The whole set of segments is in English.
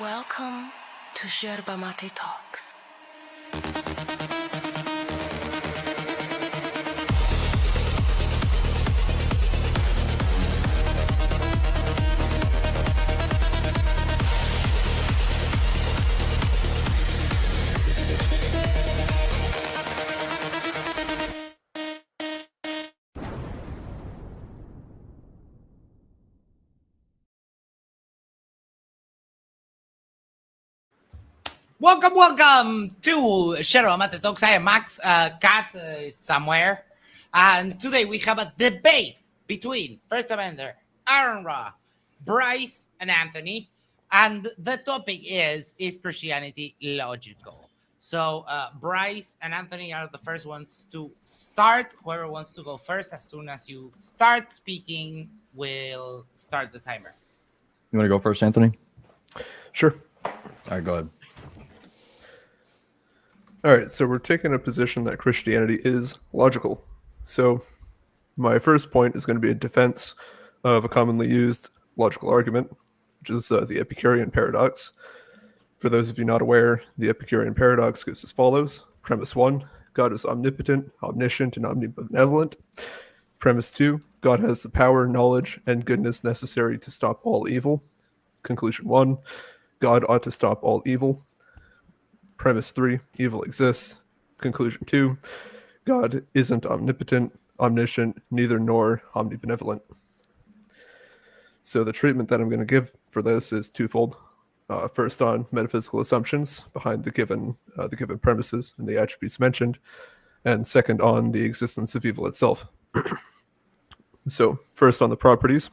Welcome to Yerba Talks. Welcome to Yerba Talks. I am Max. Kat is somewhere. And today we have a debate between 1stAmender, AronRa, Bryce, and Anthony. And the topic is Christianity logical? So Bryce and Anthony are the first ones to start. Whoever wants to go first, as soon as you start speaking, will start the timer. You want to go first, Anthony? Sure. All right, go ahead. All right, so we're taking a position that Christianity is logical. So my first point is going to be a defense of a commonly used logical argument, which is the Epicurean paradox. For those of you not aware, the Epicurean paradox goes as follows. Premise 1, God is omnipotent, omniscient, and omnibenevolent. Premise 2, God has the power, knowledge, and goodness necessary to stop all evil. Conclusion 1, God ought to stop all evil. Premise 3, evil exists. Conclusion 2, God isn't omnipotent, omniscient, neither nor omnibenevolent. So the treatment that I'm going to give for this is twofold. First, on metaphysical assumptions behind the given premises and the attributes mentioned, and second, on the existence of evil itself. So first, on the properties.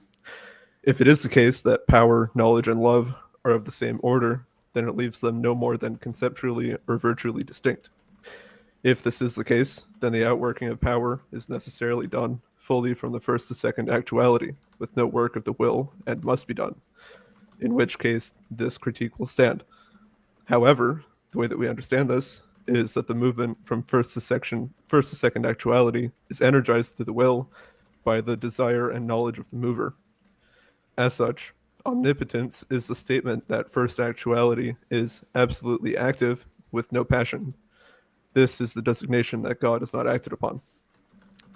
If it is the case that power, knowledge, and love are of the same order, then it leaves them no more than conceptually or virtually distinct. If this is the case, then the outworking of power is necessarily done fully from the first to second actuality, with no work of the will, and must be done, in which case this critique will stand. However, the way that we understand this is that the movement from first to second actuality is energized through the will by the desire and knowledge of the mover. As such, omnipotence is the statement that first actuality is absolutely active with no passion. This is the designation that God is not acted upon.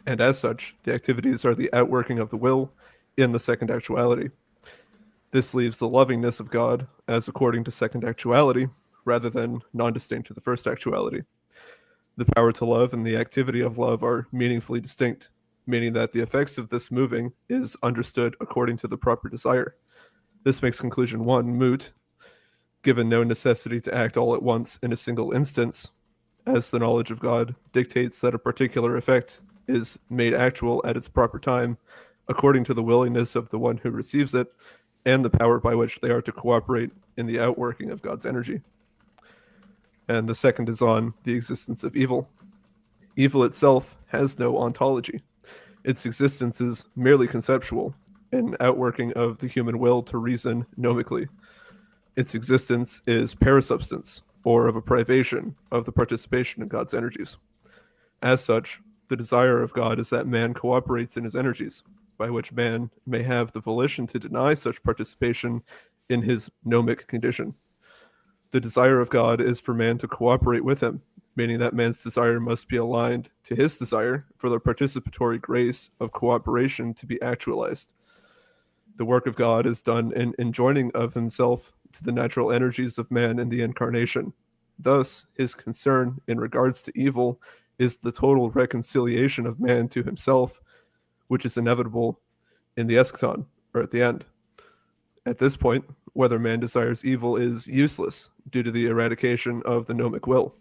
And as such, the activities are the outworking of the will in the second actuality. This leaves the lovingness of God as according to second actuality, rather than non-distinct to the first actuality. The power to love and the activity of love are meaningfully distinct, meaning that the effects of this moving is understood according to the proper desire. This makes conclusion 1 moot, given no necessity to act all at once in a single instance, as the knowledge of God dictates that a particular effect is made actual at its proper time, according to the willingness of the one who receives it, and the power by which they are to cooperate in the outworking of God's energy. And the second is on the existence of evil. Evil itself has no ontology. Its existence is merely conceptual, an outworking of the human will to reason nomically. Its existence is parasubstance, or of a privation of the participation in God's energies. As such, the desire of God is that man cooperates in his energies, by which man may have the volition to deny such participation in his gnomic condition. The desire of God is for man to cooperate with him, meaning that man's desire must be aligned to his desire for the participatory grace of cooperation to be actualized. The work of God is done in enjoining of himself to the natural energies of man in the incarnation. Thus, his concern in regards to evil is the total reconciliation of man to himself, which is inevitable in the eschaton, or at the end. At this point, whether man desires evil is useless due to the eradication of the gnomic will.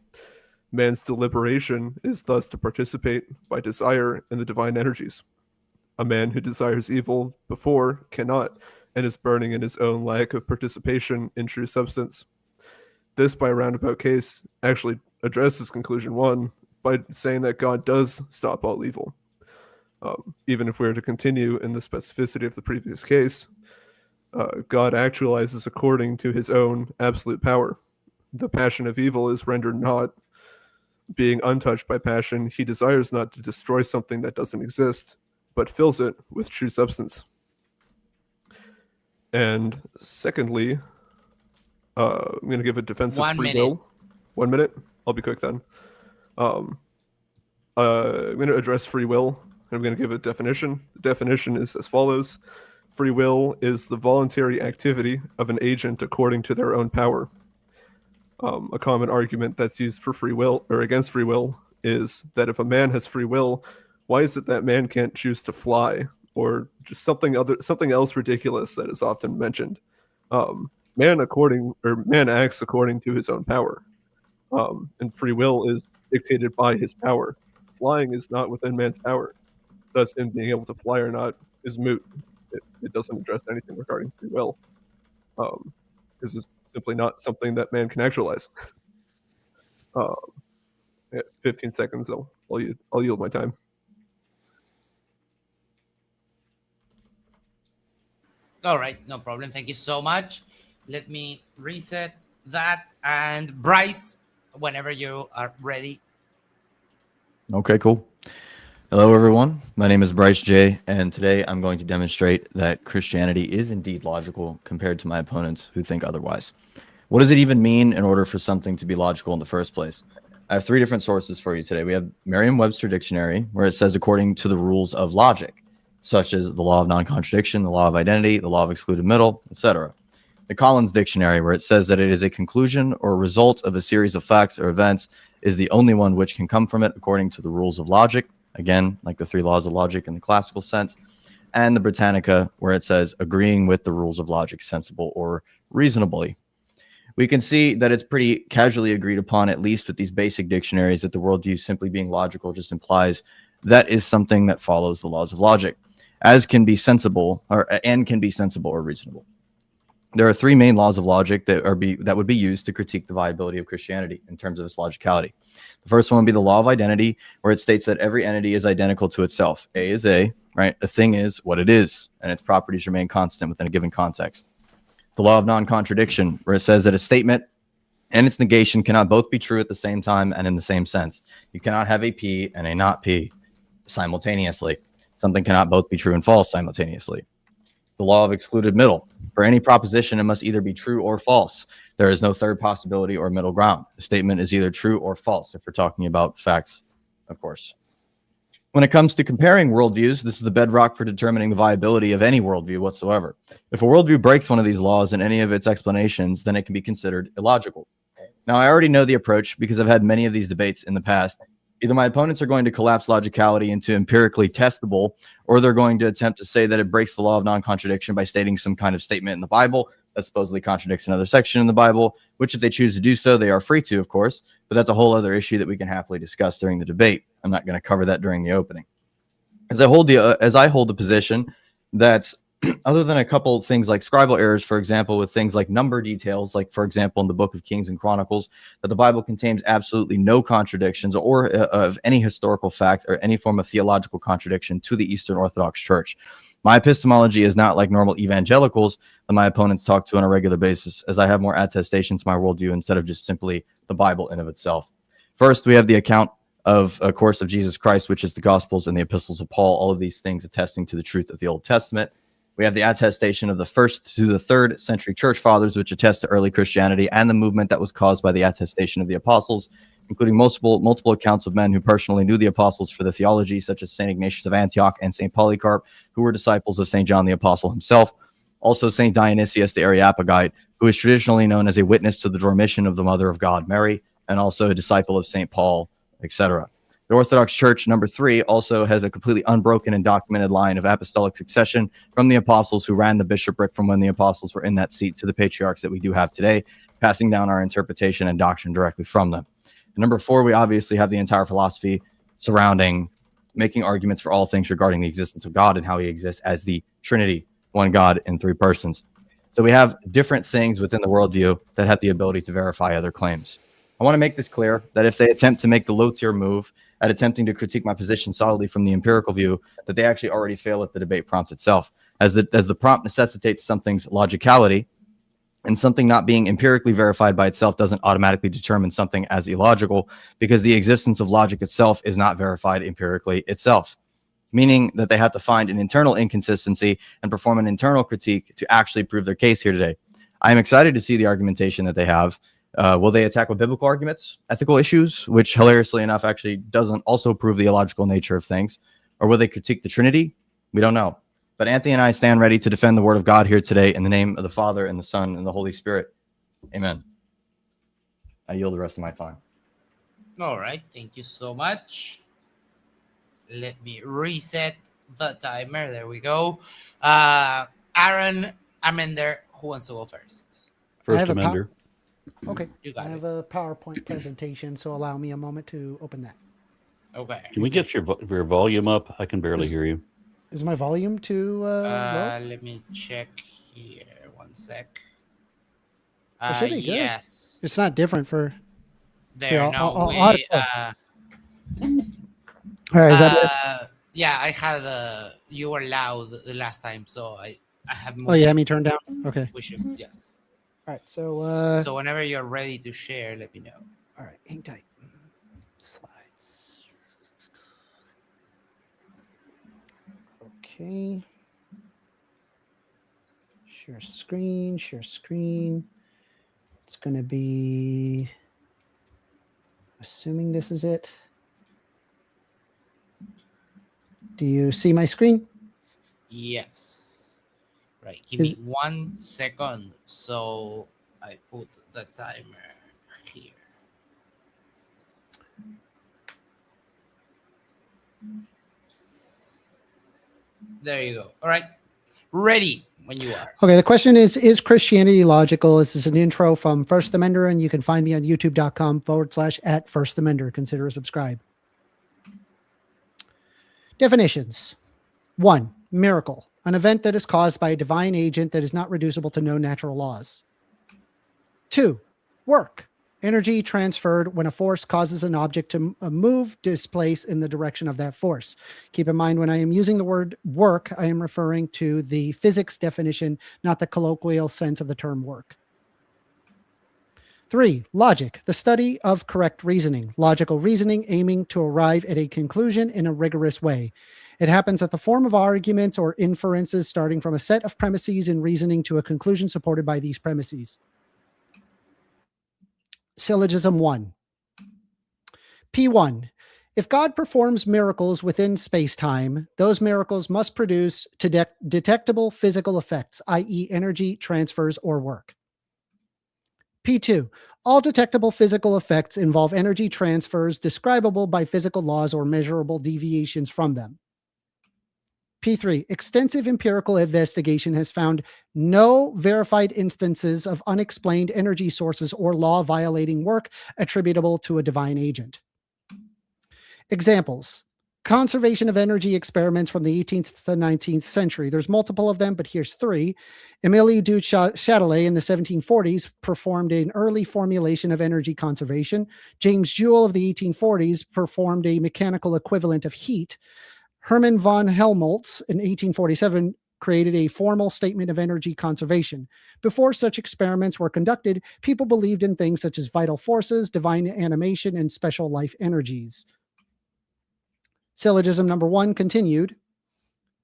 Man's deliberation is thus to participate by desire in the divine energies. A man who desires evil before cannot, and is burning in his own lack of participation in true substance. This, by a roundabout case, actually addresses conclusion 1 by saying that God does stop all evil. Even if we were to continue in the specificity of the previous case, God actualizes according to his own absolute power. The passion of evil is rendered not. Being untouched by passion, he desires not to destroy something that doesn't exist, but fills it with true substance. And secondly, I'm going to give a defense of 1 free minute. will. 1 minute. I'll be quick then. I'm going to address free will. I'm going to give a definition. The definition is as follows. Free will is the voluntary activity of an agent according to their own power. A common argument that's used for free will or against free will is that if a man has free will, why is it that man can't choose to fly, or just something else ridiculous that is often mentioned? Man acts according to his own power, and free will is dictated by his power. Flying is not within man's power. Thus, him being able to fly or not is moot. It doesn't address anything regarding free will. This is simply not something that man can actualize. 15 seconds, I'll yield my time. All right, no problem. Thank you so much. Let me reset that. And Bryce, whenever you are ready. Okay, cool. Hello, everyone. My name is Bryce J, and today I'm going to demonstrate that Christianity is indeed logical compared to my opponents who think otherwise. What does it even mean in order for something to be logical in the first place? I have three different sources for you today. We have Merriam-Webster Dictionary, where it says according to the rules of logic, such as the law of non-contradiction, the law of identity, the law of excluded middle, etc. The Collins Dictionary, where it says that it is a conclusion or result of a series of facts or events, is the only one which can come from it according to the rules of logic. Again, like the three laws of logic in the classical sense. And the Britannica, where it says agreeing with the rules of logic, sensible or reasonably. We can see that it's pretty casually agreed upon, at least with these basic dictionaries, that the worldview simply being logical just implies that is something that follows the laws of logic, as can be sensible or reasonable. There are three main laws of logic that would be used to critique the viability of Christianity in terms of its logicality. The first one would be the law of identity, where it states that every entity is identical to itself. A is A, right? A thing is what it is, and its properties remain constant within a given context. The law of non-contradiction, where it says that a statement and its negation cannot both be true at the same time and in the same sense. You cannot have a P and a not P simultaneously. Something cannot both be true and false simultaneously. The law of excluded middle. For any proposition, it must either be true or false. There is no third possibility or middle ground. The statement is either true or false if we're talking about facts, of course. When it comes to comparing worldviews, this is the bedrock for determining the viability of any worldview whatsoever. If a worldview breaks one of these laws in any of its explanations, then it can be considered illogical. Now, I already know the approach because I've had many of these debates in the past. Either my opponents are going to collapse logicality into empirically testable, or they're going to attempt to say that it breaks the law of non-contradiction by stating some kind of statement in the Bible that supposedly contradicts another section in the Bible, which if they choose to do so, they are free to, of course, but that's a whole other issue that we can happily discuss during the debate. I'm not going to cover that during the opening. As I hold the position that other than a couple of things like scribal errors, for example, with things like number details, like, for example, in the book of Kings and Chronicles, that the Bible contains absolutely no contradictions or of any historical fact or any form of theological contradiction to the Eastern Orthodox Church. My epistemology is not like normal evangelicals that my opponents talk to on a regular basis, as I have more attestations to my worldview instead of just simply the Bible in of itself. First, we have the account of a course of Jesus Christ, which is the Gospels and the epistles of Paul, all of these things attesting to the truth of the Old Testament. We have the attestation of the 1st to the 3rd century church fathers, which attest to early Christianity and the movement that was caused by the attestation of the apostles, including multiple accounts of men who personally knew the apostles for the theology, such as St. Ignatius of Antioch and St. Polycarp, who were disciples of St. John the Apostle himself. Also, St. Dionysius the Areopagite, who is traditionally known as a witness to the dormition of the Mother of God, Mary, and also a disciple of St. Paul, etc. The Orthodox Church, number 3, also has a completely unbroken and documented line of apostolic succession from the apostles who ran the bishopric from when the apostles were in that seat to the patriarchs that we do have today, passing down our interpretation and doctrine directly from them. And number 4, we obviously have the entire philosophy surrounding making arguments for all things regarding the existence of God and how he exists as the Trinity, one God in 3 persons. So we have different things within the worldview that have the ability to verify other claims. I want to make this clear that if they attempt to make the low-tier move at attempting to critique my position solidly from the empirical view, that they actually already fail at the debate prompt itself, as the prompt necessitates something's logicality, and something not being empirically verified by itself doesn't automatically determine something as illogical, because the existence of logic itself is not verified empirically itself, meaning that they have to find an internal inconsistency and perform an internal critique to actually prove their case here today. I'm excited to see the argumentation that they have. Will they attack with biblical arguments, ethical issues, which hilariously enough actually doesn't also prove the illogical nature of things? Or will they critique the Trinity? We don't know. But Anthony and I stand ready to defend the word of God here today in the name of the Father and the Son and the Holy Spirit. Amen. I yield the rest of my time. All right. Thank you so much. Let me reset the timer. There we go. AronRa, who wants to go first? First Amender. Okay. You I got have it. a PowerPoint presentation, so allow me a moment to open that. Okay. Can we get your volume up? I can barely hear you. Is my volume too low? Let me check here. 1 sec. It should be good. Yes. It's not different for. There. Here, No. I'll we, all right. Is that it? Yeah, I had you were loud the last time, so I have. Oh, you had me turned down. Okay. We should. Yes. All right. So. So whenever you're ready to share, let me know. All right. Hang tight. Slides. Okay. Share screen. Share screen. It's going to be. Assuming this is it. Do you see my screen? Yes. Right. Give me 1 second. So I put the timer here. There you go. All right. Ready when you are. Okay, the question is Christianity logical? This is an intro from 1stAmender, and you can find me on youtube.com/@1stAmender. Consider a subscribe. Definitions. 1. Miracle. An event that is caused by a divine agent that is not reducible to known natural laws. 2. Work. Energy transferred when a force causes an object to move, displace in the direction of that force. Keep in mind, when I am using the word work, I am referring to the physics definition, not the colloquial sense of the term work. 3. Logic, the study of correct reasoning. Logical reasoning aiming to arrive at a conclusion in a rigorous way. It happens at the form of arguments or inferences starting from a set of premises and reasoning to a conclusion supported by these premises. Syllogism 1. P1. If God performs miracles within space-time, those miracles must produce detectable physical effects, i.e. energy transfers or work. P2. All detectable physical effects involve energy transfers describable by physical laws or measurable deviations from them. P3. Extensive empirical investigation has found no verified instances of unexplained energy sources or law-violating work attributable to a divine agent. Examples. Conservation of energy experiments from the 18th to the 19th century. There's multiple of them, but here's 3. Émile du Châtelet in the 1740s performed an early formulation of energy conservation. James Joule of the 1840s performed a mechanical equivalent of heat. Hermann von Helmholtz in 1847 created a formal statement of energy conservation. Before such experiments were conducted, people believed in things such as vital forces, divine animation, and special life energies. Syllogism number 1 continued.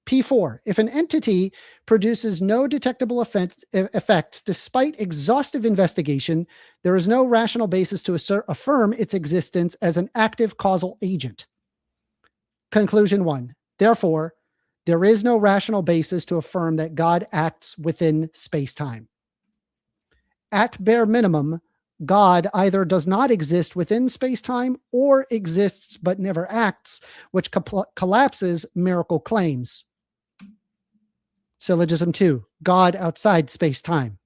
P4. If an entity produces no detectable effects despite exhaustive investigation, there is no rational basis to affirm its existence as an active causal agent. Conclusion 1. Therefore, there is no rational basis to affirm that God acts within space-time. At bare minimum, God either does not exist within space-time or exists but never acts, which collapses miracle claims. Syllogism 2. God outside space-time.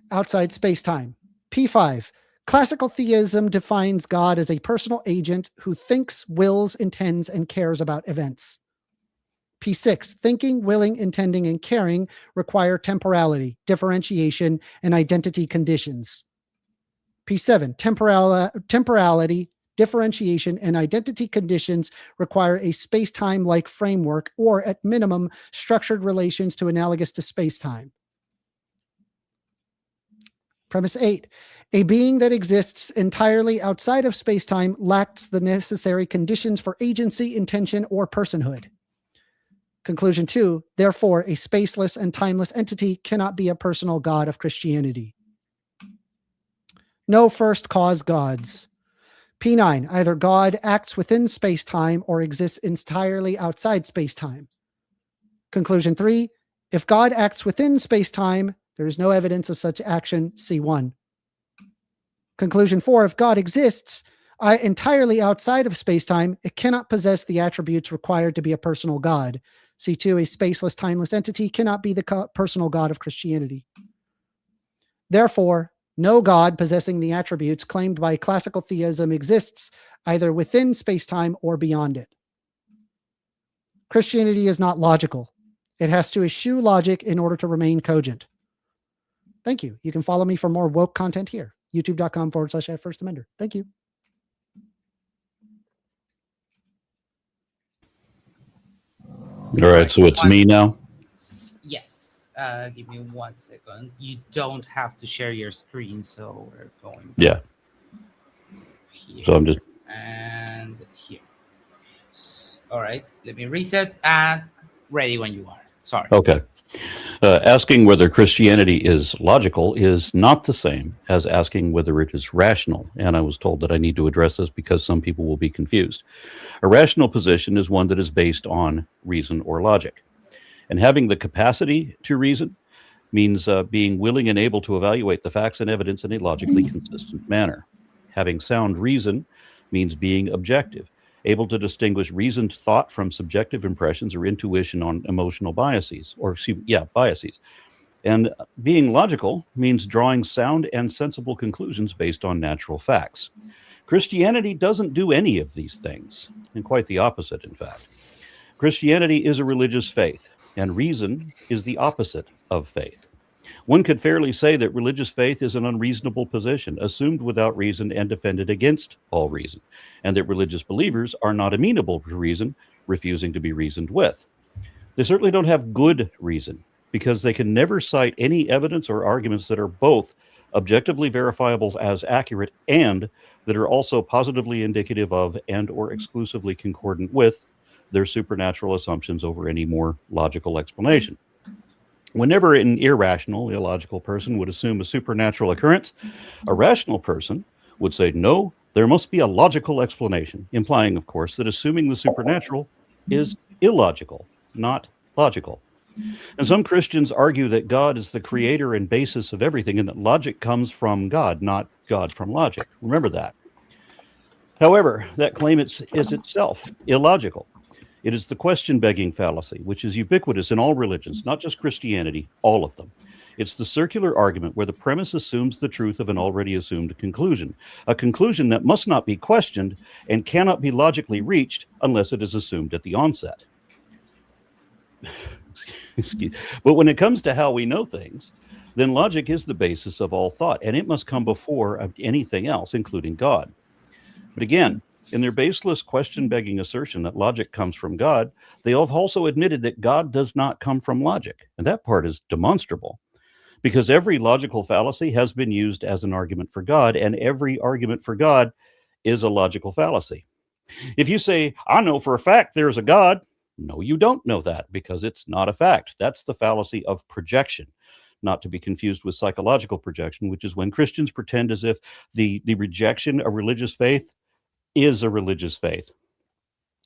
Outside space-time. P5. Classical theism defines God as a personal agent who thinks, wills, intends, and cares about events. P6. Thinking, willing, intending, and caring require temporality, differentiation, and identity conditions. P7. Temporality, differentiation, and identity conditions require a space-time-like framework or, at minimum, structured relations to analogous to space-time. Premise 8. A being that exists entirely outside of space-time lacks the necessary conditions for agency, intention, or personhood. Conclusion 2, therefore, a spaceless and timeless entity cannot be a personal God of Christianity. No first cause gods. P9, either God acts within space-time or exists entirely outside space-time. Conclusion 3, if God acts within space-time, there is no evidence of such action, C1. Conclusion 4, if God exists entirely outside of space-time, it cannot possess the attributes required to be a personal God. C2, a spaceless, timeless entity cannot be the personal God of Christianity. Therefore, no God possessing the attributes claimed by classical theism exists either within space-time or beyond it. Christianity is not logical. It has to eschew logic in order to remain cogent. Thank you. You can follow me for more woke content here. youtube.com/@1stAmender. Thank you. All right, so it's me now. Yes. Give me 1 second. You don't have to share your screen, so we're going. Yeah. Here So I'm just and here. All right. Let me reset and ready when you are. Sorry. okay. Asking whether Christianity is logical is not the same as asking whether it is rational. And I was told that I need to address this because some people will be confused. A rational position is one that is based on reason or logic. And having the capacity to reason means being willing and able to evaluate the facts and evidence in a logically consistent manner. Having sound reason means being objective, able to distinguish reasoned thought from subjective impressions or intuition on emotional biases, biases. And being logical means drawing sound and sensible conclusions based on natural facts. Christianity doesn't do any of these things, and quite the opposite, in fact. Christianity is a religious faith, and reason is the opposite of faith. One could fairly say that religious faith is an unreasonable position, assumed without reason and defended against all reason, and that religious believers are not amenable to reason, refusing to be reasoned with. They certainly don't have good reason, because they can never cite any evidence or arguments that are both objectively verifiable as accurate and that are also positively indicative of and or exclusively concordant with their supernatural assumptions over any more logical explanation. Whenever an irrational, illogical person would assume a supernatural occurrence, a rational person would say, no, there must be a logical explanation, implying, of course, that assuming the supernatural is illogical, not logical. And some Christians argue that God is the creator and basis of everything, and that logic comes from God, not God from logic. Remember that. However, that claim is itself illogical. It is the question-begging fallacy, which is ubiquitous in all religions, not just Christianity, all of them. It's the circular argument where the premise assumes the truth of an already assumed conclusion, a conclusion that must not be questioned and cannot be logically reached unless it is assumed at the onset. But when it comes to how we know things, then logic is the basis of all thought, and it must come before anything else, including God. But again, in their baseless question-begging assertion that logic comes from God, they have also admitted that God does not come from logic. And that part is demonstrable, because every logical fallacy has been used as an argument for God, and every argument for God is a logical fallacy. If you say, I know for a fact there's a God, no, you don't know that, because it's not a fact. That's the fallacy of projection, not to be confused with psychological projection, which is when Christians pretend as if the rejection of religious faith is a religious faith.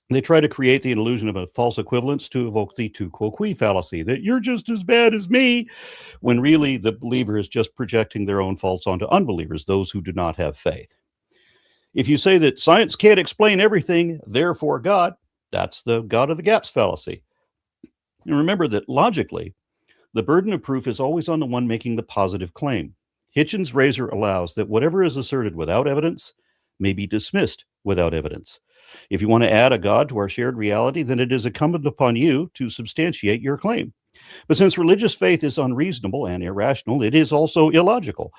They try to create the illusion of a false equivalence to evoke the tu quo qui fallacy, that you're just as bad as me, when really the believer is just projecting their own faults onto unbelievers, those who do not have faith. If you say that science can't explain everything, therefore God, that's the God of the gaps fallacy. And remember that logically, the burden of proof is always on the one making the positive claim. Hitchens' razor allows that whatever is asserted without evidence may be dismissed without evidence. If you want to add a God to our shared reality, then it is incumbent upon you to substantiate your claim. But since religious faith is unreasonable and irrational, it is also illogical.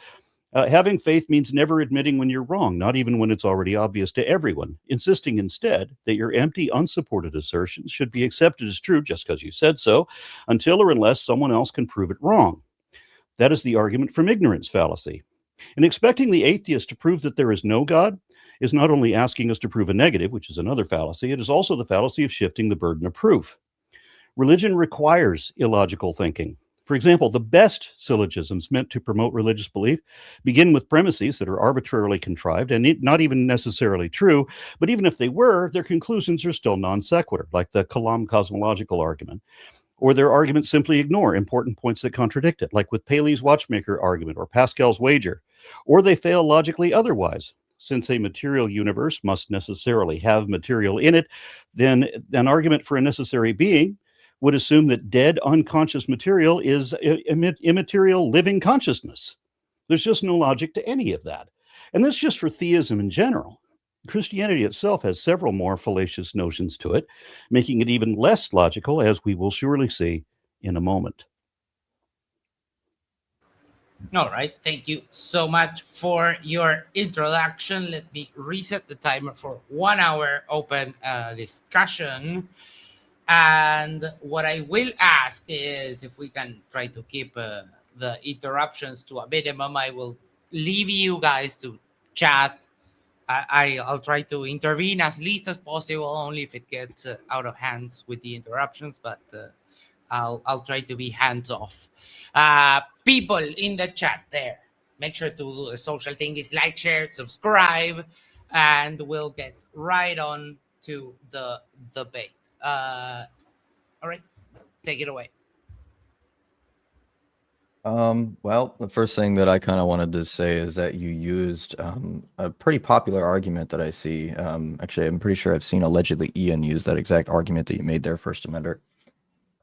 Having faith means never admitting when you're wrong, not even when it's already obvious to everyone, insisting instead that your empty, unsupported assertions should be accepted as true just because you said so, until or unless someone else can prove it wrong. That is the argument from ignorance fallacy. And expecting the atheist to prove that there is no God is not only asking us to prove a negative, which is another fallacy, it is also the fallacy of shifting the burden of proof. Religion requires illogical thinking. For example, the best syllogisms meant to promote religious belief begin with premises that are arbitrarily contrived and not even necessarily true, but even if they were, their conclusions are still non sequitur, like the Kalam cosmological argument. Or their arguments simply ignore important points that contradict it, like with Paley's watchmaker argument or Pascal's wager. Or they fail logically otherwise. Since a material universe must necessarily have material in it, then an argument for a necessary being would assume that dead, unconscious material is immaterial living consciousness. There's just no logic to any of that. And that's just for theism in general. Christianity itself has several more fallacious notions to it, making it even less logical, as we will surely see in a moment. All right. Thank you so much for your introduction. Let me reset the timer for 1 hour open discussion. And what I will ask is if we can try to keep the interruptions to a minimum. I will leave you guys to chat. I'll try to intervene as least as possible, only if it gets out of hands with the interruptions, but I'll try to be hands off. People in the chat there, make sure to do the social thing is like, share, subscribe, and we'll get right on to the debate. All right, take it away. Well, the first thing that I kind of wanted to say is that you used a pretty popular argument that I see. Actually, I'm pretty sure I've seen allegedly Ian use that exact argument that you made there, First Amender.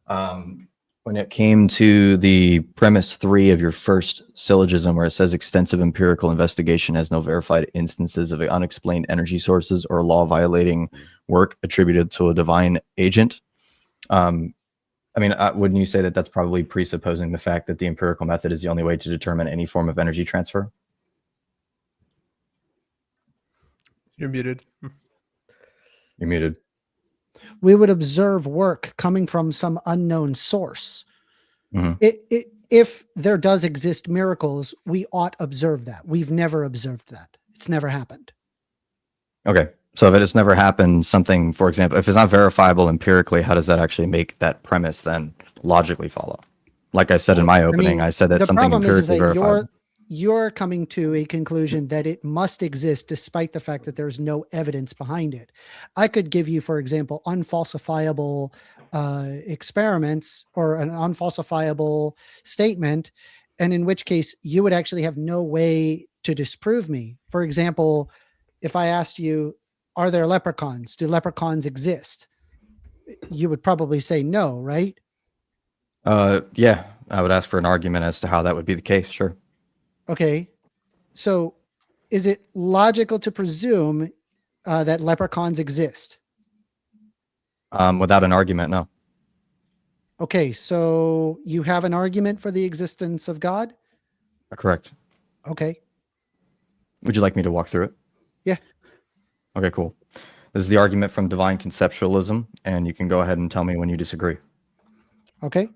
When it came to the premise 3 of your first syllogism, where it says extensive empirical investigation has no verified instances of unexplained energy sources or law-violating work attributed to a divine agent. I mean, wouldn't you say that that's probably presupposing the fact that the empirical method is the only way to determine any form of energy transfer? You're muted. You're muted. We would observe work coming from some unknown source. Mhm. If there does exist miracles, we ought observe that. We've never observed that. It's never happened. Okay. So if it's never happened, something, for example, if it's not verifiable empirically, how does that actually make that premise then logically follow? Like I said in my opening, I said that the something problem is empirically that verifiable. you're coming to a conclusion that it must exist despite the fact that there's no evidence behind it. I could give you, for example, unfalsifiable experiments or an unfalsifiable statement, and in which case you would actually have no way to disprove me. For example, if I asked you, are there leprechauns? Do leprechauns exist? You would probably say no, right? Yeah, I would ask for an argument as to how that would be the case. Sure. Okay. So is it logical to presume that leprechauns exist? Without an argument, no. Okay. So you have an argument for the existence of God? Correct. Okay. Would you like me to walk through it? Yeah. Okay, cool. This is the argument from divine conceptualism, and you can go ahead and tell me when you disagree. Okay.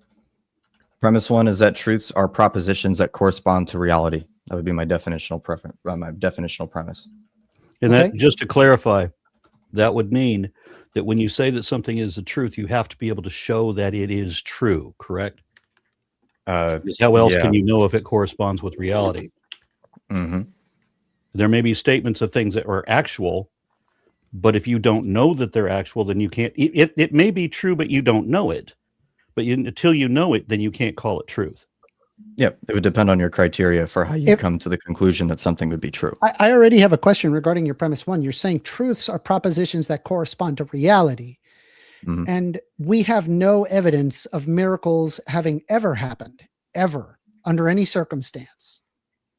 Premise 1 is that truths are propositions that correspond to reality. That would be my definitional preference, my definitional premise. And Okay. that, just to clarify, that would mean that when you say that something is the truth, you have to be able to show that it is true, correct? Because how else can you know if it corresponds with reality? Mm-hmm. There may be statements of things that are actual, but if you don't know that they're actual, then you can't. It may be true, but you don't know it. But until you know it, then you can't call it truth. Yeah, it would depend on your criteria for how you come to the conclusion that something would be true. I already have a question regarding your premise 1. You're saying truths are propositions that correspond to reality. Mm-hmm. And we have no evidence of miracles having ever happened, ever, under any circumstance.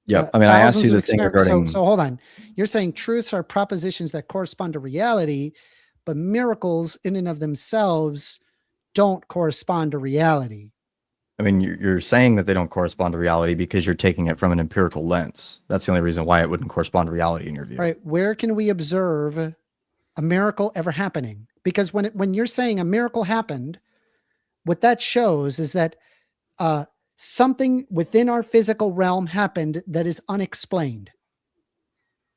Yeah, I mean, I asked you the thing experiments. regarding... So hold on. You're saying truths are propositions that correspond to reality, but miracles in and of themselves don't correspond to reality. I mean, you're saying that they don't correspond to reality because you're taking it from an empirical lens. That's the only reason why it wouldn't correspond to reality in your view. Right. Where can we observe a miracle ever happening? Because when you're saying a miracle happened, what that shows is that something within our physical realm happened that is unexplained.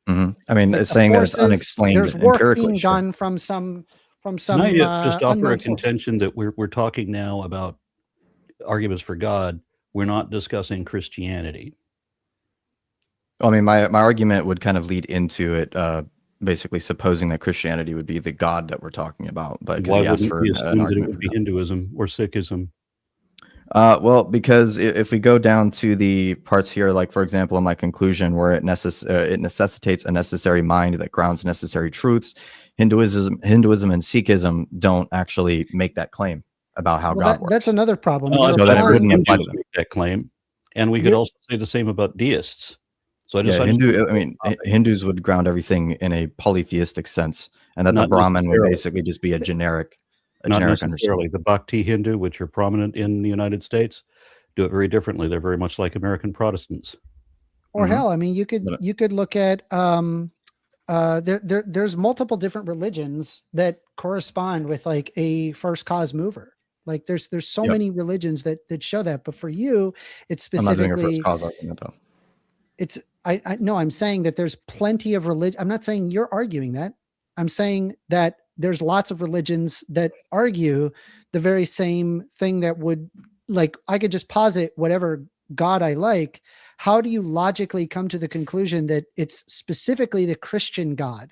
Mm-hmm. I mean, it's saying that it's unexplained. There's work being done from some from some Can I just offer unknown a source. contention that we're talking now about arguments for God. We're not discussing Christianity. I mean, my argument would kind of lead into it, basically supposing that Christianity would be the God that we're talking about. But Why because he asked wouldn't for we an assume that it argument would for be that. Hinduism or Sikhism? Well, because if we go down to the parts here, like for example, in my conclusion, where it necessitates a necessary mind that grounds necessary truths, Hinduism and Sikhism don't actually make that claim about how God works. That's another problem. Well, You're So that it applying- wouldn't apply to Hindus them. make that claim, and we could You're- also say the same about deists. So I just, Yeah, I just I mean, Hindus would ground everything in a polytheistic sense, and that the Not Brahman would necessarily. basically just be a generic not understanding. necessarily. The Bhakti Hindu, which are prominent in the United States, do it very differently. They're very much like American Protestants. or Mhm. hell, I mean, you But- could look at there's multiple different religions that correspond with like a first cause mover. Like there's so Yep. many religions that show that, but for you, it's I'm not doing a specifically first cause argument though. it's I no, I'm saying that there's plenty of religion. I'm not saying you're arguing that. I'm saying that there's lots of religions that argue the very same thing that would, like, I could just posit whatever God I like. How do you logically come to the conclusion that it's specifically the Christian God?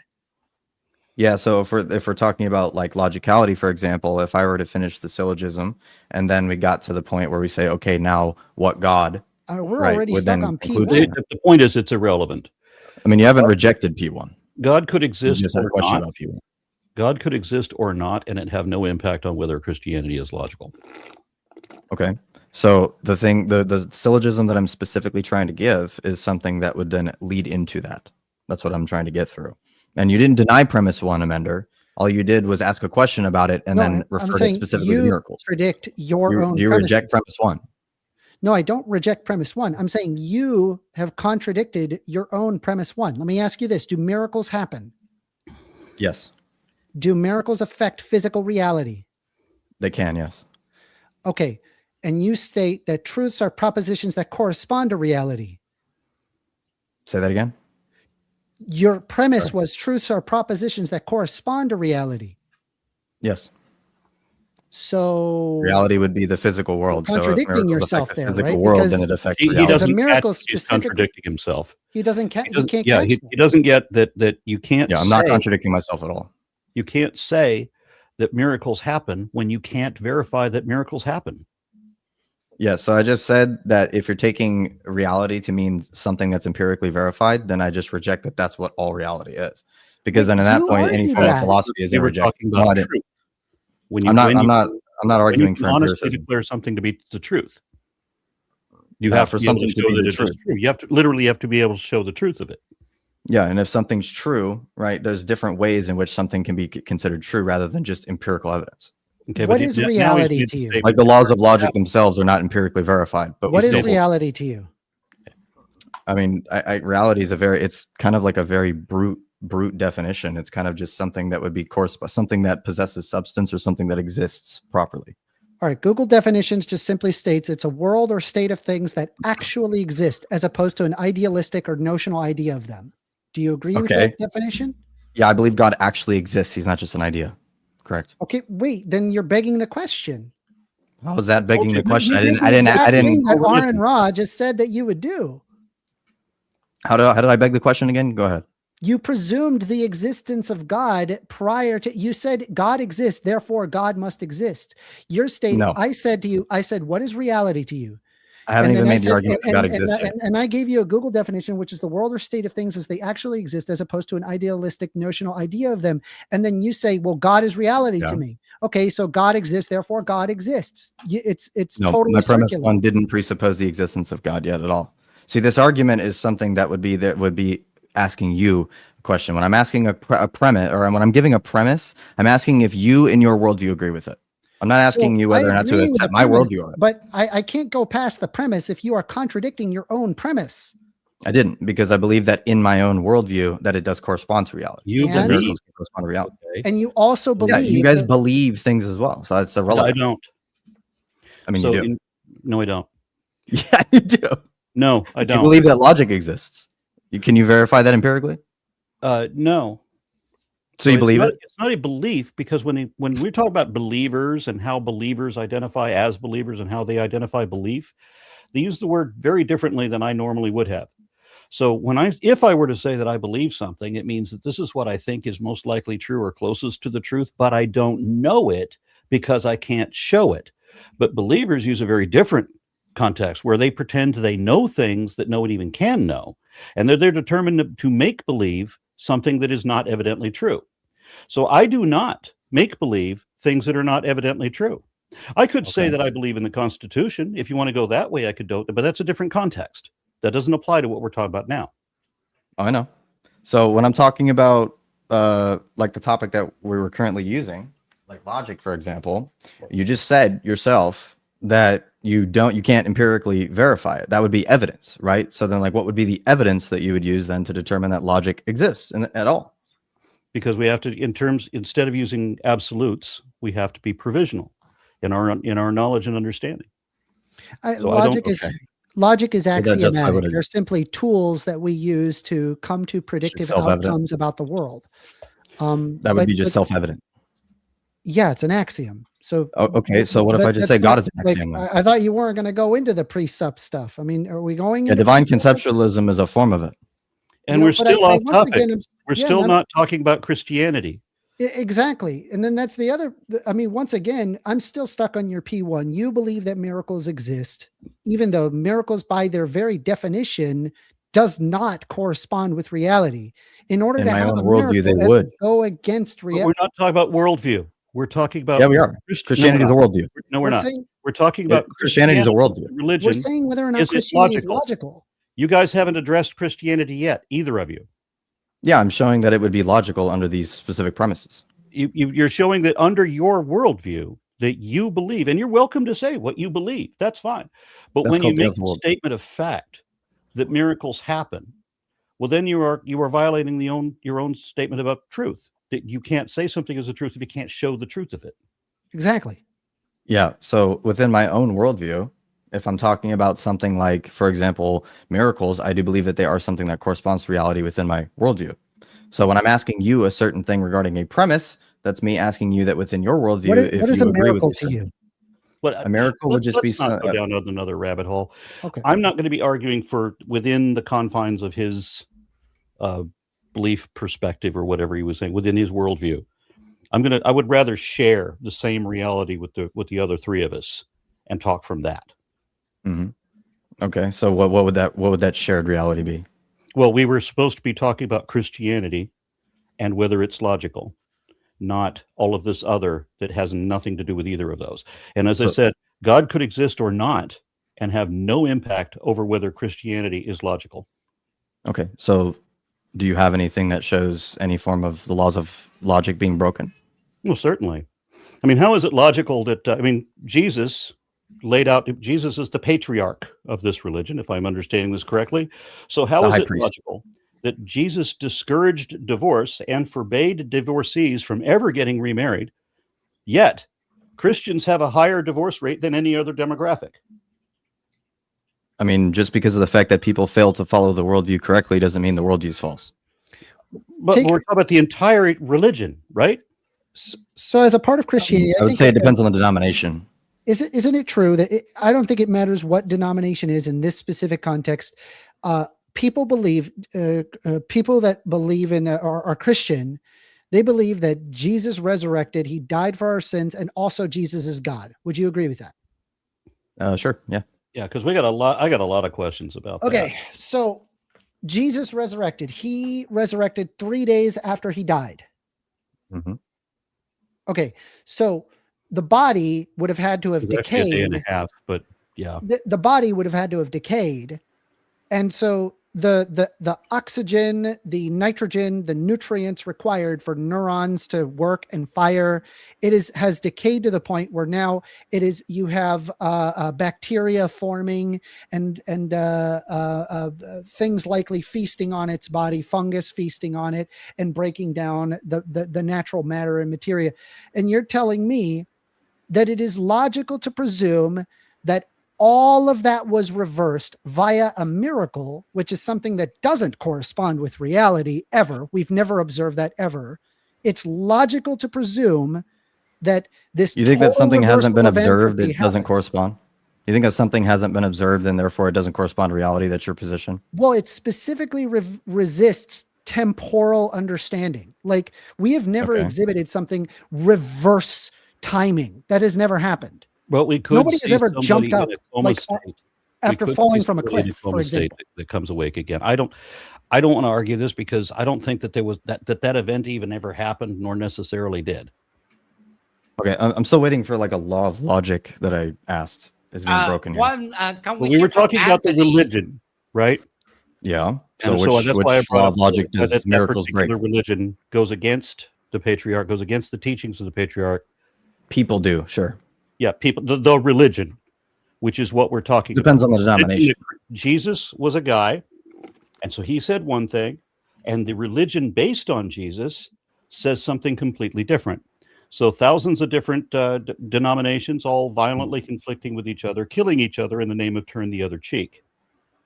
Yeah, so if we're talking about like logicality, for example, if I were to finish the syllogism and then we got to the point where we say, okay, now what God? We're Right, already would stuck then on conclude P1. that. The point is, it's irrelevant. I mean, you haven't rejected P1. God could You exist just had a or question not. about P1. God could exist or not, and it have no impact on whether Christianity is logical. Okay. So the syllogism that I'm specifically trying to give is something that would then lead into that. That's what I'm trying to get through. And you didn't deny premise one, Amender. All you did was ask a question about it and No, then I'm referred saying it specifically to you miracles. predict your own Do you reject premises. premise one? No, I don't reject premise one. I'm saying you have contradicted your own premise one. Let me ask you this. Do miracles happen? Yes, Do miracles affect physical reality? they can. Yes. Okay. And you state that truths are propositions that correspond to reality. Say that again. Your premise was truths are propositions that correspond to reality. Yes. So Reality would be the physical world. So if contradicting miracles yourself affect the there, physical right? world, then Because it affects He reality. As a doesn't miracle catch he's specific- contradicting himself. he doesn't He he doesn't, can't yeah, catch he that. doesn't get that you can't Yeah, I'm say, not contradicting myself at all. you can't say that miracles happen when you can't verify that miracles happen. Yeah, so I just said that if you're taking reality to mean something that's empirically verified, then I just reject that that's what all reality is. Because Wait, then at that you point, any argued form of that. philosophy is We were rejected. talking No, I about didn't. truth. When I'm not when when arguing you for honestly empiricism. declare something to be the truth, you No, have for to be able something to to show be that the it is truth. true. You have to literally have to be able to show the truth of it. Yeah, and if something's true, right, there's different ways in which something can be considered true rather than just empirical evidence. Okay, What but is now he's reality made to the you? statement Like the that laws of logic miracles themselves are not empirically verified. But What we is still- reality to you? I mean, reality is it's kind of like a very brute definition. It's kind of just something that would be something that possesses substance or something that exists properly. All right, Google definitions just simply states it's a world or state of things that actually exist as opposed to an idealistic or notional idea of them. Do you agree with Okay. that definition? Yeah, I believe God actually exists. He's not just an idea. Correct. Okay, wait, then you're begging the question. How was that begging the you question? You I did didn't. the I didn't. exact I didn't. thing that listen. AronRa just said that you would do. How did I beg the question again? Go ahead. You presumed the existence of God prior to, you said God exists, therefore God must exist. You're stating, No. I said to you, what is reality to you? I haven't And even then I made the said- argument that God exists. yet. and I gave you a Google definition, which is the world or state of things as they actually exist, as opposed to an idealistic notional idea of them. And then you say, well, God is reality Yeah. to me. Okay, so God exists, therefore God exists. It's No, totally my premise circular. one didn't presuppose the existence of God yet at all. See, this argument is something that would be asking you a question. When I'm asking a premise, or when I'm giving a premise, I'm asking if you in your worldview agree with it. I'm not asking So you whether I or not to agree with accept the my premise, worldview of it. But I can't go past the premise if you are contradicting your own premise. I didn't, because I believe that in my own worldview that it does correspond to reality. You And- That believe. miracles can correspond to reality. Okay. And you also Yeah, believe you guys that- believe things as well, so that's I irrelevant. don't. I mean, So you do. no, I don't. Yeah, you do. No, I You don't. believe that logic exists. Can you verify that empirically? No. So you believe it? It's not a belief, because when we talk about believers and how believers identify as believers and how they identify belief, they use the word very differently than I normally would have. So if I were to say that I believe something, it means that this is what I think is most likely true or closest to the truth, but I don't know it because I can't show it. But believers use a very different context where they pretend they know things that no one even can know. And they're determined to make believe something that is not evidently true. So I do not make believe things that are not evidently true. I could say that I believe in the Constitution. If you want to go that way, I could do it, but that's a different context. That doesn't apply to what we're talking about now. Oh, I know. So when I'm talking about like the topic that we were currently using, like logic, for example, you just said yourself that you can't empirically verify it. That would be evidence, right? So then, like, what would be the evidence that you would use then to determine that logic exists at all? Because we have to, instead of using absolutes, we have to be provisional in our knowledge and understanding. Logic is axiomatic. They're They're simply tools that we use to come to predictive outcomes about the world. That would be just self-evident. Yeah, it's an axiom. So okay. So what if I just say God is an axiom? I thought you weren't going to go into the precept stuff. I mean, are we going into divine conceptualism is a form of it. And we're still off topic. We're still not talking about Christianity. Exactly. And then that's the other, I mean, once again, I'm still stuck on your P1. You believe that miracles exist, even though miracles by their very definition does not correspond with reality. In order to have a worldview, they would go against reality. We're not talking about worldview. We're talking about we are. Christianity is a worldview. No, we're not. We're talking about Christianity is a worldview. Religion. We're saying whether or not Christianity is logical. You guys haven't addressed Christianity yet, either of you. Yeah, I'm showing that it would be logical under these specific premises. You're showing that under your worldview that you believe, and you're welcome to say what you believe. That's fine. But when you make a statement of fact that miracles happen, well, then you are violating your own statement about truth. That you can't say something is the truth if you can't show the truth of it. Exactly. Yeah. So within my own worldview, if I'm talking about something like, for example, miracles, I do believe that they are something that corresponds to reality within my worldview. So when I'm asking you a certain thing regarding a premise, that's me asking you that within your worldview. What is a miracle to you? But a miracle would just be not go down another rabbit hole. Okay. I'm not going to be arguing for within the confines of his belief perspective or whatever he was saying within his worldview. I would rather share the same reality with the other three of us and talk from that. Mm-hmm. Okay. So what would that shared reality be? Well, we were supposed to be talking about Christianity and whether it's logical, not all of this other that has nothing to do with either of those. And as I said, God could exist or not and have no impact over whether Christianity is logical. Okay. So do you have anything that shows any form of the laws of logic being broken? Well, certainly. I mean, how is it logical that, Jesus laid out, Jesus is the patriarch of this religion, if I'm understanding this correctly. So how is it logical that Jesus discouraged divorce and forbade divorcees from ever getting remarried, yet Christians have a higher divorce rate than any other demographic? I mean, just because of the fact that people fail to follow the worldview correctly doesn't mean the worldview is false. But we're talking about the entire religion, right? So as a part of Christianity, I would say it depends on the denomination. Isn't it true that I don't think it matters what denomination is in this specific context? People that believe in are Christian. They believe that Jesus resurrected, he died for our sins, and also Jesus is God. Would you agree with that? Sure. Yeah. Yeah, because I got a lot of questions about that. Okay, so Jesus resurrected. He resurrected 3 days after he died. Mm-hmm. Okay, so the body would have had to have decayed. A day and a half, but yeah. The body would have had to have decayed. And so the oxygen, the nitrogen, the nutrients required for neurons to work and fire, has decayed to the point where now you have bacteria forming and things likely feasting on its body, fungus feasting on it and breaking down the natural matter and materia. And you're telling me that it is logical to presume that all of that was reversed via a miracle, which is something that doesn't correspond with reality ever. We've never observed that ever. it's logical to presume that this. You think that total something hasn't been reversal of observed, entropy it doesn't happened. correspond? You think that something hasn't been observed and therefore it doesn't correspond to reality? That's your position? Well, it specifically resists temporal understanding. Like, we have never Okay. exhibited something reverse timing. That has never happened. Well, we could Nobody see has ever somebody jumped up in a coma like state. We after could falling see from a somebody in cliff, for coma state example. that comes awake again. I don't want to argue this because I don't think that there was that event even ever happened, nor necessarily did. Okay, I'm still waiting for like a law of logic that I asked is being broken here. Can Well, we hear were from talking about the Anthony? religion, right? Yeah. So And which that's why I brought law up of logic that does miracles break? particular religion goes against the patriarch, goes against the teachings of the patriarch. People do, sure. Yeah, people, the religion, which is what we're talking Depends about. on the denomination. Jesus was a guy, and so he said one thing, and the religion based on Jesus says something completely different. So thousands of different denominations, all violently conflicting with each other, killing each other in the name of turn the other cheek.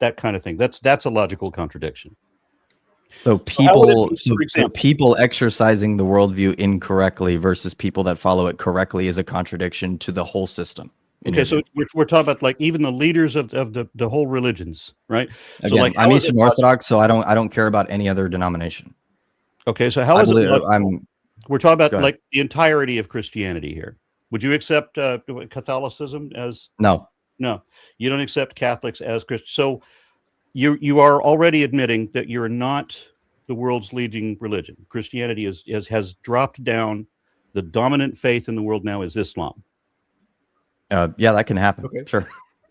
That kind of thing. That's a logical contradiction. So how would it people, be, so for example? people exercising the worldview incorrectly versus people that follow it correctly is a contradiction to the whole system. Okay, so we're talking about like even the leaders of the whole religions, right? Again, So like I'm how is it Eastern Orthodox, so I don't care about any other denomination. Okay, so how I is it believe logical? We're talking Go about ahead. like the entirety of Christianity here. Would you accept Catholicism as No. no? You don't accept Catholics as Christians. So you are already admitting that you're not the world's leading religion. Christianity has dropped down. The dominant faith in the world now is Islam. Yeah, that can happen. Okay. Sure.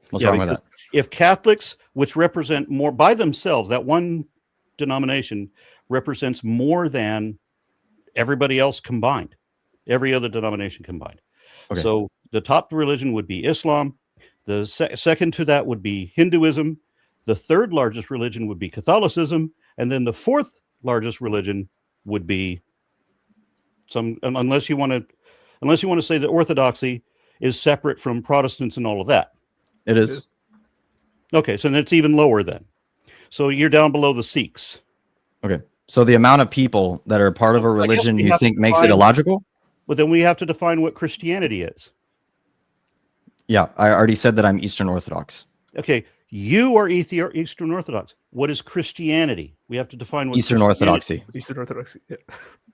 What's Yeah, wrong with because that? if Catholics, which represent more by themselves, that one denomination represents more than everybody else combined, every other denomination combined. Okay. So the top religion would be Islam. The second to that would be Hinduism. The third largest religion would be Catholicism. And then the fourth largest religion would be unless you want to say that Orthodoxy is separate from Protestants and all of that. It is. Okay, so then it's even lower then. So you're down below the Sikhs. Okay. So the amount of people that are part of a I guess religion we you have think to makes it define- illogical? But then we have to define what Christianity is. Yeah, I already said that I'm Eastern Orthodox. Okay, you are Eastern Orthodox. What is Christianity? We have to define what Eastern Christianity- Orthodoxy. Eastern Orthodoxy.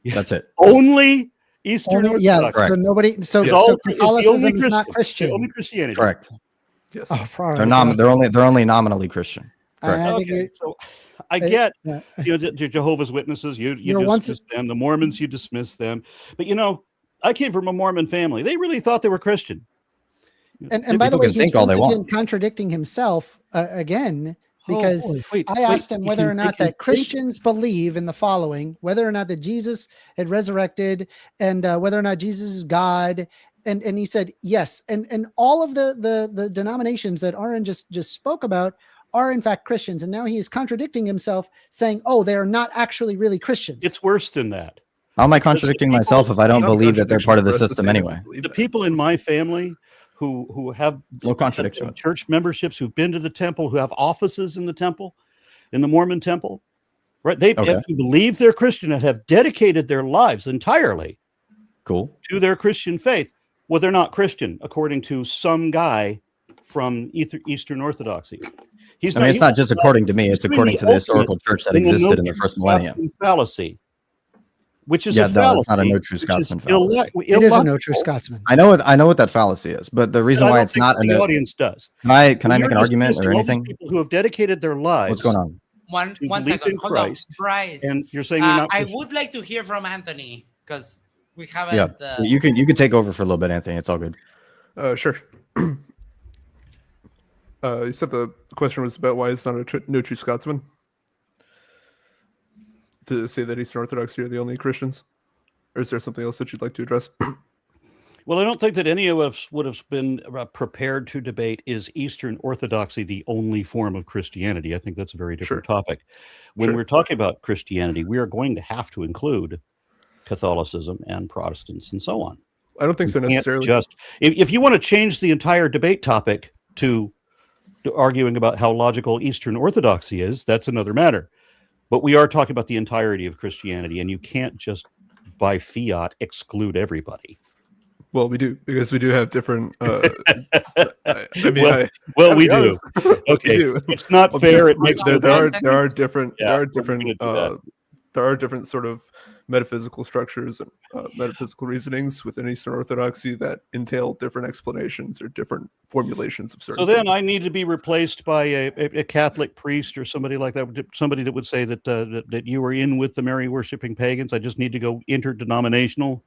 Yeah. That's it. Only Eastern Only, yeah, Orthodox. so nobody, so, Is so all- is the only Catholicism is not The Christian. only Christianity. Correct. Yes. Oh, all They're right. they're only nominally Christian. Correct. I think Okay, you're- so I get yeah. the Jehovah's Witnesses. You know, once- dismiss them. The Mormons, you dismiss them. But I came from a Mormon family. They really thought they were Christian. And by the People way, can he's think all they once again want. contradicting himself again, because I asked him whether or not that Christians believe in the following, whether or not that Jesus had resurrected, and whether or not Jesus is God. And he said yes. And all of the denominations that Aaron just spoke about are in fact Christians. And now he is contradicting himself, saying, oh, they are not actually really Christians. It's worse than that. How am I contradicting myself if I don't It's not a believe that they're part of the contradiction system for us to say anyway? that we believe The that. people in my family who have No contradiction. church memberships, who've been to the temple, who have offices in the temple, in the Mormon temple, right? They Okay. who believe they're Christian and have dedicated their lives entirely Cool. to their Christian faith. Well, they're not Christian, according to some guy from Eastern Orthodoxy. He's I mean, it's not just according to me; he's it's doing according the to the historical church that in the existed in the no first true millennium. Scotsman fallacy, which is Yeah, a no, fallacy. it's not a no true which is Scotsman fallacy. It is a no true Scotsman. I know what that fallacy is, but the reason I why don't it's think not the audience does. Can I You're make an argument dismissing or all these anything? people who have dedicated their lives. What's going on? One To one believe second. in Hold on, Christ. Bryce. And you're saying you're not I Christian. would like to hear from Anthony because we haven't. Yeah, you can take over for a little bit, Anthony. It's all good. Sure. You said the question was about why it's not a no true Scotsman. To say that Eastern Orthodoxy are the only Christians, or is there something else that you'd like to address? Well, I don't think that any of us would have been prepared to debate, is Eastern Orthodoxy the only form of Christianity? I think that's a very different topic. When we're talking about Christianity, we are going to have to include Catholicism and Protestants and so on. I don't think so Can't necessarily. just if you want to change the entire debate topic to arguing about how logical Eastern Orthodoxy is, that's another matter. But we are talking about the entirety of Christianity, and you can't just by fiat exclude everybody. Well, we do, because we do have different. I mean, well, gotta we be do. honest. Okay, We do. it's not Well, fair. because It makes there no are different Yeah, there are we're different gonna do that. there are different sort of metaphysical structures and metaphysical reasonings within Eastern Orthodoxy that entail different explanations or different formulations of certain So then things. I need to be replaced by a Catholic priest or somebody like that, somebody that would say that you were in with the Mary worshipping pagans. I just need to go interdenominational.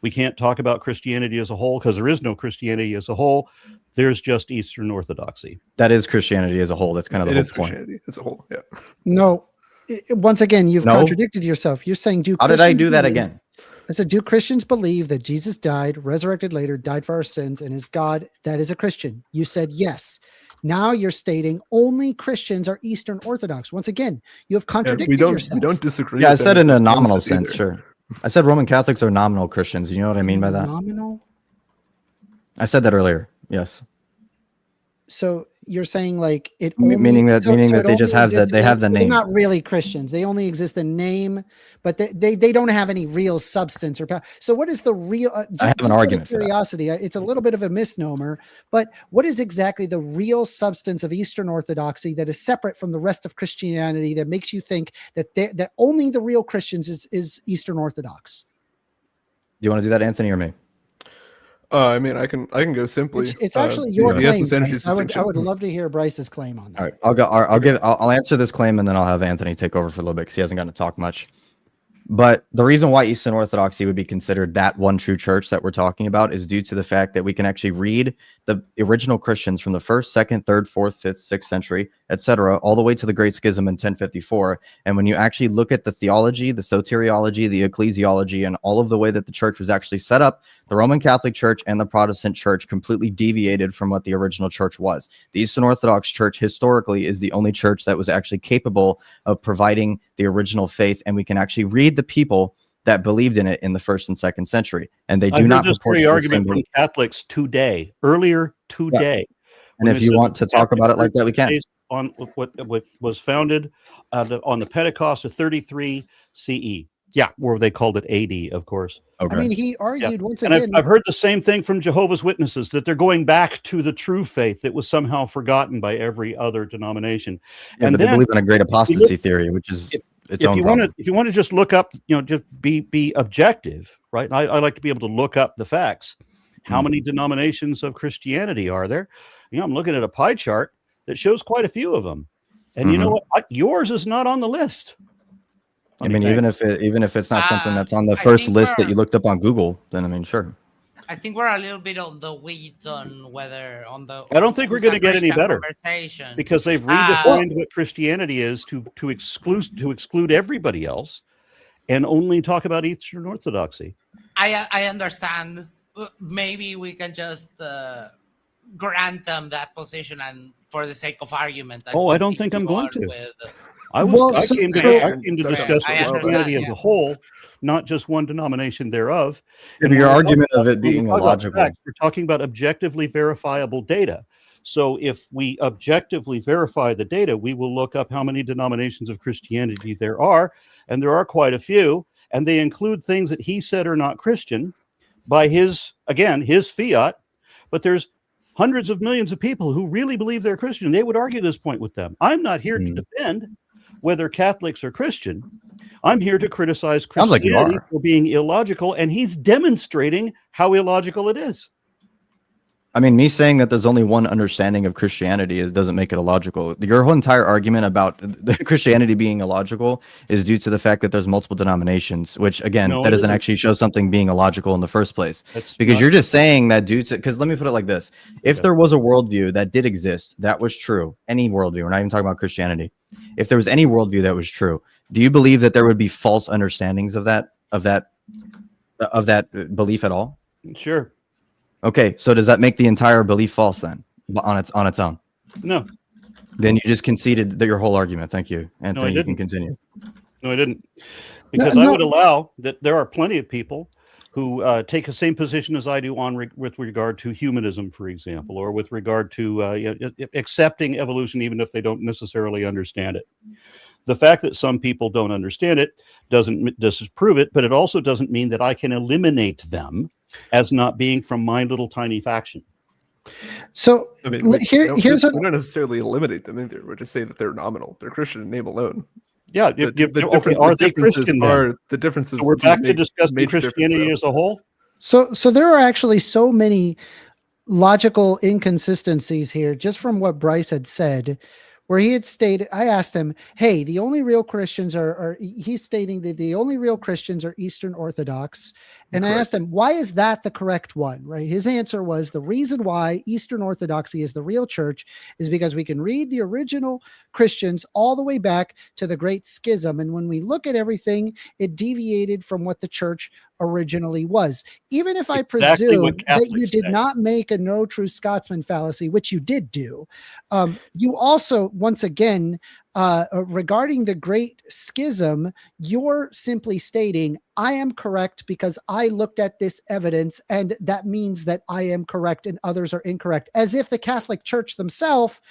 We can't talk about Christianity as a whole because there is no Christianity as a whole. There's just Eastern Orthodoxy. That is Christianity as a whole. That's kind of the It whole is point. Christianity as a whole. Yeah. No, once again, you've No. contradicted yourself. You're saying, do How did I Christians do that believe- again? I said, do Christians believe that Jesus died, resurrected later, died for our sins, and is God? That is a Christian. You said yes. Now you're stating only Christians are Eastern Orthodox. Once again, you have And contradicted yourself. we don't disagree. Yeah, I with said any in of a those nominal premises sense, either. sure. I said Roman Catholics are nominal Christians. You know what I mean by that? Nominal. I said that earlier. Yes. So you're saying like it M- only meaning that- meaning that it they just only have the- exists they in have the they're name. not really Christians. They only exist in name, but they don't have any real substance or power. So what is the real? I have an just out of argument for that. curiosity. It's a little bit of a misnomer, but what is exactly the real substance of Eastern Orthodoxy that is separate from the rest of Christianity that makes you think that that only the real Christians is Eastern Orthodox? Do you want to do that, Anthony, or me? I mean, I can go simply. It's actually your the claim. essence energy Bryce. I would distinction. love to hear Bryce's claim on that. All right, I'll answer this claim and then I'll have Anthony take over for a little bit because he hasn't gotten to talk much. But the reason why Eastern Orthodoxy would be considered that one true church that we're talking about is due to the fact that we can actually read the original Christians from the 1st, 2nd, 3rd, 4th, 5th, 6th century, etc., all the way to the Great Schism in 1054. And when you actually look at the theology, the soteriology, the ecclesiology, and all of the way that the church was actually set up, the Roman Catholic Church and the Protestant Church completely deviated from what the original church was. The Eastern Orthodox Church historically is the only church that was actually capable of providing the original faith, and we can actually read the people that believed in it in the 1st and 2nd century, and they do not this purport very to the argument same from belief. Catholics earlier today. And if you want to talk about it like that, we can. Based on what was founded on the Pentecost of 33 CE. Yeah, where they called it AD, of course. Okay. I mean, he argued once And again. I've heard the same thing from Jehovah's Witnesses, that they're going back to the true faith that was somehow forgotten by every other denomination. Yeah, And but they then, believe in a great apostasy theory, which is its own problem. if you want to just look up, just be objective, right? I like to be able to look up the facts. How many denominations of Christianity are there? I'm looking at a pie chart that shows quite a few of them. And you know what? Yours is not on the list. I mean, even if it's not something that's on the I first think list that we're- you looked up on Google, then I mean, sure. I think we're a little bit on the weeds on whether on the. I don't think we're going to get any better conversation. because they've redefined what Christianity is to exclude everybody else, and only talk about Eastern Orthodoxy. I understand. Maybe we can just grant them that position, and for the sake of argument. I don't think I'm going to. I came to discuss I Christianity understand, as a whole, not just one denomination thereof. And your argument of it being illogical. We're talking about objectively verifiable data. So if we objectively verify the data, we will look up how many denominations of Christianity there are, and there are quite a few, and they include things that he said are not Christian by his fiat, but there's hundreds of millions of people who really believe they're Christian. They would argue this point with them. I'm not here to defend whether Catholics are Christian. I'm here to criticize Christianity for being illogical, and he's demonstrating how illogical it is. I mean, me saying that there's only one understanding of Christianity doesn't make it illogical. Your whole entire argument about the Christianity being illogical is due to the fact that there's multiple denominations, which again, that doesn't actually show something being illogical in the first place. Because you're just saying that due to, because let me put it like this. If there was a worldview that did exist, that was true, any worldview, we're not even talking about Christianity. If there was any worldview that was true, do you believe that there would be false understandings of that belief at all? Sure. Okay, so does that make the entire belief false then, on its own? No. Then you just conceded your whole argument. Thank you, Anthony. You can continue. No, I didn't, because I would allow that there are plenty of people who take the same position as I do with regard to humanism, for example, or with regard to accepting evolution, even if they don't necessarily understand it. The fact that some people don't understand it doesn't disprove it, but it also doesn't mean that I can eliminate them as not being from my little tiny faction. So I mean, we here's don't necessarily eliminate them either. We just say that they're nominal. They're Christian in name alone. Yeah, are they Christian? The differences. So we're back to discussing Christianity as a whole. So there are actually so many logical inconsistencies here, just from what Bryce had said, where he had stated, I asked him, hey, the only real Christians he's stating that the only real Christians are Eastern Orthodox. And I asked him, why is that the correct one, right? His answer was, the reason why Eastern Orthodoxy is the real church is because we can read the original Christians all the way back to the Great Schism. And when we look at everything, it deviated from what the church originally was. Even if I presume that you did not make a no true Scotsman fallacy, which you did do, you also, once again, regarding the Great Schism, you're simply stating, I am correct because I looked at this evidence, and that means that I am correct and others are incorrect, as if the Catholic Church themselves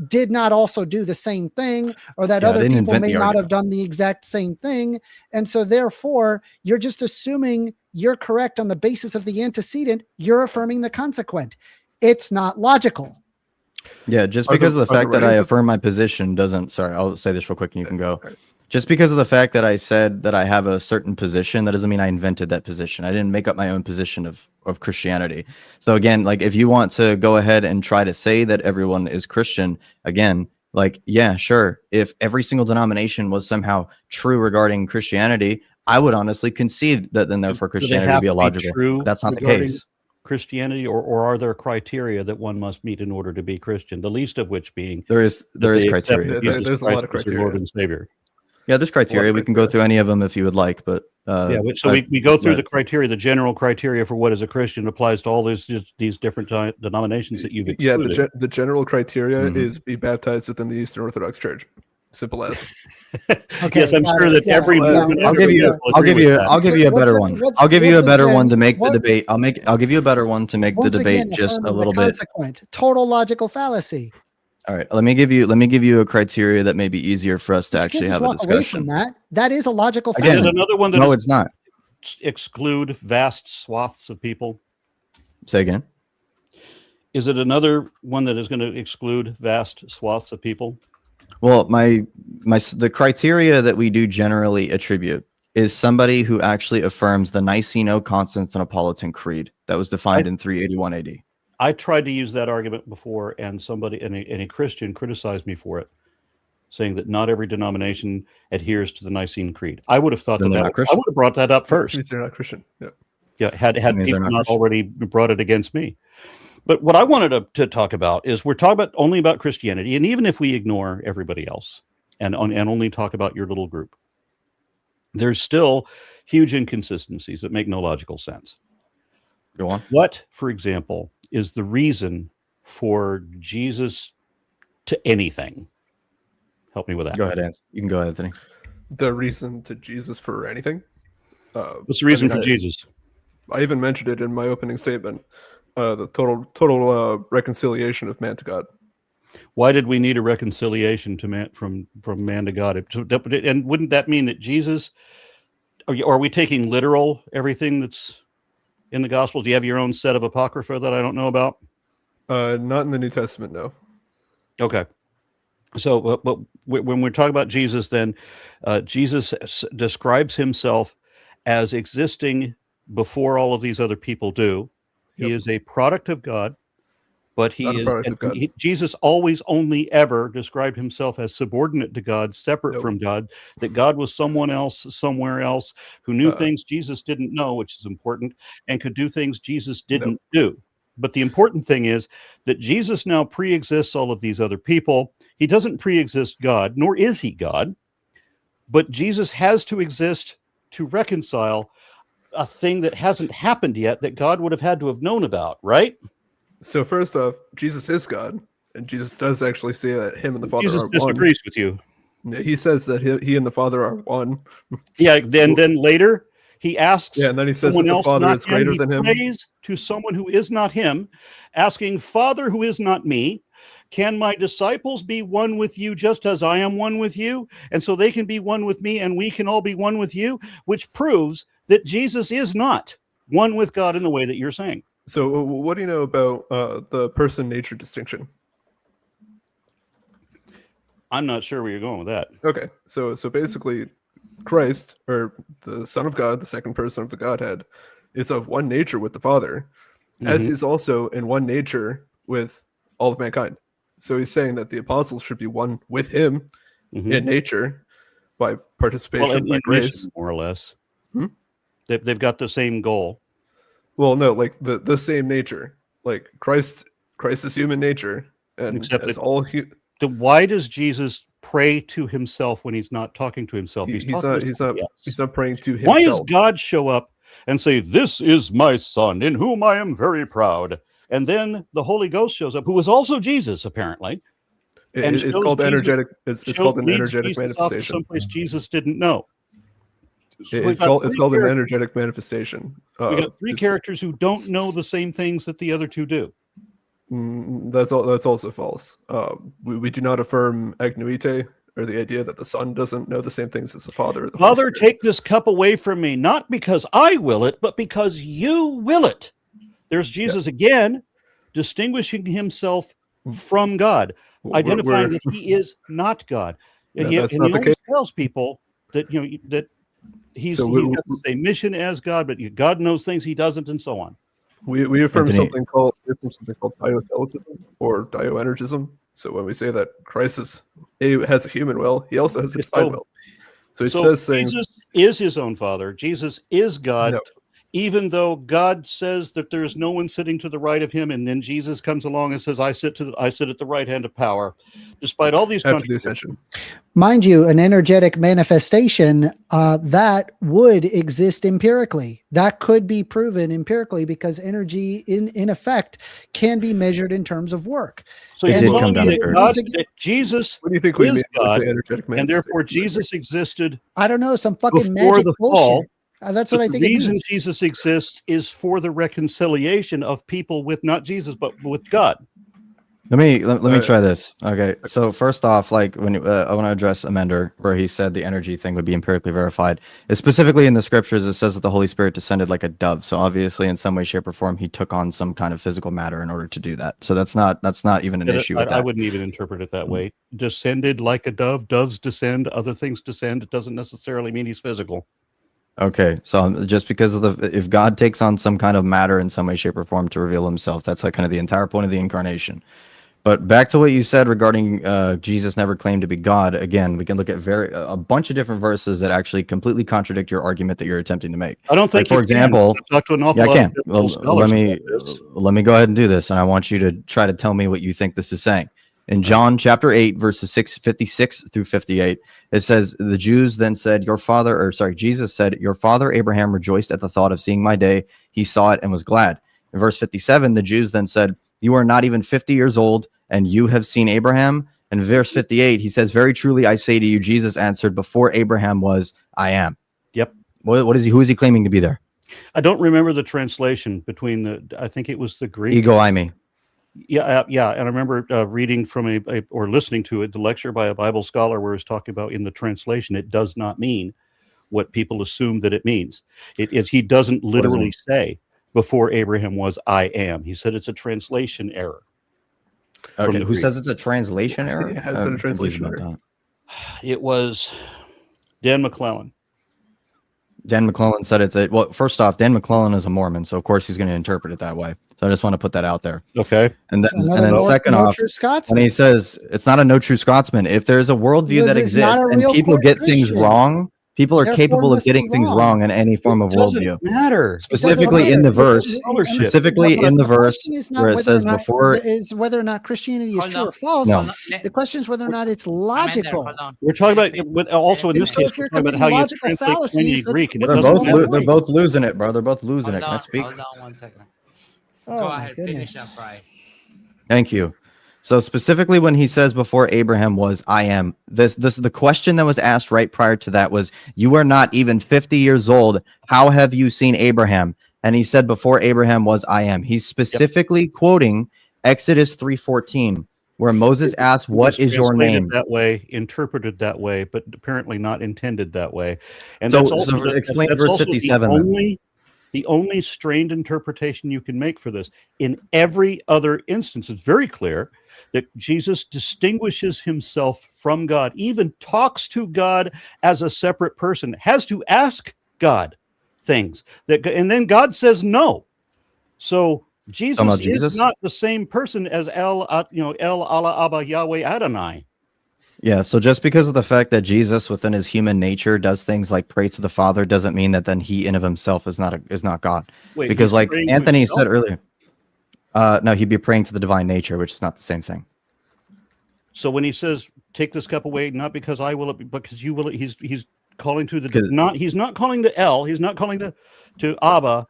did not also do the same thing, or that other people may not have done the exact same thing. And so therefore, you're just assuming you're correct on the basis of the antecedent. You're affirming the consequent. It's not logical. Yeah, just because of the fact that I affirm my position doesn't, sorry, I'll say this real quick and you can go. Just because of the fact that I said that I have a certain position, that doesn't mean I invented that position. I didn't make up my own position of Christianity. So again, like, if you want to go ahead and try to say that everyone is Christian, again, like, yeah, sure. If every single denomination was somehow true regarding Christianity, I would honestly concede that then therefore Christianity would be illogical. That's not the case. Christianity, or are there criteria that one must meet in order to be Christian? The least of which being there is criteria. There's a lot of criteria. Lord and Savior. Yeah, there's criteria. We can go through any of them if you would like, but we go through the criteria. The general criteria for what is a Christian applies to all these different denominations that you've excluded. Yeah, the general criteria is be baptized within the Eastern Orthodox Church. Simple as. Okay, yes, I'm sure that every I'll give you a better one. I'll give you a better one to make the debate. I'll give you a better one to make the debate just a little bit. Total logical fallacy. All right, let me give you a criteria that may be easier for us to actually have a discussion. That is a logical fallacy. Again, another one that no, it's not. Exclude vast swaths of people. Say again. Is it another one that is going to exclude vast swaths of people? Well, the criteria that we do generally attribute is somebody who actually affirms the Niceno-Constantinopolitan Creed that was defined in 381 AD. I tried to use that argument before, and a Christian criticized me for it, saying that not every denomination adheres to the Nicene Creed. I would have thought I would have brought that up first. They're not Christian. Yeah, had people not already brought it against me. But what I wanted to talk about is we're talking only about Christianity, and even if we ignore everybody else and only talk about your little group, there's still huge inconsistencies that make no logical sense. Go on. What, for example, is the reason for Jesus to anything? Help me with that. Go ahead, Anthony. You can go, Anthony. The reason to Jesus for anything? What's the reason for Jesus? I even mentioned it in my opening statement. The total reconciliation of man to God. Why did we need a reconciliation to man from man to God? And wouldn't that mean that Jesus? Are we taking literal everything that's in the Gospel? Do you have your own set of apocrypha that I don't know about? Not in the New Testament, no. Okay. So, but when we're talking about Jesus, then Jesus describes himself as existing before all of these other people do. He is a product of God, but Jesus always only ever described himself as subordinate to God, separate from God, that God was someone else, somewhere else, who knew things Jesus didn't know, which is important, and could do things Jesus didn't do. But the important thing is that Jesus now pre-exists all of these other people. He doesn't pre-exist God, nor is he God, but Jesus has to exist to reconcile a thing that hasn't happened yet that God would have had to have known about, right? So first off, Jesus is God, and Jesus does actually say that him and the Father are one. Jesus disagrees with you. He says that he and the Father are one. Yeah, then later he asks and then he says that the Father is greater than him. He prays to someone who is not him, asking, Father who is not me, can my disciples be one with you just as I am one with you? And so they can be one with me and we can all be one with you, which proves that Jesus is not one with God in the way that you're saying. So what do you know about the person-nature distinction? I'm not sure where you're going with that. Okay, so basically, Christ, or the Son of God, the second person of the Godhead, is of one nature with the Father, as he's also in one nature with all of mankind. So he's saying that the apostles should be one with him in nature by participation, by grace, mission, more or less. Hmm? They've got the same goal. Well, no, like the same nature. Like Christ is human nature, and Except as that- all Why does Jesus pray to himself when he's not talking to himself? he's talking to not praying to himself. Why does God show up and say, "This is my son in whom I am very proud"? And then the Holy Ghost shows up, who is also Jesus, apparently. And It's called Jesus- energetic. It's called an leads energetic Jesus off to manifestation. someplace Jesus didn't know. It's called an energetic manifestation. We got three characters who don't know the same things that the other two do. That's also false. We do not affirm agnuite, or the idea that the Son doesn't know the same things as the Father. Or the Holy Father, Spirit. take this cup away from me, not because I will it, but because you will it. There's Jesus again, distinguishing himself from God, identifying that he is not God. No, And that's he not the always case. tells people that that he's got the same mission as God, but God knows things he doesn't, and so on. We affirm Anthony. something called diotheletism or dioenergism. So when we say that Christ has a human will, he also has a divine will. So he says things. Jesus is his own Father. Jesus is God. No. Even though God says that there is no one sitting to the right of him, and then Jesus comes along and says, I sit at the right hand of power. Despite all these After the contradictions, ascension. Mind you, an energetic manifestation that would exist empirically. That could be proven empirically because energy, in effect, can be measured in terms of work. so It you're did telling come down me to that, earth. God, that Jesus What do you think we is mean when we God, say energetic and therefore manifestation? Jesus existed I don't know, some fucking before magic the bullshit. fall. That's But what I the think it reason means. Jesus exists is for the reconciliation of people with not Jesus, but with God. Let me try this. Okay, so first off, like when I want to address Amender, where he said the energy thing would be empirically verified. It's specifically in the scriptures, it says that the Holy Spirit descended like a dove. So obviously, in some way, shape, or form, he took on some kind of physical matter in order to do that. So that's not even an issue with I that. wouldn't even interpret it that way. Descended like a dove. Doves descend. Other things descend. It doesn't necessarily mean he's physical. Okay, so just because of if God takes on some kind of matter in some way, shape, or form to reveal himself, that's like kind of the entire point of the incarnation. But back to what you said regarding Jesus never claimed to be God. Again, we can look at a bunch of different verses that actually completely contradict your argument that you're attempting to make. I don't think, like, for example, I've talked to an awful yeah, I lot can. of biblical Well, scholars about this. let me go ahead and do this, and I want you to try to tell me what you think this is saying. In John chapter 8, verses 56 through 58, it says, the Jews then said, Jesus said, your father Abraham rejoiced at the thought of seeing my day. He saw it and was glad. In verse 57, the Jews then said, you are not even 50 years old, and you have seen Abraham. And verse 58, he says, very truly I say to you, Jesus answered, before Abraham was, I am. Yep. What is he? Who is he claiming to be there? I don't remember the translation between I think it was the Greek. Ego eimi. Yeah. And I remember reading from or listening to the lecture by a Bible scholar where he's talking about in the translation, it does not mean what people assume that it means. He doesn't literally say before Abraham was, I am. He said it's a translation error. Okay, who Greek. says it's a translation error? Yeah, it's a translation error. That. It was Dan McClellan. Dan McClellan said it's a, well, first off, Dan McClellan is a Mormon, so of course he's going to interpret it that way. So I just want to put that out there. Okay. And then Another second no off, true Scotsman. when he says it's not a no true Scotsman, if there's a worldview Because that it's not exists a and real people core get things Christian. wrong, people are Therefore, capable of must be getting things wrong. wrong in any form of Doesn't worldview. matter. Specifically It in the doesn't matter. verse, Scholarship. specifically in the verse question is not where it whether says or not before. is whether or not Christianity is Hold true on. or false. No. The question is whether or not it's Amender, logical. hold on. We're talking about, also in And this so case, if you're we're talking about committing how you logical translate fallacies, Koine Greek, and it They're doesn't both matter. they're both losing it, bro. They're both losing it. Can I speak? Hold on 1 second. Oh, Go my ahead, goodness. finish up, Bryce. Thank you. So specifically when he says before Abraham was, I am, the question that was asked right prior to that was, you are not even 50 years old. How have you seen Abraham? And he said before Abraham was, I am. He's specifically quoting Exodus 3:14, where Moses asked, It "What was is your translated name?" that way, interpreted that way, but apparently not intended that way. And So, that's also explain that's verse also 57 then. the only strained interpretation you can make for this. In every other instance, it's very clear that Jesus distinguishes himself from God, even talks to God as a separate person, has to ask God things that, and then God says no. So Jesus is Jesus? not the same person as El Allah Abba Yahweh Adonai. Yeah, so just because of the fact that Jesus within his human nature does things like pray to the Father doesn't mean that then he in of himself is not God. Wait, Because he's like praying to Anthony himself? said earlier, no, he'd be praying to the divine nature, which is not the same thing. So when he says, "Take this cup away," not because I will, but because you will, he's calling to the 'Cause- not. He's not calling to El. He's not calling to Abba.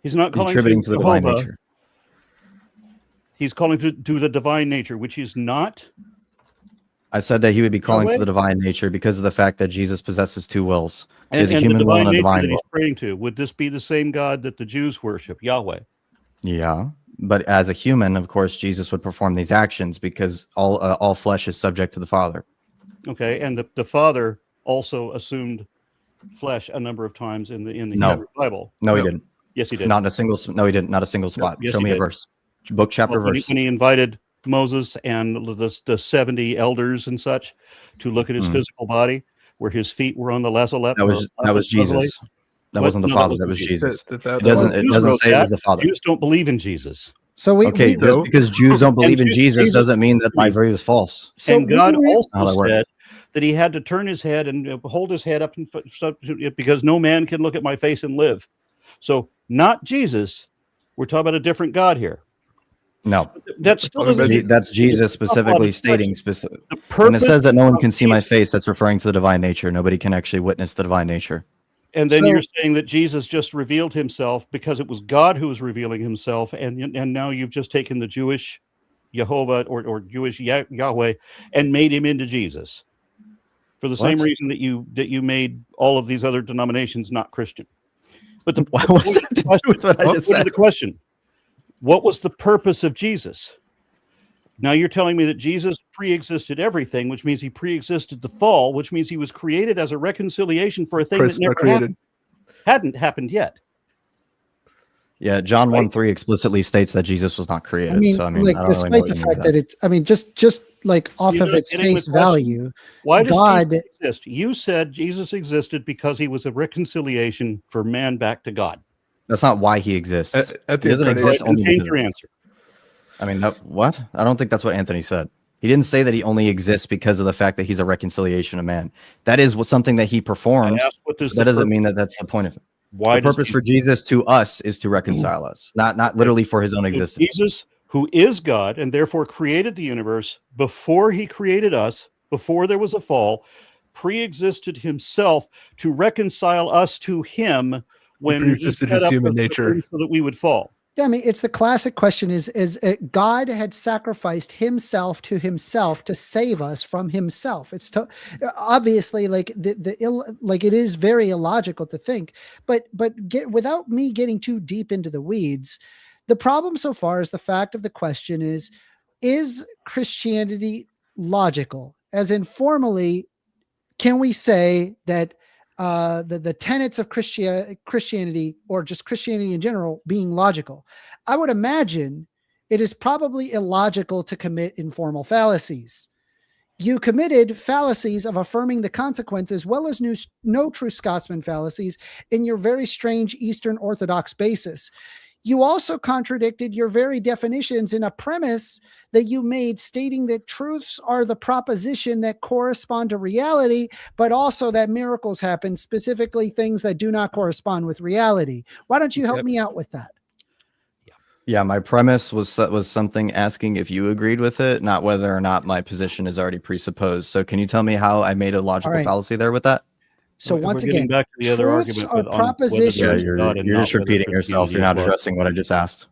He's not He's calling attributing to to the divine Jehovah. nature. He's calling to the divine nature, which is not. I said that he would be calling to Yahweh? the divine nature because of the fact that Jesus possesses two wills. He has And a the human will divine and a nature divine that will. he's praying to. Would this be the same God that the Jews worship, Yahweh? Yeah, but as a human, of course, Jesus would perform these actions because all flesh is subject to the Father. Okay, and the Father also assumed flesh a number of times in the No. Hebrew Bible. No, he No. didn't. Yes, he did. Not in a single. No, he didn't. Not a single spot. yes, Show he me a did. verse. Book, chapter, Well, verse. when he invited Moses and the 70 elders and such to look at his Mhm. physical body, where his feet were on the lazarette. That was Jesus. That wasn't the Father. That was Jesus. That It doesn't. It Jews doesn't wrote say it that. was the Father. Jews don't believe in Jesus. So we Okay, we, just because Jews don't believe in Jesus Jesus- doesn't mean that my view is false. so And God we- How also that works. said that he had to turn his head and hold his head up because no man can look at my face and live. So not Jesus. We're talking about a different God here. No, That still talking about doesn't. that's Jesus specifically stating The when it purpose says that no one of can see my Jesus- face. That's referring to the divine nature. Nobody can actually witness the divine nature. And then So- you're saying that Jesus just revealed himself because it was God who was revealing himself, and now you've just taken the Jewish Jehovah or Jewish Yahweh and made him into Jesus for the same What? reason that you made all of these other denominations not Christian. But the What's that to do with what I just Go to said? the question: what was the purpose of Jesus? Now you're telling me that Jesus pre-existed everything, which means he pre-existed the fall, which means he was created as a reconciliation for a thing Christ that not never created. hadn't happened yet. Yeah, John Right. 1:3 explicitly states that Jesus was not created. I mean, I like don't really know despite what the you mean fact by that it's, I mean, just like off You're of not its getting the face question. value, Why does God- Jesus exist? You said Jesus existed because he was a reconciliation for man back to God. That's not why he exists. At He the doesn't incarnation. exist Right, only change because your of- answer. I mean, what? I don't think that's what Anthony said. He didn't say that he only exists because of the fact that he's a reconciliation of man. That is something that he I performed. asked what does That doesn't mean that that's the point of it. why The purpose for Jesus to us is to reconcile us, not literally for his own existence. Jesus, who is God and therefore created the universe before he created us, before there was a fall, pre-existed himself to reconcile us to him when he pre-existed set his up human the nature. thing so that we would fall. Yeah, I mean, it's the classic question is God had sacrificed himself to save us from himself. It's obviously like like it is very illogical to think, but without me getting too deep into the weeds, the problem so far is the fact of the question is Christianity logical? As in formally, can we say that the tenets of Christianity or just Christianity in general being logical? I would imagine it is probably illogical to commit informal fallacies. You committed fallacies of affirming the consequences, as well as no true Scotsman fallacies in your very strange Eastern Orthodox basis. You also contradicted your very definitions in a premise that you made, stating that truths are the proposition that correspond to reality, but also that miracles happen, specifically things that do not correspond with reality. Why don't you help me out with that? Yeah, my premise was something asking if you agreed with it, not whether or not my position is already presupposed. So can you tell me how I made a logical right. fallacy there with that? So We're once getting again, back to the other truths argument are on whether propositions. there Yeah, is you're God and just not whether repeating yourself. Christianity You're is not logical. addressing what I just asked.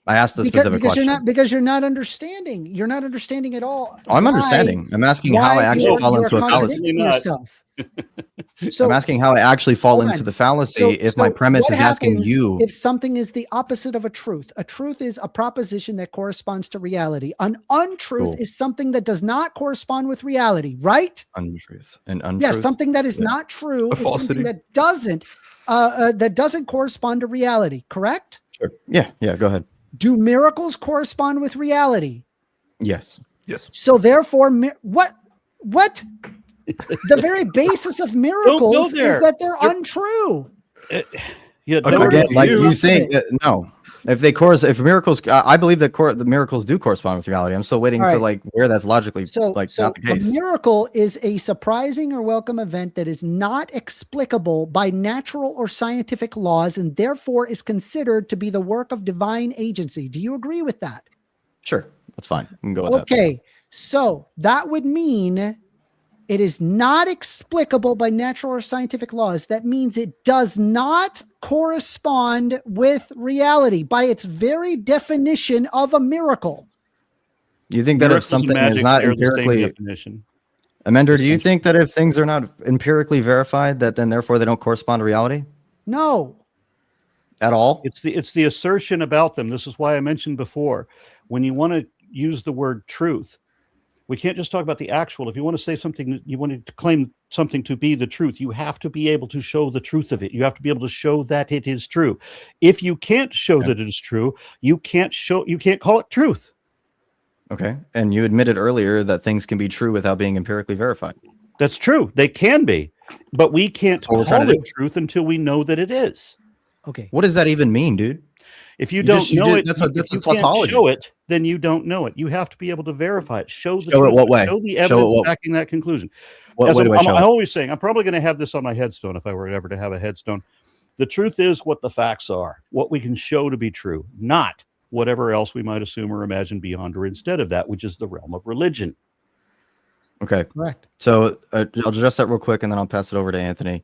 I asked the specific question. Because you're not understanding. You're not understanding at all. Oh, I'm understanding. I'm asking how I actually fall into a fallacy. Yourself. So I'm asking how I actually fall hold into on. the fallacy So- if so my premise what is asking happens you. if something is the opposite of a truth. A truth is a proposition that corresponds to reality. An untruth Cool. is something that does not correspond with reality, right? Untruth. An untruth. Yes, something that is Yeah. not true A is something falsity. that doesn't correspond to reality, correct? Sure. Yeah. Yeah. Go ahead. Do miracles correspond with reality? Yes. Yes. So therefore, what? The very basis of miracles there. is that they're untrue. Yeah, Okay. don't- Again, like you. you think, no. If miracles, I believe that the miracles do correspond with reality. I'm still waiting All for right. like where that's logically So not the a case. miracle is a surprising or welcome event that is not explicable by natural or scientific laws and therefore is considered to be the work of divine agency. Do you agree with that? Sure, that's fine. We can go with that. Okay, so that would mean it is not explicable by natural or scientific laws. That means it does not correspond with reality by its very definition of a miracle. You think that if Miracles and something is magic not share the same empirically, definition. Amender, do you think that if things are not empirically verified, that then therefore they don't correspond to reality No. at all? It's the assertion about them. This is why I mentioned before, when you want to use the word truth, we can't just talk about the actual. If you want to say something, you want to claim something to be the truth, you have to be able to show the truth of it. You have to be able to show that it is true. If you can't show that it is true, you can't call it truth. Okay, and you admitted earlier that things can be true without being empirically verified. That's true. They can be, but we can't That's what we're trying call to it truth until we know that it is. Okay. What does that even mean, dude? If you don't know it, that's if a you can't tautology. show it, then you don't know it. You have to be able to verify it. Show the Show it truth. what way? Show the Show it evidence what- backing that conclusion. What way do I show I'm it? always saying, I'm probably going to have this on my headstone if I were ever to have a headstone. The truth is what the facts are, what we can show to be true, not whatever else we might assume or imagine beyond or instead of that, which is the realm of religion. Okay, Correct. so I'll address that real quick, and then I'll pass it over to Anthony.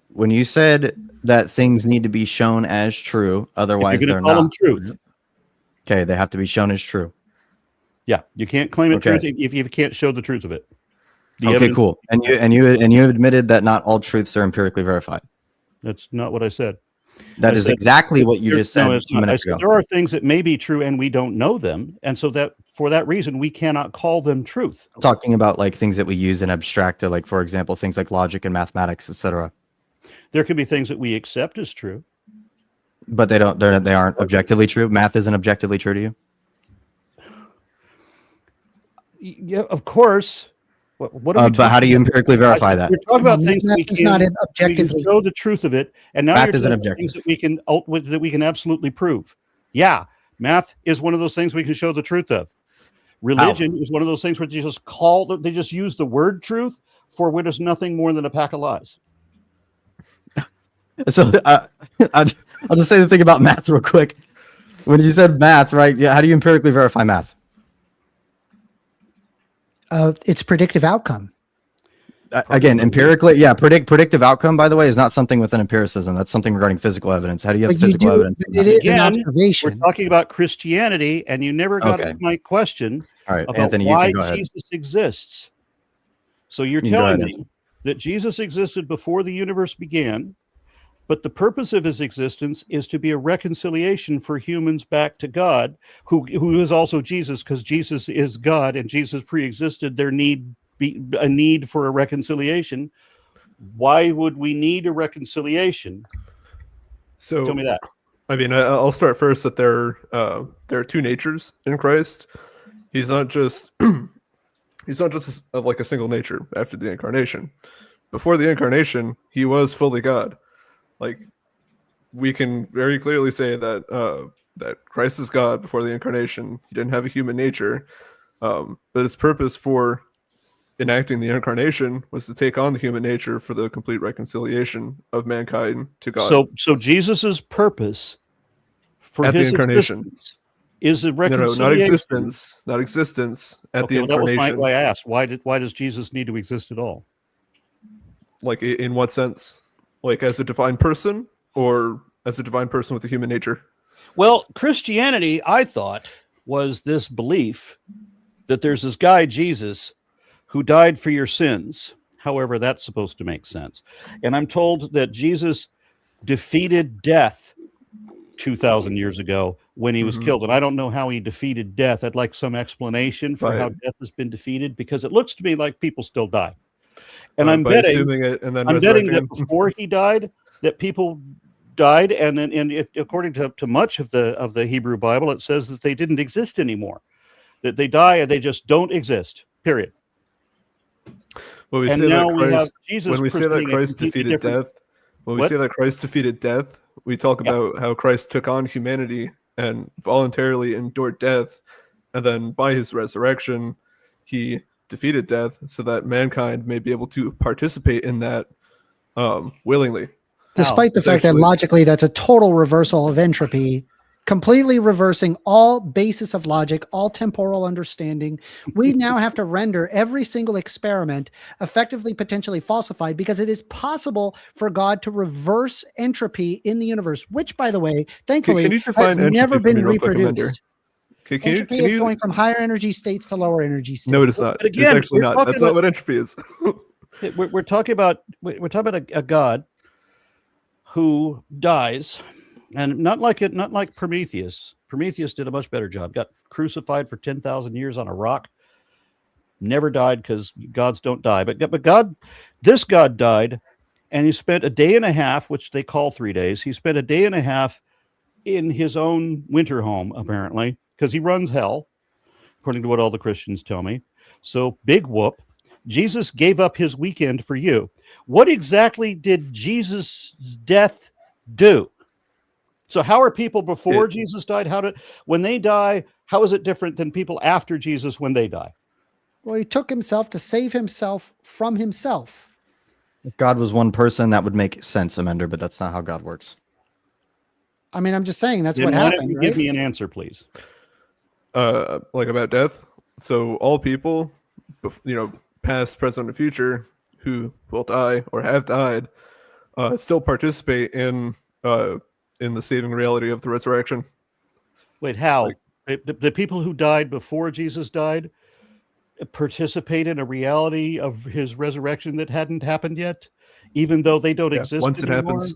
When you said that things need to be shown as true, otherwise If you're they're going to call not. them truth. Okay, they have to be shown as true. Yeah, you can't claim it Okay. truth if you can't show the truth of it. The Okay, evidence- cool. And you admitted that not all truths are empirically verified. That's not what I said. That I is said- exactly what you just said No, it's 2 not. I minutes said ago. there are things that may be true and we don't know them, and so that for that reason we cannot call them truth. Talking about like things that we use in abstract, like for example, things like logic and mathematics, etc. There could be things that we accept as true. But they aren't objectively true. Math isn't objectively true to you. Yeah, of course. What are we But how do you empirically verify that? We're talking about things that Math is not we objectively. can show the truth of it, and now Math you're isn't talking about things objective. that we can absolutely prove. Yeah, math is one of those things we can show the truth of. Religion is one of those things where they just use the word truth for what is nothing more than a pack of lies. So I'll just say the thing about math real quick. When you said math, right? Yeah. How do you empirically verify math? It's predictive outcome. Again, empirically, yeah. Predictive outcome, by the way, is not something within empiricism. That's something regarding physical evidence. How do you have But you physical do, evidence? it is an Again, We're observation. talking about Christianity, and you never got Okay. to my question All right, about Anthony, you why can go ahead. Jesus exists. So you're You can go telling ahead, me that Jesus existed before the universe began, but the purpose of his existence is to be a reconciliation for humans back to God, who is also Jesus, because Jesus is God and Jesus pre-existed their need for a reconciliation. Why would we need a reconciliation? So Tell me that. I mean, I'll start first that there are two natures in Christ. He's not just like a single nature after the incarnation. Before the incarnation, he was fully God. Like, we can very clearly say that that Christ is God before the incarnation. He didn't have a human nature, but his purpose for enacting the incarnation was to take on the human nature for the complete reconciliation of mankind to God. So Jesus's purpose for At the his incarnation. existence is a No, reconciliation. not existence at Okay, the well, that was incarnation. why I asked. Why does Jesus need to exist at all? Like, in what sense? Like, as a divine person, or as a divine person with a human nature? Well, Christianity, I thought, was this belief that there's this guy, Jesus, who died for your sins. However, that's supposed to make sense. And I'm told that Jesus defeated death 2,000 years ago when he was killed. And I don't know how he defeated death. I'd like some explanation for how death has been defeated, because it looks to me like people still die. And I'm betting that before he died, that people died, and then according to much of the Hebrew Bible, it says that they didn't exist anymore, that they die and they just don't exist, period. When we say that Christ defeated death, say that Christ defeated death, we talk about how Christ took on humanity and voluntarily endured death, and then by his resurrection, he defeated death so that mankind may be able to participate in that willingly. Despite the fact that logically that's a total reversal of entropy, completely reversing all basis of logic, all temporal understanding. We now have to render every single experiment effectively potentially falsified, because it is possible for God to reverse entropy in the universe, which, by the way, thankfully has never been reproduced. Entropy is going from higher energy states to lower energy states. No, it is not. But again, it's actually not. That's not what entropy is. we're talking about a God who dies, and not like Prometheus. Prometheus did a much better job. Got crucified for 10,000 years on a rock. Never died, because gods don't die. But this God died, and he spent a day and a half, which they call 3 days. He spent a day and a half in his own winter home, apparently, because he runs hell, according to what all the Christians tell me. So big whoop. Jesus gave up his weekend for you. What exactly did Jesus' death do? So how are people before Jesus died? When they die, how is it different than people after Jesus when they die? Well, he took himself to save himself from himself. If God was one person, that would make sense, Amender, but that's not how God works. I mean, I'm just saying that's what happened. Give me an answer, please. Like about death. So all people, past, present, and future, who will die or have died, still participate in the saving reality of the resurrection. Wait, how? The people who died before Jesus died participate in a reality of his resurrection that hadn't happened yet, even though they don't exist once it anymore? happens.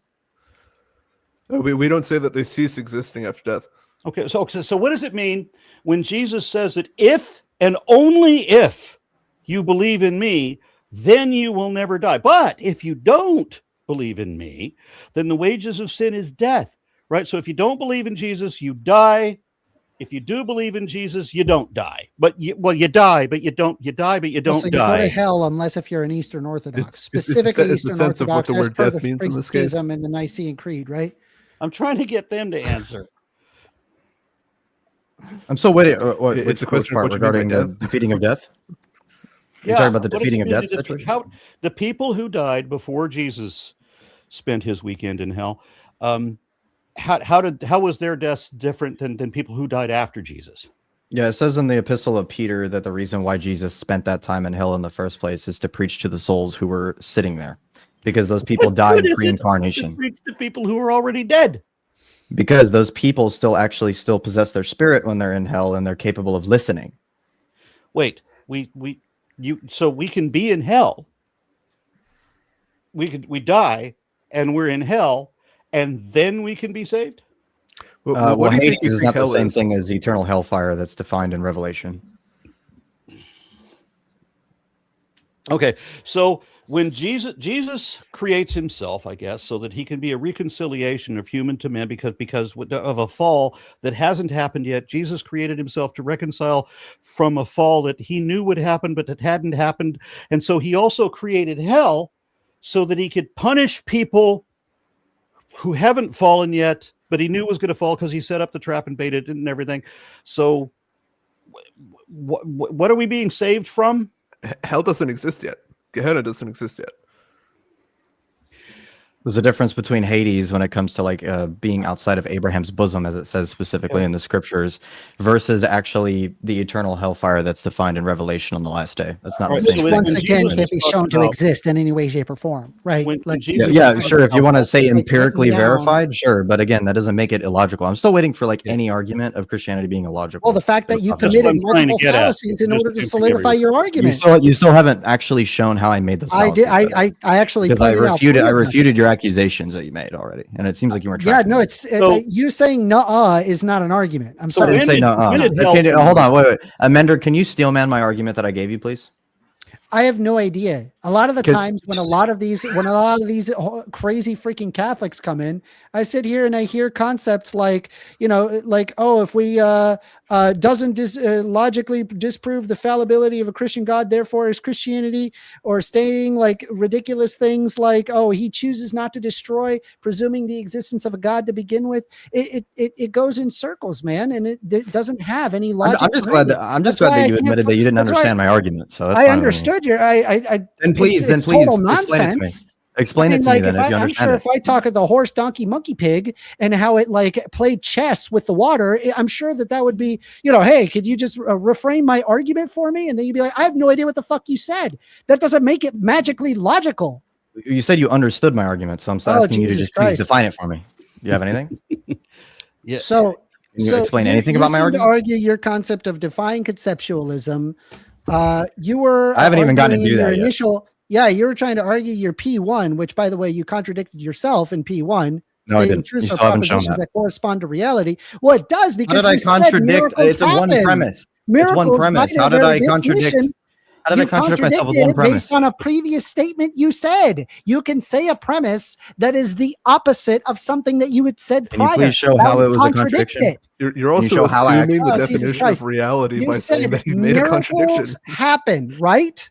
We don't say that they cease existing after death. Okay, so what does it mean when Jesus says that if and only if you believe in me, then you will never die? But if you don't believe in me, then the wages of sin is death, right? So if you don't believe in Jesus, you die. If you do believe in Jesus, you don't die. You die, but you don't. You die, but you don't die. You go to hell unless if you're an Eastern Orthodox, specifically Eastern Orthodox, as per the schism and the Nicene Creed, right? I'm trying to get them to answer. I'm still waiting. It's a question part regarding the defeating of death. You're talking about the defeating of death situation? The people who died before Jesus spent his weekend in hell, how was their deaths different than people who died after Jesus? Yeah, it says in the Epistle of Peter that the reason why Jesus spent that time in hell in the first place is to preach to the souls who were sitting there, because those people died pre-incarnation. Preach to people who are already dead. Because those people still possess their spirit when they're in hell, and they're capable of listening. Wait, so we can be in hell. We die and we're in hell, and then we can be saved? Well, Hades is not the same thing as eternal hellfire that's defined in Revelation. Okay, so when Jesus creates himself, I guess, so that he can be a reconciliation of human to man, because of a fall that hasn't happened yet, Jesus created himself to reconcile from a fall that he knew would happen, but that hadn't happened. And so he also created hell so that he could punish people who haven't fallen yet, but he knew was going to fall because he set up the trap and baited it and everything. So what are we being saved from? Hell doesn't exist yet. Gehenna doesn't exist yet. There's a difference between Hades when it comes to like being outside of Abraham's bosom, as it says specifically in the scriptures, versus actually the eternal hellfire that's defined in Revelation on the last day. That's not the Right, same so thing. Once when again, Jesus can't be talked shown to about- exist in any way, shape, or form, right? When Like, Yeah, Jesus yeah, talked sure. If you about- want to say written empirically down. verified, sure. But again, that doesn't make it illogical. I'm still waiting for like any argument of Christianity being illogical. well, the fact that That's you not- That's what committed I'm trying to multiple get at. fallacies in Just order to can't solidify forget your you argument. still haven't actually shown how I made those. I did. fallacies, though. I actually because I pointed out refuted three of them. your accusations that you made already, and it seems like you weren't. Yeah, tracking no, them. it's So- you saying "nuh-uh" is not an argument. I'm So I sorry. didn't say no. when did hell Hold come? on, wait. Amender, can you steelman my argument that I gave you, please? I have no idea. A lot of the 'Cause- times when a lot of these crazy freaking Catholics come in, I sit here and I hear concepts like, if we doesn't logically disprove the fallibility of a Christian God, therefore is Christianity, or stating like ridiculous things like, oh, he chooses not to destroy, presuming the existence of a God to begin with. It goes in circles, man, and it doesn't have any logic. I'm just glad That's why that I you can't admitted that you didn't that's why understand my argument. So that's I fine with me. understood your. Then please, it's total explain it to me. nonsense. Explain it to me then if you I'm understand sure it. if I talk of the horse, donkey, monkey, pig, and how it like played chess with the water, I'm sure that would be, hey, could you just reframe my argument for me? And then you'd be like, I have no idea what the fuck you said. That doesn't make it magically logical. You said you understood my argument, so I'm asking you to Jesus just please Christ. define it for me. Do you have anything? Yeah. So, Can you explain anything about my seem argument? to argue your concept of defying conceptualism. You were. I haven't even gotten to arguing do that your yet. initial. Yeah, you were trying to argue your P1, which, by the way, you contradicted yourself in P1. No, I stating didn't. truths You or still haven't shown propositions that. correspond to reality. Well, it does How because did I you said contradict? miracles It's a one happen. premise. It's Miracles, one by premise. their How did very I contradict? definition, How did I you contradict myself with contradicted one it premise? based on a previous statement you said. You can say a premise that is the opposite of something that you had said Can you prior. please show That how would it was a contradict contradiction? it. You're Can you also show how I assuming the Oh, Jesus definition Christ. of reality You by saying said that you made a contradiction. miracles happen, right?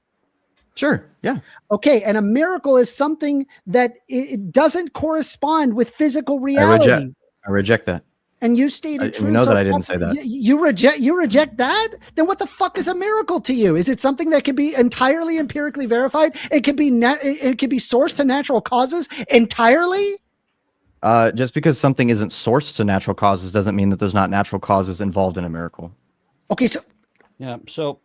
Sure. Yeah. Okay, and a miracle is something that it doesn't correspond with physical reality. I reject that. And you stated You truths know that are I didn't say that. You reject that? Then what the fuck is a miracle to you? Is it something that can be entirely empirically verified? It can be it can be sourced to natural causes entirely? Just because something isn't sourced to natural causes doesn't mean that there's not natural causes involved in a miracle. Okay, so Yeah. So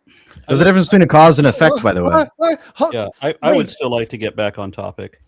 There's a difference between a cause and effect, by the way. yeah, I would still like to get back on topic.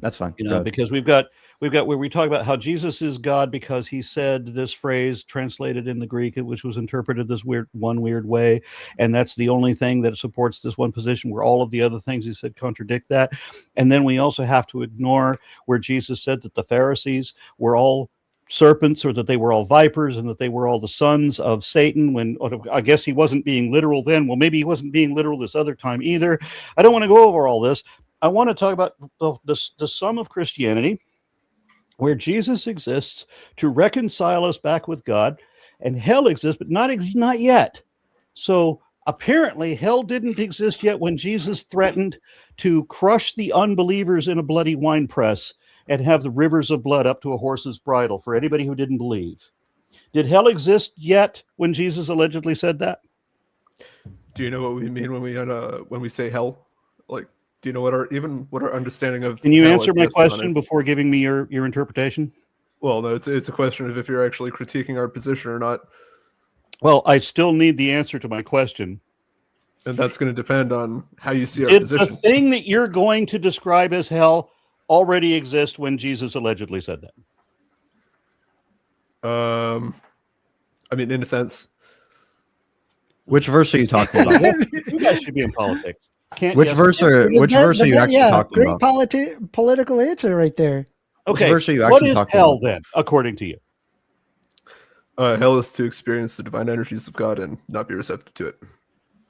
That's fine. You Go know, ahead. because we've got where we talk about how Jesus is God because he said this phrase translated in the Greek, which was interpreted this weird way, and that's the only thing that supports this one position. Where all of the other things he said contradict that, and then we also have to ignore where Jesus said that the Pharisees were all serpents, or that they were all vipers, and that they were all the sons of Satan. When I guess he wasn't being literal then. Well, maybe he wasn't being literal this other time either. I don't want to go over all this. I want to talk about the sum of Christianity, where Jesus exists to reconcile us back with God, and hell exists, but not yet. So apparently hell didn't exist yet when Jesus threatened to crush the unbelievers in a bloody wine press and have the rivers of blood up to a horse's bridle for anybody who didn't believe. Did hell exist yet when Jesus allegedly said that? Do you know what we mean when we say hell? Like, do you know what our understanding of? Can you hell answer is my based on question it? before giving me your interpretation? Well, no, it's a question of if you're actually critiquing our position or not, Well, I still need the answer to my question. and that's going to depend on how you see our Did the position. thing that you're going to describe as hell already exist when Jesus allegedly said that? I mean, in a sense, Which verse are you talking about? You guys should be in politics. Can't Which yes- verse are you actually talking great about? political answer right there. Okay, verse are you what actually is talking hell about? then, according to you? hell is to experience the divine energies of God and not be receptive to it.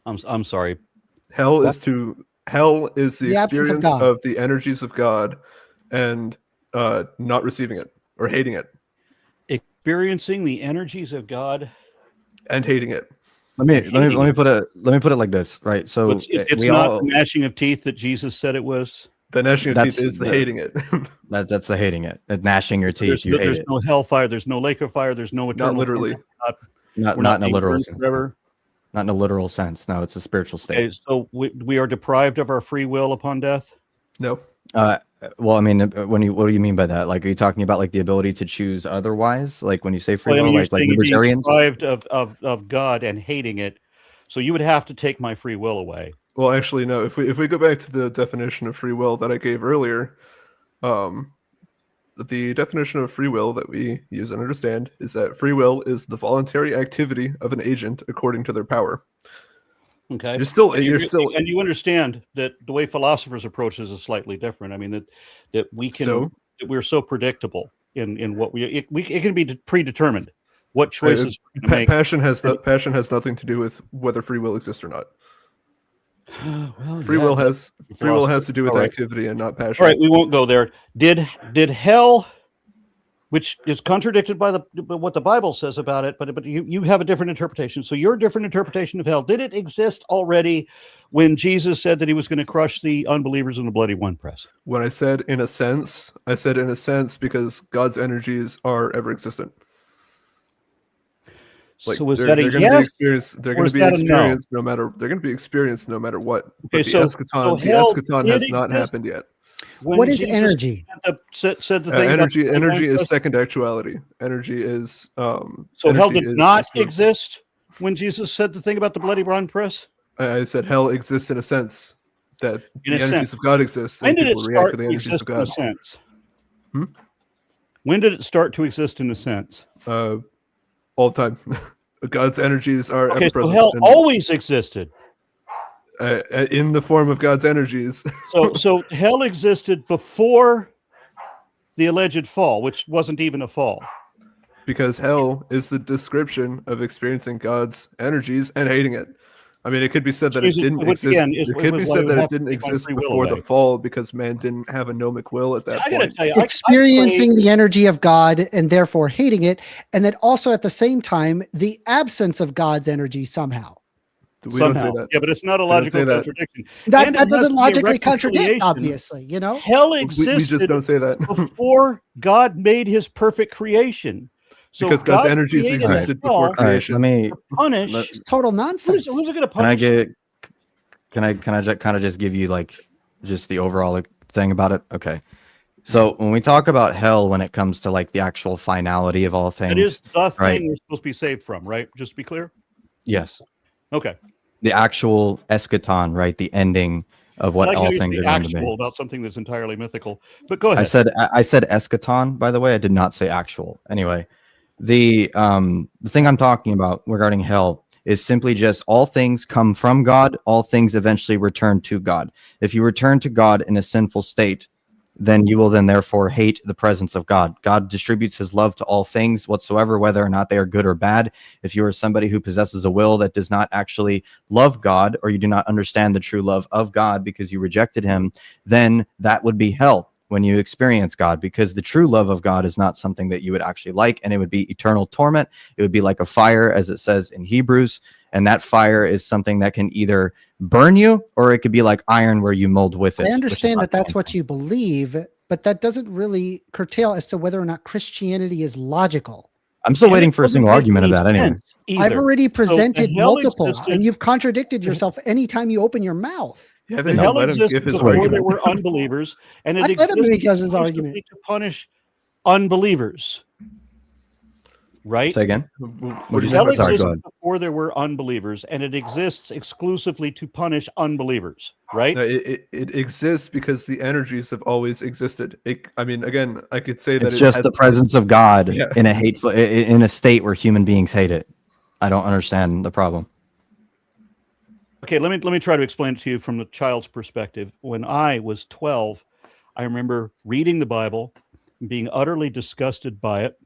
I'm sorry. Hell is the The absence of experience God. of the energies of God and not receiving it or hating it Experiencing the energies of God. and hating it. Let me put it like this, right? So It's we not all the gnashing of teeth that Jesus said it was. The gnashing of That's teeth is the the- hating it. that's the hating it. Gnashing your teeth, you hate There's it. no hellfire. There's no lake of fire. There's no eternal. Not literally. Not We're in a being literal burned sense. forever. Not in a literal sense. No, it's a spiritual state. Okay, so we are deprived of our free will upon death. No. Well, I mean, what do you mean by that? Like, are you talking about like the ability to choose otherwise? Like when you say free Well, I will, mean, you're like saying you're being libertarians? deprived of God and hating it, so you would have to take my free will away. Well, actually, no. If we go back to the definition of free will that I gave earlier, the definition of free will that we use and understand is that free will is the voluntary activity of an agent according to their power. Okay, You're still and you understand that the way philosophers approach this is slightly different. I mean that we can that we're so predictable in what it can be predetermined what choices we're going to make. Passion has nothing to do with whether free will exists or not. Well, Free will has to do with activity and not passion. All right, we won't go there. Did hell, which is contradicted by what the Bible says about it, but you have a different interpretation. So your different interpretation of hell, did it exist already when Jesus said that he was going to crush the unbelievers in the bloody winepress? When I said in a sense, because God's energies are ever existent. Like, so is that a yes? They're going to be experienced no matter. They're going to be experienced no matter what. Okay, but the eschaton has not happened yet. What is energy? Said the thing energy is second actuality. Energy is so hell did not exist when Jesus said the thing about the bloody winepress. I said hell exists in a sense that the energies of God exist. When did it start to exist in a sense? When did it start to exist in a sense? All the time. God's energies are ever present. So hell always existed. In the form of God's energies. so hell existed before the alleged fall, which wasn't even a fall. Because hell is the description of experiencing God's energies and hating it. I mean, it could be said that it didn't exist. It could be said that it didn't exist before the fall because man didn't have a gnomic will at that point. Tell you, experiencing the energy of God and therefore hating it, and then also at the same time the absence of God's energy somehow. We don't say that. Yeah, but it's not a logical contradiction. That doesn't logically contradict, obviously. You know, hell existed. We just don't say that before God made His perfect creation. So because God's energies existed before creation. Let me punish. Total nonsense. Who's it going to punish? Can I kind of just give you like just the overall thing about it? Okay. So when we talk about hell, when it comes to like the actual finality of all things, it is the thing we're supposed to be saved from, right? Just to be clear. Yes. Okay. The actual eschaton, right? The ending of what all things are going to be. About something that's entirely mythical. But go ahead. I said eschaton, by the way. I did not say actual. Anyway, the thing I'm talking about regarding hell is simply just all things come from God. All things eventually return to God. If you return to God in a sinful state, then you will then therefore hate the presence of God. God distributes his love to all things whatsoever, whether or not they are good or bad. If you are somebody who possesses a will that does not actually love God, or you do not understand the true love of God because you rejected him, then that would be hell when you experience God, because the true love of God is not something that you would actually like, and it would be eternal torment. It would be like a fire, as it says in Hebrews, and that fire is something that can either burn you or it could be like iron where you mold with it. I understand that that's what you believe, but that doesn't really curtail as to whether or not Christianity is logical. I'm still waiting for a single argument of that anyway. I've already presented multiple, and you've contradicted yourself anytime you open your mouth. Yeah, the hell existed before there were unbelievers, and it existed to punish unbelievers. Right? Say again. Hell existed before there were unbelievers, and it exists exclusively to punish unbelievers. Right? No, it exists because the energies have always existed. I mean, again, I could say that it's just the presence of God in a state where human beings hate it. I don't understand the problem. Okay, let me try to explain it to you from the child's perspective. When I was 12, I remember reading the Bible and being utterly disgusted by it,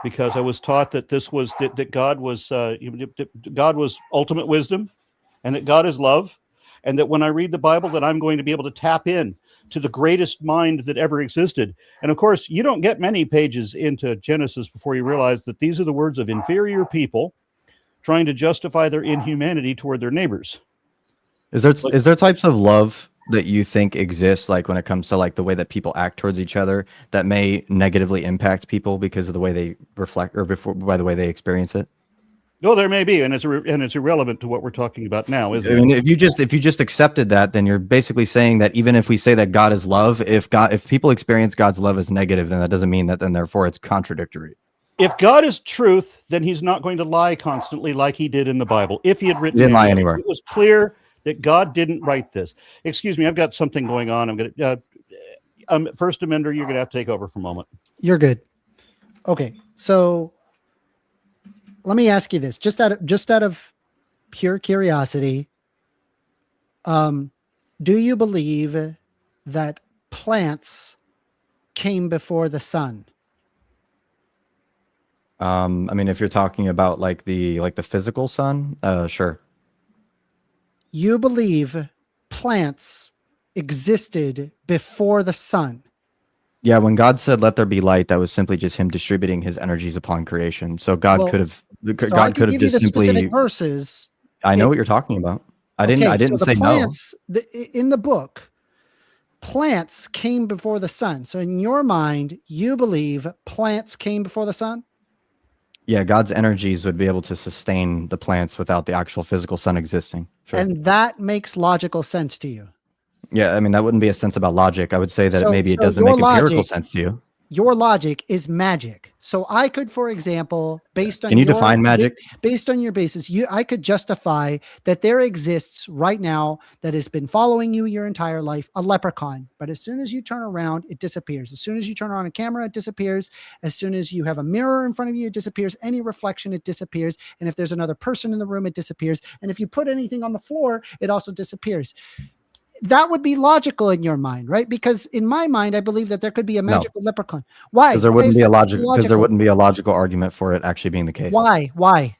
because I was taught that that God was ultimate wisdom, and that God is love, and that when I read the Bible, that I'm going to be able to tap in to the greatest mind that ever existed. And of course, you don't get many pages into Genesis before you realize that these are the words of inferior people trying to justify their inhumanity toward their neighbors. Is there types of love that you think exist, like when it comes to like the way that people act towards each other, that may negatively impact people because of the way they reflect or by the way they experience it? No, there may be, and it's irrelevant to what we're talking about now, isn't I it? mean, if you just accepted that, then you're basically saying that even if we say that God is love, if people experience God's love as negative, then that doesn't mean that then therefore it's contradictory. If God is truth, then he's not going to lie constantly like he did in the Bible. If he had written He didn't lie anything. anywhere. It was clear that God didn't write this. Excuse me, I've got something going on. I'm going to First Amender, you're going to have to take over for a moment. You're good. Okay, so let me ask you this, just out of pure curiosity. Do you believe that plants came before the sun? I mean, if you're talking about like the physical sun, sure. You believe plants existed before the sun? Yeah, when God said "Let there be light," that was simply just Him distributing His energies upon creation. So God Well, could have, So I God can could have give you just the specific simply. verses. I know what you're talking about. I didn't so the say no. plants, in the book, plants came before the sun. So in your mind, you believe plants came before the sun? Yeah, God's energies would be able to sustain the plants without the actual physical sun existing. Sure. And that makes logical sense to you. Yeah, I mean, that wouldn't be a sense about logic. I would say that maybe it doesn't your make empirical logic- sense to you. Your logic is magic. So I could, for example, based on Can you your- define magic? Based on your basis, I could justify that there exists right now, that has been following you your entire life, a leprechaun. But as soon as you turn around, it disappears. As soon as you turn on a camera, it disappears. As soon as you have a mirror in front of you, it disappears. Any reflection, it disappears. And if there's another person in the room, it disappears. And if you put anything on the floor, it also disappears. That would be logical in your mind, right? Because in my mind, I believe that there could be a magical leprechaun. Why? Because there Why wouldn't is be a that logic. Because there logical? wouldn't be a logical argument for it actually being the case. Why? What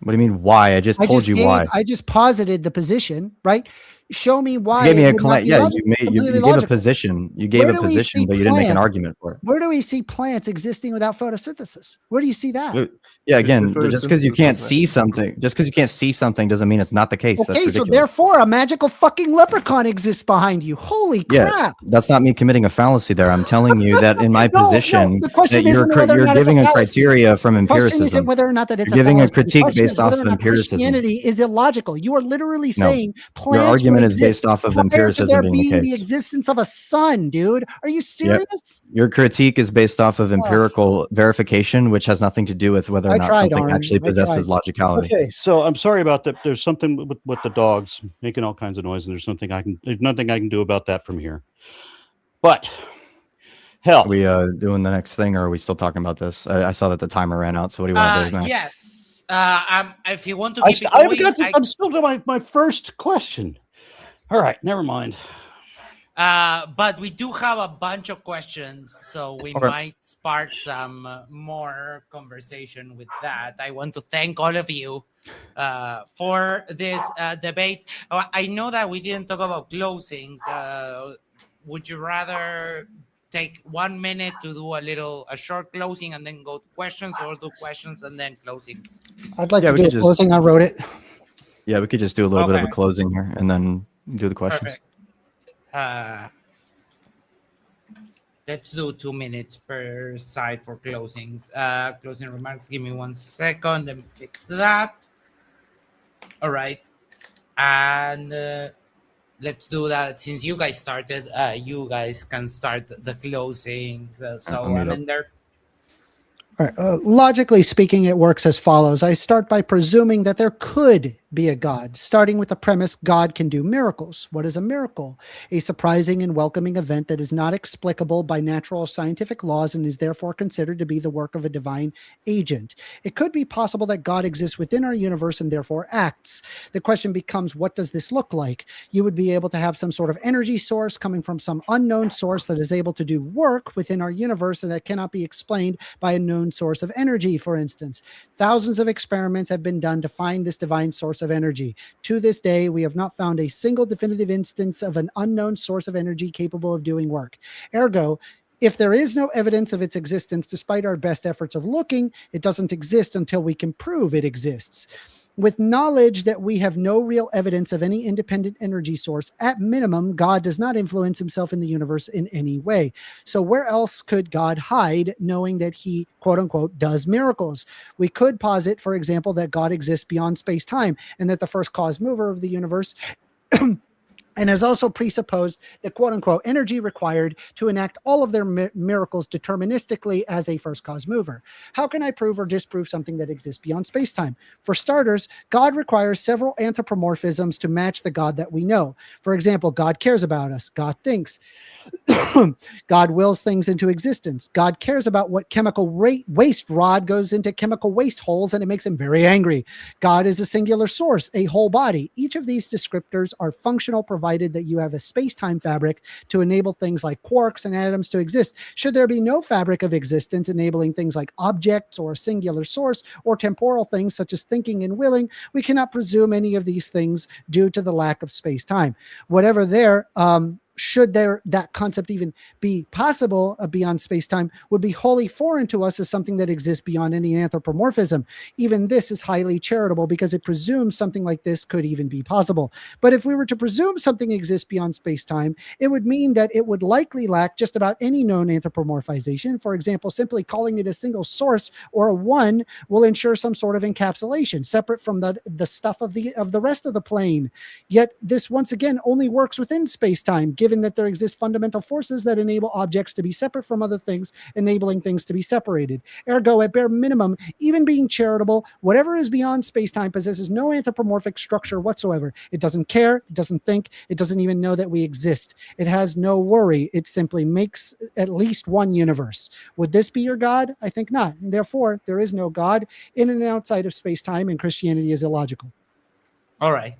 do you mean? Why? I just told you why. I just posited the position, right? Show me why. You gave me it would not be yeah. completely You gave a logical. position. You gave Where a do we position, see but you didn't make an plants? argument for it. Where do we see plants existing without photosynthesis? Where do you see that? Yeah, again, There's just because you photosynthesis can't doesn't see something, doesn't mean it's not the case. That's Okay, so ridiculous. therefore a magical fucking leprechaun exists behind you. Holy Yeah, crap. that's not me committing a fallacy there. I'm telling you that in my position, the question that isn't whether or you're not it's giving a fallacy. criteria from The question isn't empiricism. whether or not that it's You're giving a fallacy. The critique question based is whether off or of not empiricism. Christianity is illogical. You are literally saying plants Your argument would is based exist off of prior to empiricism there being the being the case. existence of a sun, dude. Are you serious? Your critique is based off of empirical verification, which has nothing to do with whether or I not tried, something Aaron. actually I possesses tried. logicality. Okay, so I'm sorry about that. There's something with the dogs making all kinds of noise, and there's nothing I can do about that from here. But hell, Are we doing the next thing, or are we still talking about this? I saw that the timer ran out. So what do you want to do next? Yes. If you want to keep it going, I'm still doing my first question. All right, never mind. but we do have a bunch of questions, so we might spark some more conversation with that. I want to thank all of you for this debate. I know that we didn't talk about closings. Would you rather take 1 minute to do a short closing and then go to questions, or do questions and then closings? I'd like Yeah, to we do a could closing. I wrote it. Yeah, we could just do a little bit of a Okay. closing here and then do the questions. Perfect. Let's do 2 minutes per side for closings. Closing remarks. Give me 1 second. Let me fix that. All right. And let's do that. Since you guys started, you guys can start the closings. So I'm I'm in there. All right. Logically speaking, it works as follows. I start by presuming that there could be a God, starting with the premise God can do miracles. What is a miracle? A surprising and welcoming event that is not explicable by natural or scientific laws and is therefore considered to be the work of a divine agent. It could be possible that God exists within our universe and therefore acts. The question becomes, what does this look like? You would be able to have some sort of energy source coming from some unknown source that is able to do work within our universe and that cannot be explained by a known source of energy, for instance. Thousands of experiments have been done to find this divine source of energy. To this day, we have not found a single definitive instance of an unknown source of energy capable of doing work. Ergo, if there is no evidence of its existence, despite our best efforts of looking, it doesn't exist until we can prove it exists. With knowledge that we have no real evidence of any independent energy source, at minimum, God does not influence himself in the universe in any way. So where else could God hide, knowing that he, quote unquote, does miracles? We could posit, for example, that God exists beyond space-time and that the first cause mover of the universe and has also presupposed the quote unquote energy required to enact all of their miracles deterministically as a first cause mover. How can I prove or disprove something that exists beyond space-time? For starters, God requires several anthropomorphisms to match the God that we know. For example, God cares about us. God thinks. God wills things into existence. God cares about what chemical waste rod goes into chemical waste holes, and it makes him very angry. God is a singular source, a whole body. Each of these descriptors are functional provided that you have a space-time fabric to enable things like quarks and atoms to exist. Should there be no fabric of existence enabling things like objects or a singular source or temporal things such as thinking and willing, we cannot presume any of these things due to the lack of space-time. Whatever there, should that concept even be possible beyond space-time, would be wholly foreign to us as something that exists beyond any anthropomorphism. Even this is highly charitable because it presumes something like this could even be possible. But if we were to presume something exists beyond space-time, it would mean that it would likely lack just about any known anthropomorphization. For example, simply calling it a single source or a one will ensure some sort of encapsulation separate from the stuff of the rest of the plane. Yet this once again only works within space-time, given that there exist fundamental forces that enable objects to be separate from other things, enabling things to be separated. Ergo, at bare minimum, even being charitable, whatever is beyond space-time possesses no anthropomorphic structure whatsoever. It doesn't care, it doesn't think, it doesn't even know that we exist. It has no worry. It simply makes at least one universe. Would this be your God? I think not. And therefore, there is no God in and outside of space-time, and Christianity is illogical. All right.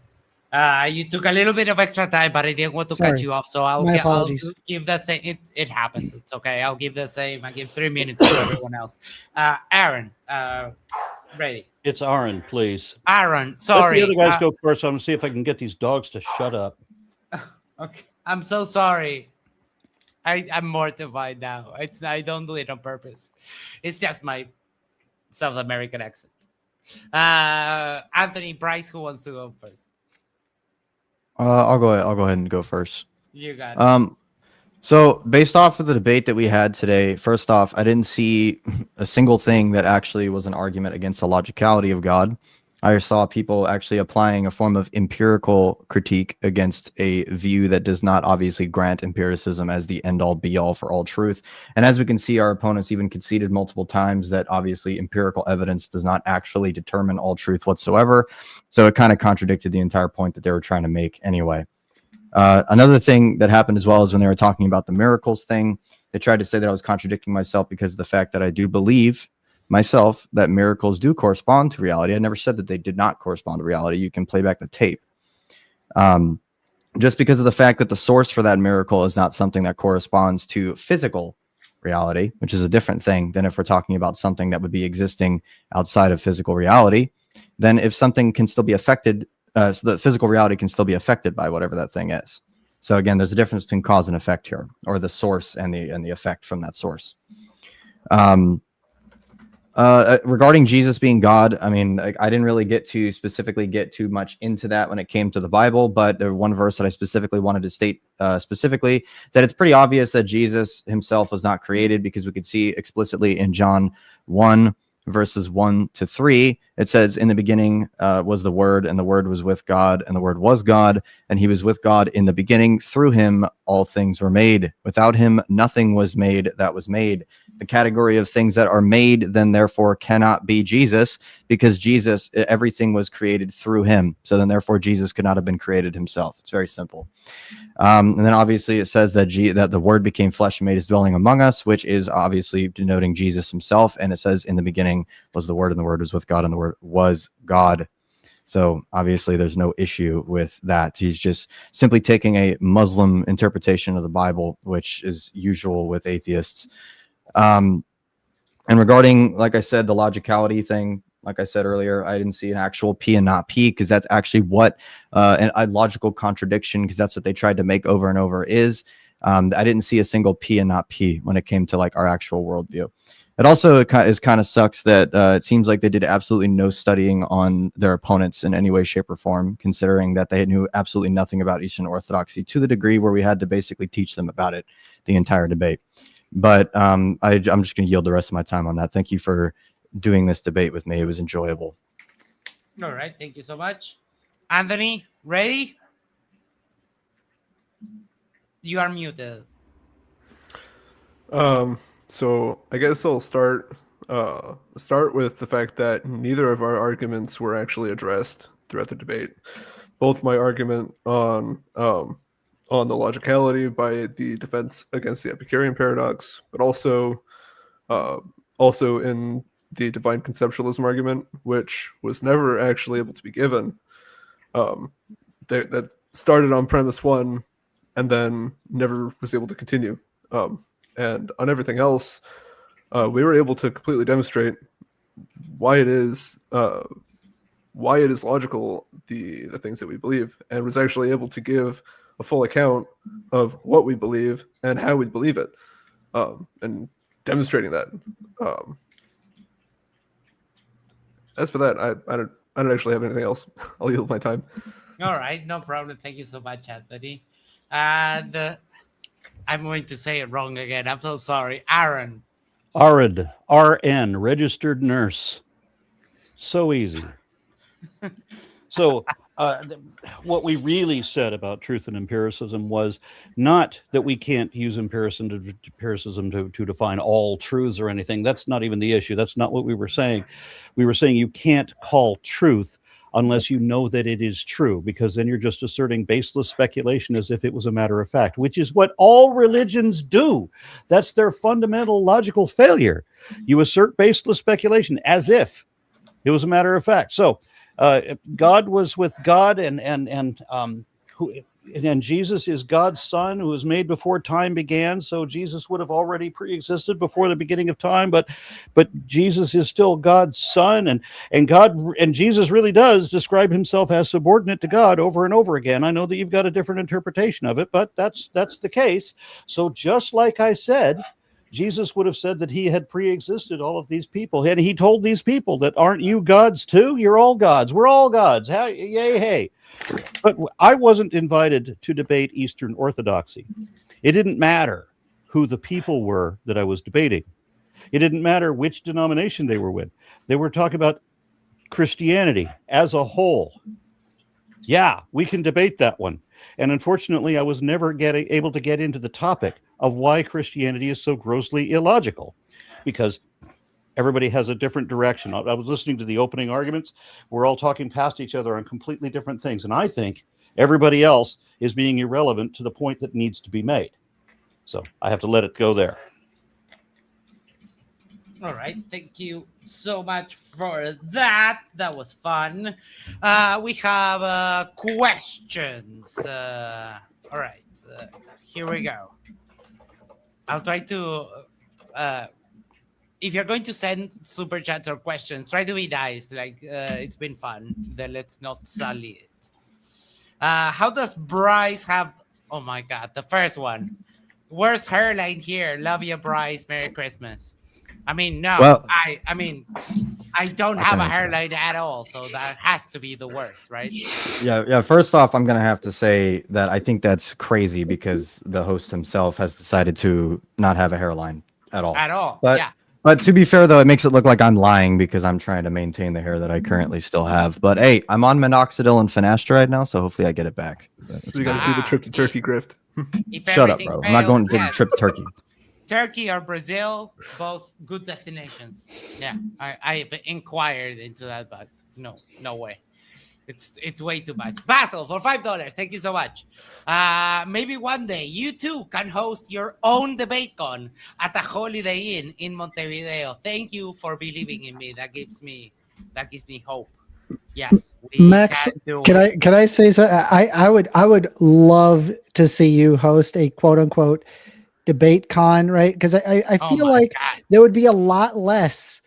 You took a little bit of extra time, but I didn't want to cut you off, so I'll give the same. It happens. It's okay. I'll give the same. I give 3 minutes to everyone else. Aaron, ready? It's Aaron, please. Aaron, sorry. Let the other guys go first. I'm gonna see if I can get these dogs to shut up. Okay, I'm so sorry. I'm mortified now. I don't do it on purpose. It's just my South American accent. Anthony Bryce, who wants to go first? I'll go ahead and go first. You got it. So based off of the debate that we had today, first off, I didn't see a single thing that actually was an argument against the logicality of God. I saw people actually applying a form of empirical critique against a view that does not obviously grant empiricism as the end-all be-all for all truth. And as we can see, our opponents even conceded multiple times that obviously empirical evidence does not actually determine all truth whatsoever. So it kind of contradicted the entire point that they were trying to make anyway. Another thing that happened as well is when they were talking about the miracles thing, they tried to say that I was contradicting myself because of the fact that I do believe myself that miracles do correspond to reality. I never said that they did not correspond to reality. You can play back the tape. Just because of the fact that the source for that miracle is not something that corresponds to physical reality, which is a different thing than if we're talking about something that would be existing outside of physical reality, then if something can still be affected, so that physical reality can still be affected by whatever that thing is. So again, there's a difference between cause and effect here, or the source and the effect from that source. Regarding Jesus being God, I mean, I didn't really get too much into that when it came to the Bible, but there one verse that I specifically wanted to state specifically that it's pretty obvious that Jesus himself was not created, because we could see explicitly in John 1 verses 1-3, it says, in the beginning was the Word, and the Word was with God, and the Word was God, and he was with God in the beginning. Through him all things were made. Without him nothing was made that was made. The category of things that are made then therefore cannot be Jesus, because Jesus, everything was created through him. So then therefore Jesus could not have been created himself. It's very simple. And then obviously it says that that the Word became flesh and made his dwelling among us, which is obviously denoting Jesus himself. And it says, in the beginning was the Word, and the Word was with God, and the Word was God. So obviously there's no issue with that. He's just simply taking a Muslim interpretation of the Bible, which is usual with atheists. And regarding, like I said, the logicality thing, like I said earlier, I didn't see an actual P and not P, because that's actually what a logical contradiction, because that's what they tried to make over and over is. I didn't see a single P and not P when it came to like our actual worldview. It also kind of sucks that it seems like they did absolutely no studying on their opponents in any way, shape, or form, considering that they knew absolutely nothing about Eastern Orthodoxy to the degree where we had to basically teach them about it the entire debate. But I'm just going to yield the rest of my time on that. Thank you for doing this debate with me. It was enjoyable. All right. Thank you so much. Anthony, ready? You are muted. So I guess I'll start with the fact that neither of our arguments were actually addressed throughout the debate. Both my argument on the logicality by the defense against the Epicurean paradox, but also in the divine conceptualism argument, which was never actually able to be given. That started on premise one and then never was able to continue. And on everything else, we were able to completely demonstrate why it is logical, the things that we believe, and was actually able to give a full account of what we believe and how we believe it, and demonstrating that. As for that, I don't actually have anything else. I'll yield my time. All right, no problem. Thank you so much, Anthony. And I'm going to say it wrong again. I'm so sorry. Aaron. ARID, RN, registered nurse. So easy. So what we really said about truth and empiricism was not that we can't use empiricism to define all truths or anything. That's not even the issue. That's not what we were saying. We were saying you can't call truth unless you know that it is true, because then you're just asserting baseless speculation as if it was a matter of fact, which is what all religions do. That's their fundamental logical failure. You assert baseless speculation as if it was a matter of fact. So God was with God, and Jesus is God's son who was made before time began. So Jesus would have already pre-existed before the beginning of time, but Jesus is still God's son, and Jesus really does describe himself as subordinate to God over and over again. I know that you've got a different interpretation of it, but that's the case. So just like I said, Jesus would have said that he had pre-existed all of these people, and he told these people that, aren't you gods too? You're all gods. We're all gods. Yay, hey. But I wasn't invited to debate Eastern Orthodoxy. It didn't matter who the people were that I was debating. It didn't matter which denomination they were with. They were talking about Christianity as a whole. Yeah, we can debate that one. And unfortunately, I was never able to get into the topic of why Christianity is so grossly illogical, because everybody has a different direction. I was listening to the opening arguments. We're all talking past each other on completely different things. And I think everybody else is being irrelevant to the point that needs to be made. So I have to let it go there. All right. Thank you so much for that. That was fun. We have questions. All right. Here we go. I'll try to... if you're going to send super chats or questions, try to be nice. Like, it's been fun. Then let's not sully it. How does Bryce have... Oh, my God. The first one. Worst hairline here. Love you, Bryce. Merry Christmas. I mean, no. Well, I don't have a hairline at all. So that has to be the worst, right? Yeah. First off, I'm going to have to say that I think that's crazy because the host himself has decided to not have a hairline at all. At all. But, yeah. But to be fair, though, it makes it look like I'm lying because I'm trying to maintain the hair that I currently still have. But hey, I'm on minoxidil and finasteride now, so hopefully I get it back. So you got to do the trip to Turkey, Grift. Shut up, bro. I'm not going to the trip to Turkey. Turkey or Brazil, both good destinations. Yeah, I inquired into that, but no way. It's way too much. Basil for $5. Thank you so much. Maybe one day you too can host your own debate con at a Holiday Inn in Montevideo. Thank you for believing in me. That gives me hope. Yes, Max, can I say so? I would love to see you host a quote unquote debate con, right? Because I feel like there would be a lot less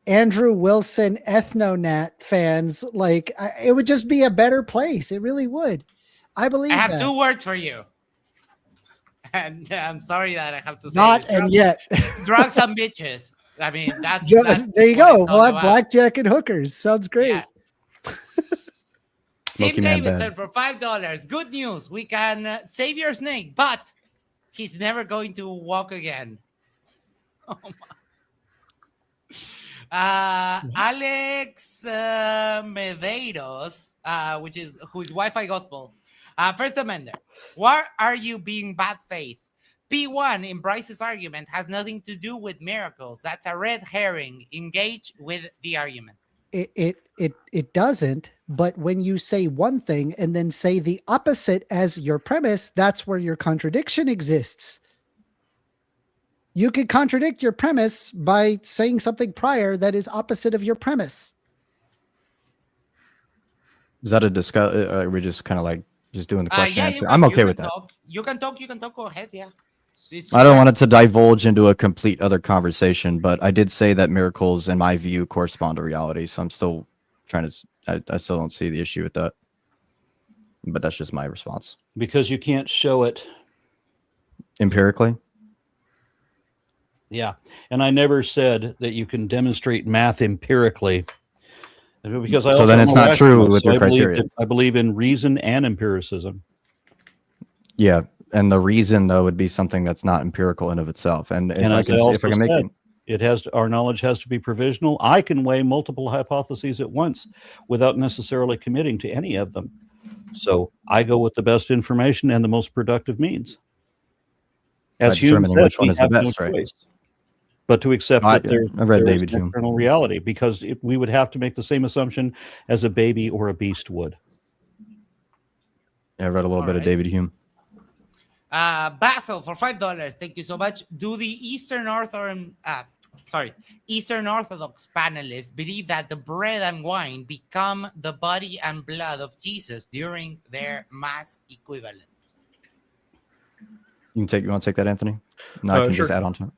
Andrew Wilson ethnonat fans. Like it would just be a better place. It really would. I believe. I have that. 2 words for you, and I'm sorry that I have to say not this. And yet drugs and bitches. I mean, that's there you what go. it's We'll all have about. blackjack and hookers. Sounds great. Yes. Tim Smoky Man Davidson bad. for $5. Good news. We can save your snake, but he's never going to walk again. Oh my. Alex Medeiros, who's Wi-Fi Gospel. First Amender. Why are you being bad faith? P1 in Bryce's argument has nothing to do with miracles. That's a red herring. Engage with the argument. It doesn't, but when you say one thing and then say the opposite as your premise, that's where your contradiction exists. You could contradict your premise by saying something prior that is opposite of your premise. Is that a discuss? Are we just kind of like just doing the question answer? You I'm can- okay you with can that. talk. You can talk. Go ahead. Yeah. I don't want it to divulge into a complete other conversation, but I did say that miracles, in my view, correspond to reality. So I'm still trying to. I still don't see the issue with that. But that's just my response. Because you can't show it. Empirically. Yeah. And I never said that you can demonstrate math empirically. Because So then it's not true with your I believe criteria. I believe in reason and empiricism. Yeah, and the reason though would be something that's not empirical in of itself. And if I can make it, it has to, our knowledge has to be provisional. I can weigh multiple hypotheses at once without necessarily committing to any of them. So I go with the best information and the most productive means. As humans, determining which one is the best, right? choice but to accept that there is an external reality, because we would have to make the same assumption as a baby or a beast would. Yeah, I read a little bit of David Hume. Basil for $5. Thank you so much. Do the Eastern Orthodox panelists believe that the bread and wine become the body and blood of Jesus during their mass equivalent? You want to take that, Anthony? No, I can sure. just add on to it.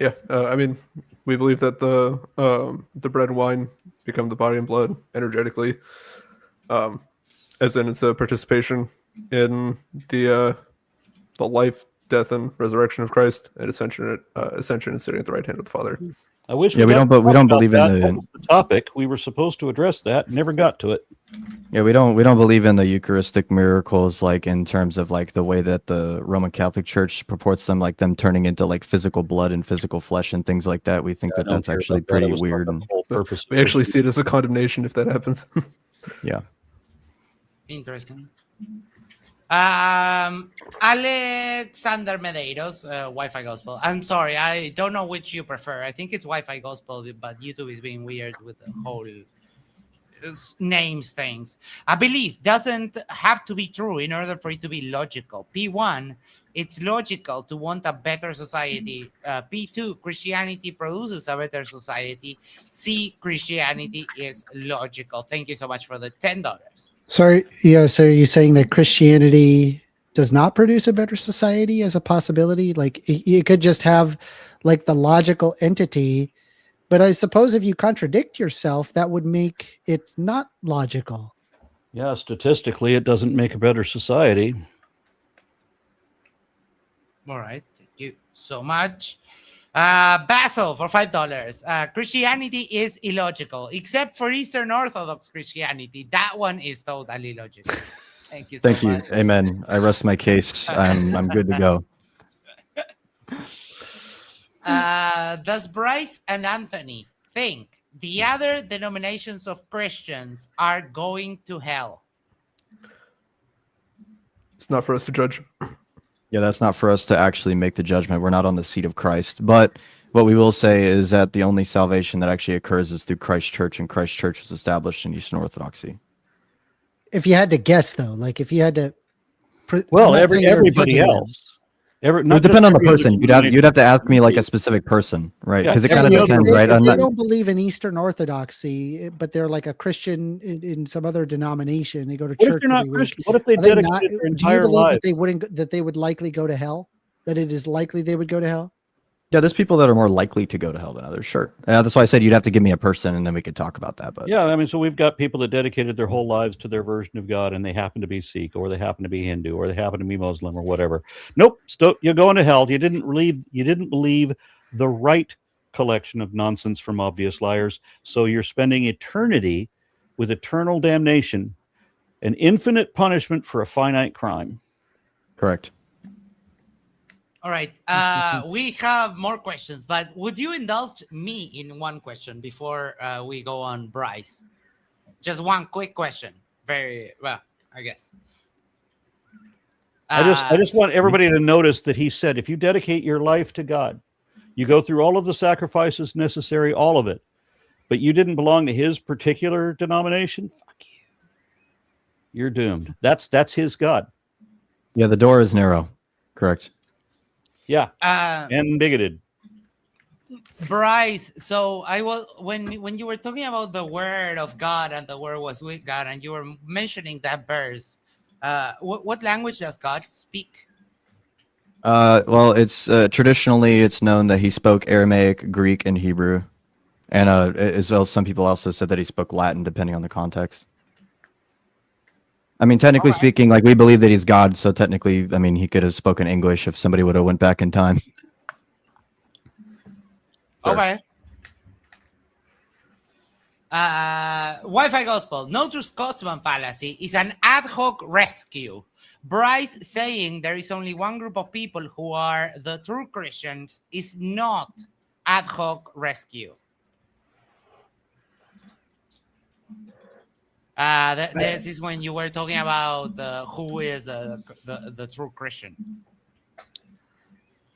Yeah, I mean, we believe that the bread and wine become the body and blood energetically, as in it's a participation in the life, death, and resurrection of Christ, and ascension and sitting at the right hand of the Father. I wish. Yeah, we don't believe in the topic. We were supposed to address that. Never got to it. Yeah, we don't believe in the Eucharistic miracles, like in terms of like the way that the Roman Catholic Church purports them, like them turning into like physical blood and physical flesh and things like that. We think that that's actually pretty weird. And we actually see it as a condemnation if that happens. Yeah. Interesting. Alexander Medeiros, Wi-Fi Gospel. I'm sorry, I don't know which you prefer. I think it's Wi-Fi Gospel, but YouTube is being weird with the whole names things. I believe doesn't have to be true in order for it to be logical. P1, it's logical to want a better society. P2, Christianity produces a better society. C, Christianity is logical. Thank you so much for the $10. Sorry, yeah. So are you saying that Christianity does not produce a better society as a possibility? Like you could just have like the logical entity, but I suppose if you contradict yourself, that would make it not logical. Yeah, statistically, it doesn't make a better society. All right, thank you so much. Basil for $5. Christianity is illogical, except for Eastern Orthodox Christianity. That one is totally logical. Thank you so much. Thank you. Amen. I rest my case. I'm good to go. Does Bryce and Anthony think the other denominations of Christians are going to hell? It's not for us to judge. Yeah, that's not for us to actually make the judgment. We're not on the seat of Christ. But what we will say is that the only salvation that actually occurs is through Christ's church, and Christ's church was established in Eastern Orthodoxy. If you had to guess, though, like if you had to, everybody else. It would depend on the person. You'd have to ask me like a specific person, right? Because it kind of depends, right? If they don't believe in Eastern Orthodoxy, but they're like a Christian in some other denomination, they go to church. What if they're not Christian? What if they dedicated their entire life? That they would likely go to hell? That it is likely they would go to hell? Yeah, there's people that are more likely to go to hell than others. Sure. That's why I said you'd have to give me a person, and then we could talk about that. But yeah, I mean, so we've got people that dedicated their whole lives to their version of God, and they happen to be Sikh, or they happen to be Hindu, or they happen to be Muslim, or whatever. Nope, you're going to hell. You didn't believe the right collection of nonsense from obvious liars. So you're spending eternity with eternal damnation, an infinite punishment for a finite crime. Correct. All right. We have more questions, but would you indulge me in one question before we go on, Bryce? Just one quick question. Very well, I guess. I just want everybody to notice that he said, if you dedicate your life to God, you go through all of the sacrifices necessary, all of it, but you didn't belong to his particular denomination. Fuck you. You're doomed. That's his God. Yeah, the door is narrow. Correct. Yeah. And bigoted. Bryce, so I was when you were talking about the word of God and the word was with God, and you were mentioning that verse. What language does God speak? Well, it's traditionally it's known that he spoke Aramaic, Greek, and Hebrew, and as well as some people also said that he spoke Latin, depending on the context. I mean, technically speaking, like we believe that he's God, so technically, I mean, he could have spoken English if somebody would have went back in time. Okay. Wi-Fi Gospel. Notus Scotsman fallacy is an ad hoc rescue. Bryce saying there is only one group of people who are the true Christians is not ad hoc rescue. This is when you were talking about who is the true Christian.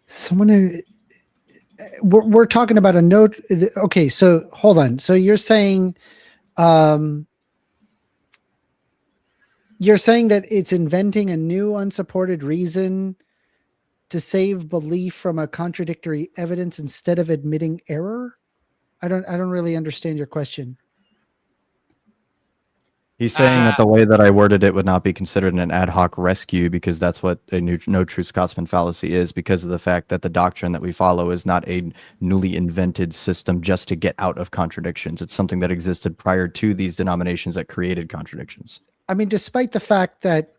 Someone who we're talking about a note. Okay, so hold on. So you're saying that it's inventing a new unsupported reason to save belief from a contradictory evidence instead of admitting error? I don't really understand your question. He's saying that the way that I worded it would not be considered an ad hoc rescue because that's what a no true Scotsman fallacy is, because of the fact that the doctrine that we follow is not a newly invented system just to get out of contradictions. It's something that existed prior to these denominations that created contradictions. I mean, despite the fact that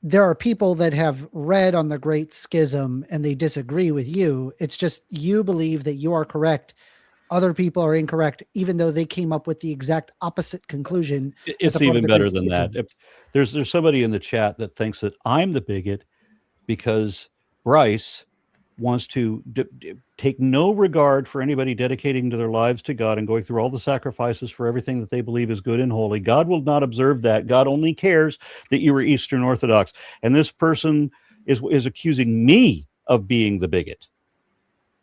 there are people that have read on the Great Schism and they disagree with you, it's just you believe that you are correct. Other people are incorrect, even though they came up with the exact opposite conclusion. It's even better than that. If there's somebody in the chat that thinks that I'm the bigot because Bryce wants to take no regard for anybody dedicating to their lives to God and going through all the sacrifices for everything that they believe is good and holy. God will not observe that. God only cares that you are Eastern Orthodox. And this person is accusing me of being the bigot.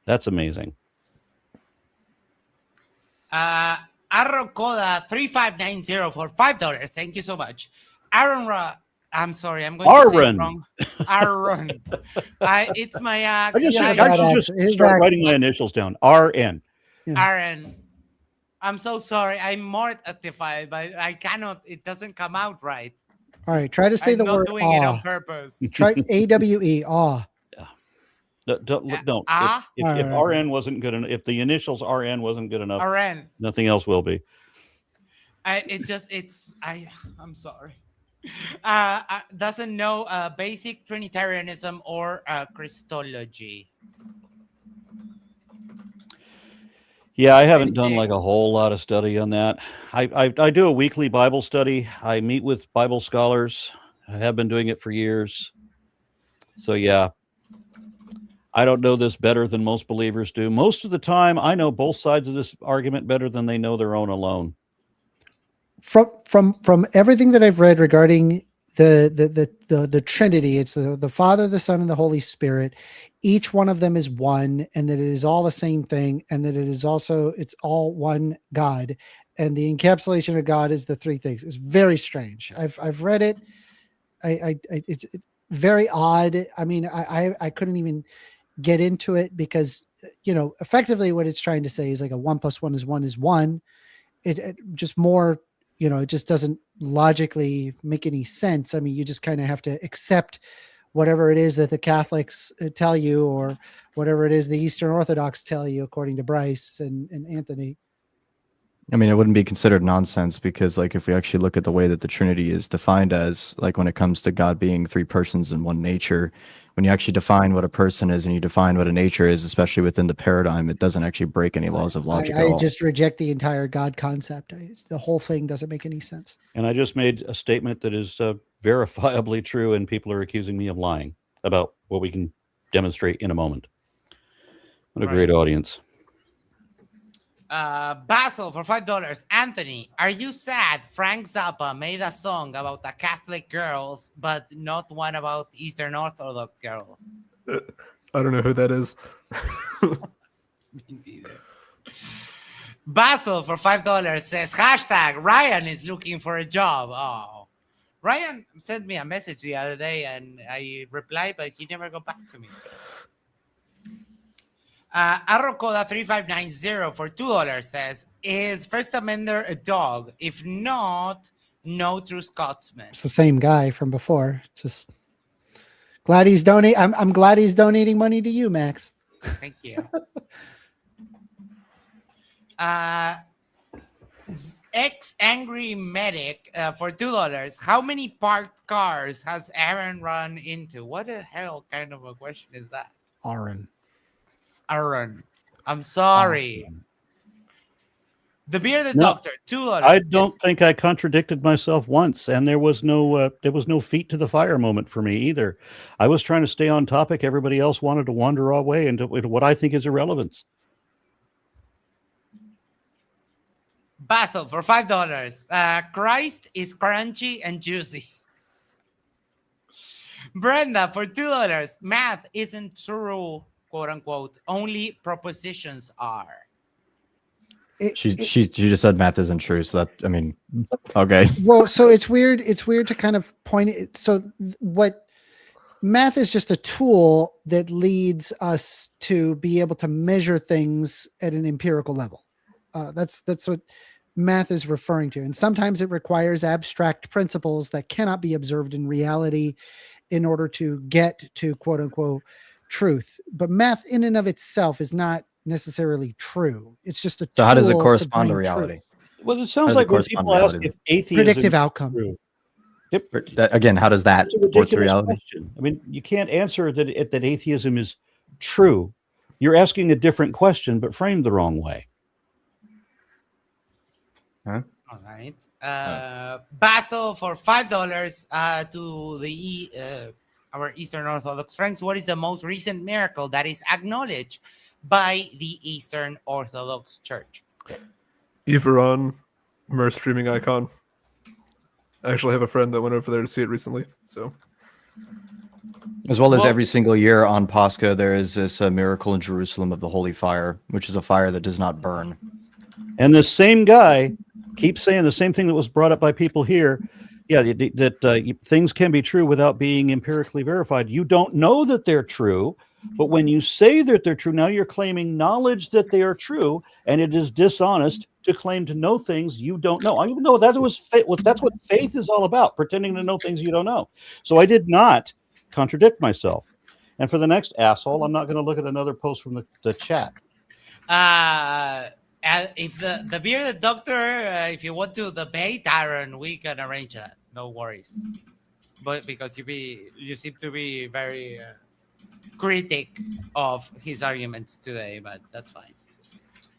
That's amazing. Arrocoda 3590 for $5. Thank you so much. AronRa, I'm sorry, I'm going to say it wrong. Aaron. It's my accent. I should just start writing my initials down. RN. Aaron. I'm so sorry. I'm mortified, but I cannot. It doesn't come out right. All right, try to say the word I'm not doing it on purpose. Try AWE. Awe. Don't. If RN wasn't good enough, if the initials RN wasn't good enough, RN, nothing else will be. I'm sorry. Doesn't know basic Trinitarianism or Christology. Yeah, I haven't done like a whole lot of study on that. I do a weekly Bible study. I meet with Bible scholars. I have been doing it for years. So yeah. I don't know this better than most believers do. Most of the time, I know both sides of this argument better than they know their own alone. From everything that I've read regarding the Trinity, it's the Father, the Son, and the Holy Spirit. Each one of them is one, and that it is all the same thing, and that it's all one God. And the encapsulation of God is the three things. It's very strange. I've read it. It's very odd. I mean, I couldn't even get into it because, effectively what it's trying to say is like a 1 + 1 is 1. It just more, it just doesn't logically make any sense. I mean, you just kind of have to accept whatever it is that the Catholics tell you, or whatever it is the Eastern Orthodox tell you, according to Bryce and Anthony. I mean, it wouldn't be considered nonsense because, like, if we actually look at the way that the Trinity is defined as, like, when it comes to God being three persons in one nature, when you actually define what a person is and you define what a nature is, especially within the paradigm, it doesn't actually break any laws of logic at I all. just reject the entire God concept. The whole thing doesn't make any sense. And I just made a statement that is verifiably true, and people are accusing me of lying about what we can demonstrate in a moment. What a great audience. Basil for $5. Anthony, are you sad Frank Zappa made a song about the Catholic girls, but not one about Eastern Orthodox girls? I don't know who that is. Basil for $5 says, hashtag Ryan is looking for a job. Oh, Ryan sent me a message the other day and I replied, but he never got back to me. Arrocoda 3590 for $2 says, is First Amender a dog? If not, no true Scotsman. It's the same guy from before. Just glad he's donating. I'm glad he's donating money to you, Max. Thank you. Ex-angry medic for $2. How many parked cars has Aaron run into? What the hell kind of a question is that? Aaron, I'm sorry. The Bearded Doctor, $2. I don't think I contradicted myself once, and there was no feet to the fire moment for me either. I was trying to stay on topic. Everybody else wanted to wander away into what I think is irrelevance. Basil for $5. Christ is crunchy and juicy. Brenda for $2. Math isn't true, quote unquote. Only propositions are. She just said math isn't true, so that, I mean, okay. Well, so it's weird. It's weird to kind of point it. So what math is just a tool that leads us to be able to measure things at an empirical level. That's what math is referring to. And sometimes it requires abstract principles that cannot be observed in reality in order to get to quote unquote truth. But math in and of itself is not necessarily true. It's just a tool. So how does it correspond to reality? Truth. Well, it sounds like when people ask if atheism Predictive outcome. True. Again, how does that It's a work to ridiculous reality? question. I mean, you can't answer that atheism is true. You're asking a different question, but framed the wrong way. Huh? All right. Basil for $5 to the our Eastern Orthodox friends. What is the most recent miracle that is acknowledged by the Eastern Orthodox Church? Everon, Mer streaming icon. I actually have a friend that went over there to see it recently. So, As well as every single year on Pascha, there is this miracle in Jerusalem of the Holy Fire, which is a fire that does not burn. And the same guy keeps saying the same thing that was brought up by people here. Yeah, that things can be true without being empirically verified. You don't know that they're true, but when you say that they're true, now you're claiming knowledge that they are true, and it is dishonest to claim to know things you don't know. Even though that's what faith is all about, pretending to know things you don't know. So I did not contradict myself. And for the next asshole, I'm not going to look at another post from the chat. If the Bearded Doctor, if you want to debate Aaron, we can arrange that. No worries. But because you seem to be very critic of his arguments today, but that's fine.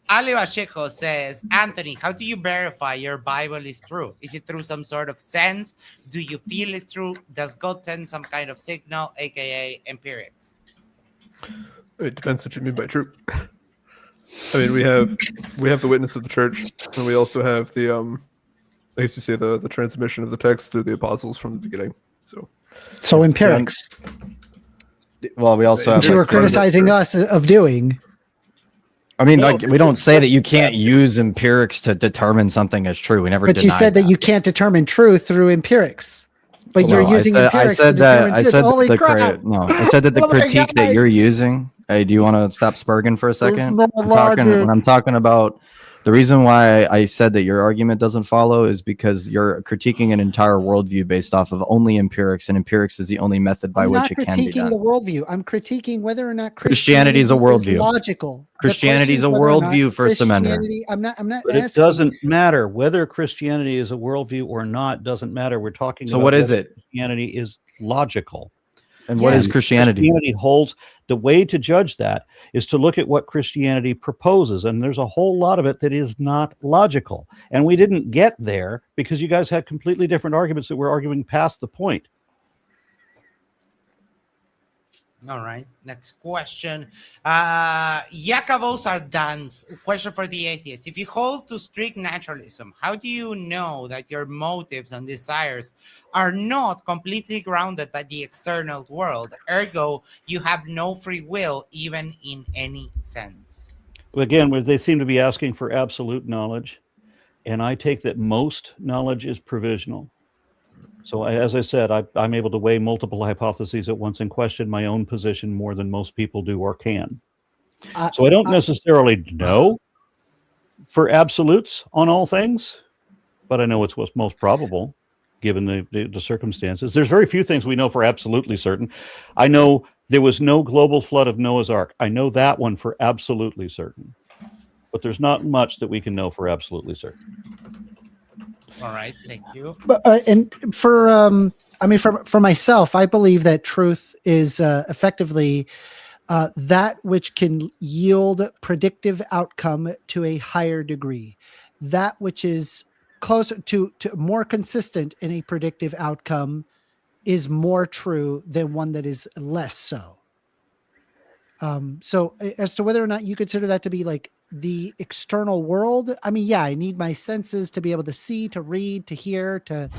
Ali Pacheco says, Anthony, how do you verify your Bible is true? Is it through some sort of sense? Do you feel it's true? Does God send some kind of signal, aka empirics? it depends what you mean by true. I mean, we have the witness of the church, and we also have the I used to say the transmission of the text through the apostles from the beginning. So empirics. Well, we also have. Which you were criticizing us of doing. I mean, like, we don't say that you can't use empirics to determine something as true. We never. But you said that you can't determine truth through empirics. But you're using empirics to determine truth. Holy crap! I said that the critique that you're using. Hey, do you want to stop spurging for a second? When I'm talking about The reason why I said that your argument doesn't follow is because you're critiquing an entire worldview based off of only empirics, and empirics is the only method by which it can be I'm not critiquing done. the worldview. I'm critiquing whether or not Christianity is a worldview. logical. Christianity is a worldview, First Amender. I'm not But asking. it doesn't matter whether Christianity is a worldview or not. Doesn't matter. We're talking. So about what is whether it? Christianity is logical. And what is Christianity? Christianity holds the way to judge that is to look at what Christianity proposes. And there's a whole lot of it that is not logical. And we didn't get there because you guys had completely different arguments that were arguing past the point. All right. Next question. Yakavos are done. Question for the atheist. If you hold to strict naturalism, how do you know that your motives and desires are not completely grounded by the external world? Ergo, you have no free will, even in any sense. Again, they seem to be asking for absolute knowledge. And I take that most knowledge is provisional. So as I said, I'm able to weigh multiple hypotheses at once and question my own position more than most people do or can. So I don't necessarily know for absolutes on all things, but I know what's most probable given the circumstances. There's very few things we know for absolutely certain. I know there was no global flood of Noah's Ark. I know that one for absolutely certain. But there's not much that we can know for absolutely certain. All right, thank you. But and for for myself, I believe that truth is effectively that which can yield predictive outcome to a higher degree, that which is closer to more consistent in a predictive outcome is more true than one that is less so. So as to whether or not you consider that to be like the external world, I mean, yeah, I need my senses to be able to see, to read, to hear, to,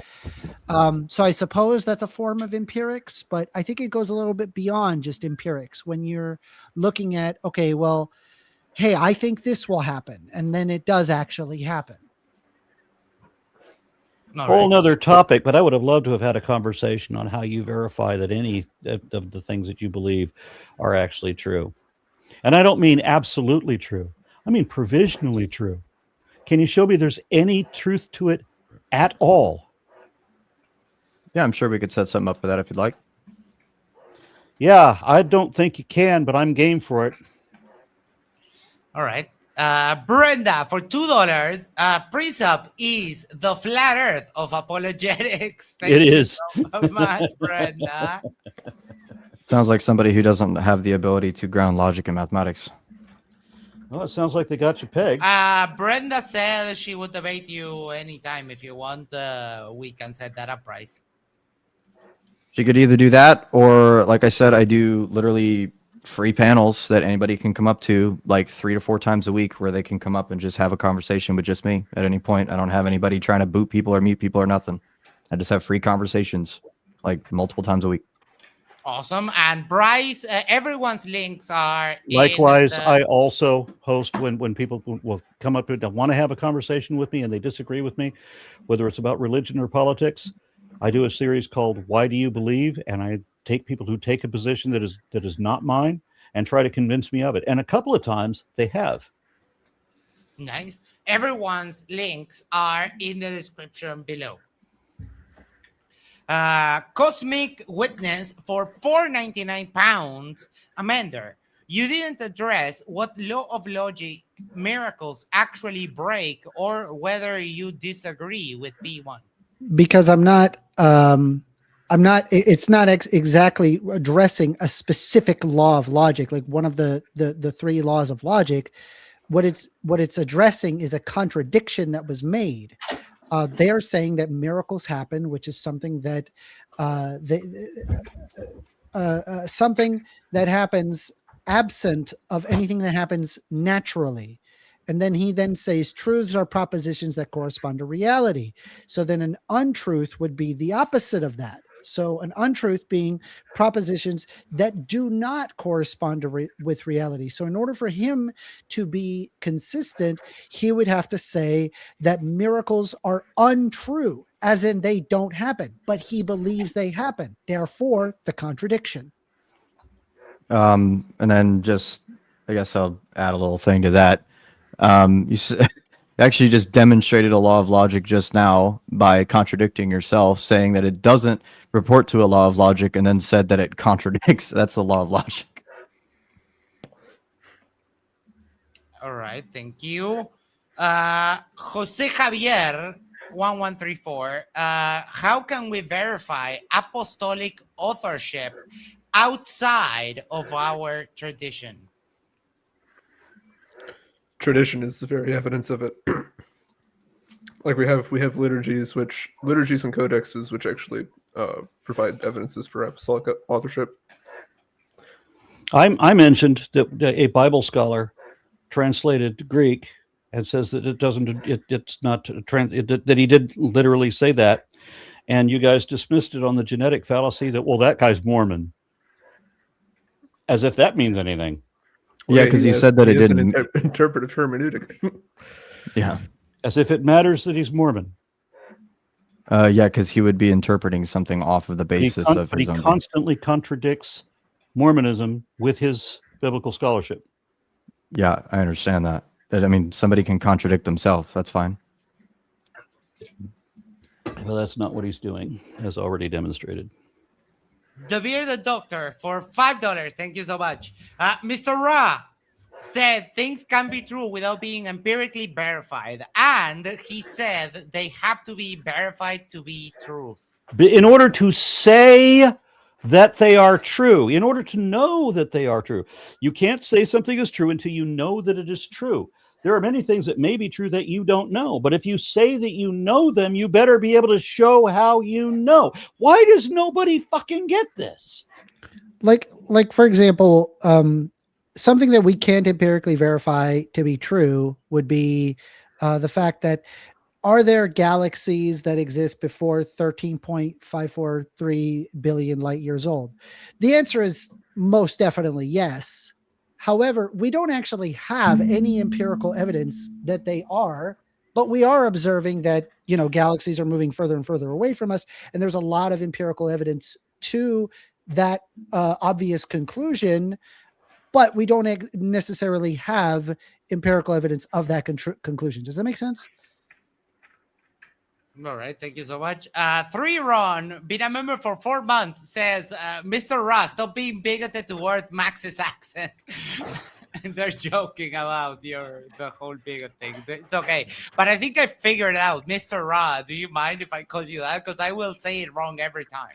so I suppose that's a form of empirics, but I think it goes a little bit beyond just empirics when you're looking at, okay, well, hey, I think this will happen. And then it does actually happen. Whole nother topic, but I would have loved to have had a conversation on how you verify that any of the things that you believe are actually true. And I don't mean absolutely true. I mean provisionally true. Can you show me there's any truth to it at all? Yeah, I'm sure we could set something up for that if you'd like. Yeah, I don't think you can, but I'm game for it. All right. Brenda, for $2, Precept is the flat earth of apologetics. Thank It you is. so much, Brenda. Sounds like somebody who doesn't have the ability to ground logic in mathematics. Well, it sounds like they got you pegged. Brenda said she would debate you anytime if you want. We can set that up, Bryce. She could either do that or, like I said, I do literally free panels that anybody can come up to like 3 to 4 times a week where they can come up and just have a conversation with just me at any point. I don't have anybody trying to boot people or mute people or nothing. I just have free conversations like multiple times a week. Awesome. And Bryce, everyone's links are likewise. I also host when people will come up and want to have a conversation with me and they disagree with me, whether it's about religion or politics. I do a series called Why Do You Believe? And I take people who take a position that is not mine and try to convince me of it. And a couple of times they have. Nice. Everyone's links are in the description below. Cosmic Witness for £4.99. Amender, you didn't address what law of logic miracles actually break or whether you disagree with P1. Because it's not exactly addressing a specific law of logic, like one of the 3 laws of logic. What it's addressing is a contradiction that was made. They are saying that miracles happen, which is something that something that happens absent of anything that happens naturally. And then he then says truths are propositions that correspond to reality. So then an untruth would be the opposite of that. So an untruth being propositions that do not correspond to with reality. So in order for him to be consistent, he would have to say that miracles are untrue, as in they don't happen, but he believes they happen. Therefore, the contradiction. And then just, I guess I'll add a little thing to that. Actually just demonstrated a law of logic just now by contradicting yourself, saying that it doesn't report to a law of logic and then said that it contradicts. That's the law of logic. All right, thank you. Jose Javier 1134. How can we verify apostolic authorship outside of our tradition? Tradition is the very evidence of it. Like we have liturgies and codexes which actually provide evidences for apostolic authorship. I mentioned that a Bible scholar translated Greek and says that that he did literally say that, and you guys dismissed it on the genetic fallacy that, well, that guy's Mormon, as if that means anything. Well, yeah, because he said that it didn't. Interpretive hermeneutic. Yeah. As if it matters that he's Mormon. Yeah, because he would be interpreting something off of the basis of his own. He constantly contradicts Mormonism with his biblical scholarship. Yeah, I understand that. I mean, somebody can contradict themselves. That's fine. Well, that's not what he's doing, as already demonstrated. The Bearded Doctor for $5. Thank you so much. Mr. Ra said things can be true without being empirically verified. And he said they have to be verified to be truth. In order to say that they are true, in order to know that they are true, you can't say something is true until you know that it is true. There are many things that may be true that you don't know, but if you say that you know them, you better be able to show how you know. Why does nobody fucking get this? Like for example, something that we can't empirically verify to be true would be the fact that, are there galaxies that exist before 13.543 billion light years old? The answer is most definitely yes. However, we don't actually have any empirical evidence that they are, but we are observing that, galaxies are moving further and further away from us. And there's a lot of empirical evidence to that obvious conclusion, but we don't necessarily have empirical evidence of that conclusion. Does that make sense? All right, thank you so much. 3Ron, been a member for 4 months, says, Mr. Ross, stop being bigoted towards Max's accent. And they're joking about the whole bigot thing. It's okay. But I think I figured it out. Mr. Ra, do you mind if I call you that? Because I will say it wrong every time.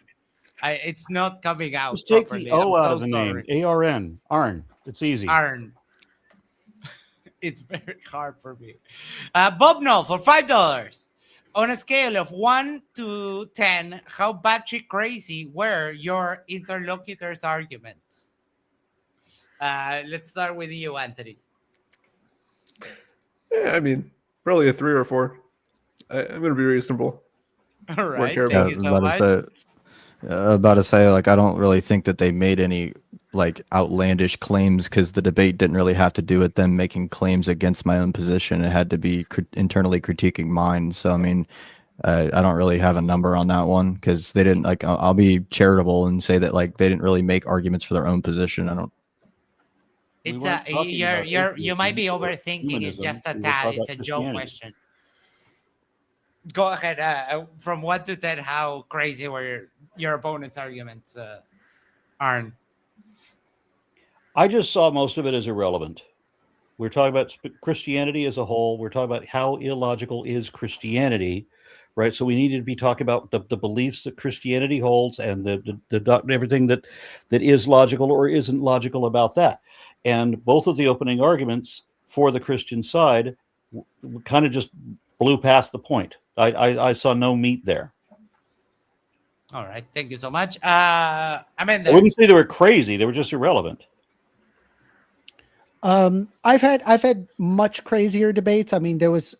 It's not coming out Just take properly. the O I'm out so of the sorry. name. ARN. Arn. It's easy. Arn. It's very hard for me. Bob Knoll for $5. On a scale of 1 to 10, how batshit crazy were your interlocutors' arguments? Let's start with you, Anthony. Yeah, I mean, probably a 3 or 4. I'm going to be reasonable. All right, care thank about you so much. About to say, like, I don't really think that they made any like outlandish claims, because the debate didn't really have to do with them making claims against my own position. It had to be internally critiquing mine. So I mean, I don't really have a number on that one, because they didn't, like, I'll be charitable and say that, like, they didn't really make arguments for their own position. I don't. It's you might be overthinking it just a tad. It's a joke question. Go ahead. From 1 to 10, how crazy were your opponent's arguments, Arn? I just saw most of it as irrelevant. We're talking about Christianity as a whole. We're talking about how illogical is Christianity, right? So we needed to be talking about the beliefs that Christianity holds and the everything that is logical or isn't logical about that. And both of the opening arguments for the Christian side kind of just blew past the point. I saw no meat there. All right, thank you so much. I wouldn't say they were crazy; they were just irrelevant. I've had much crazier debates. I mean, there was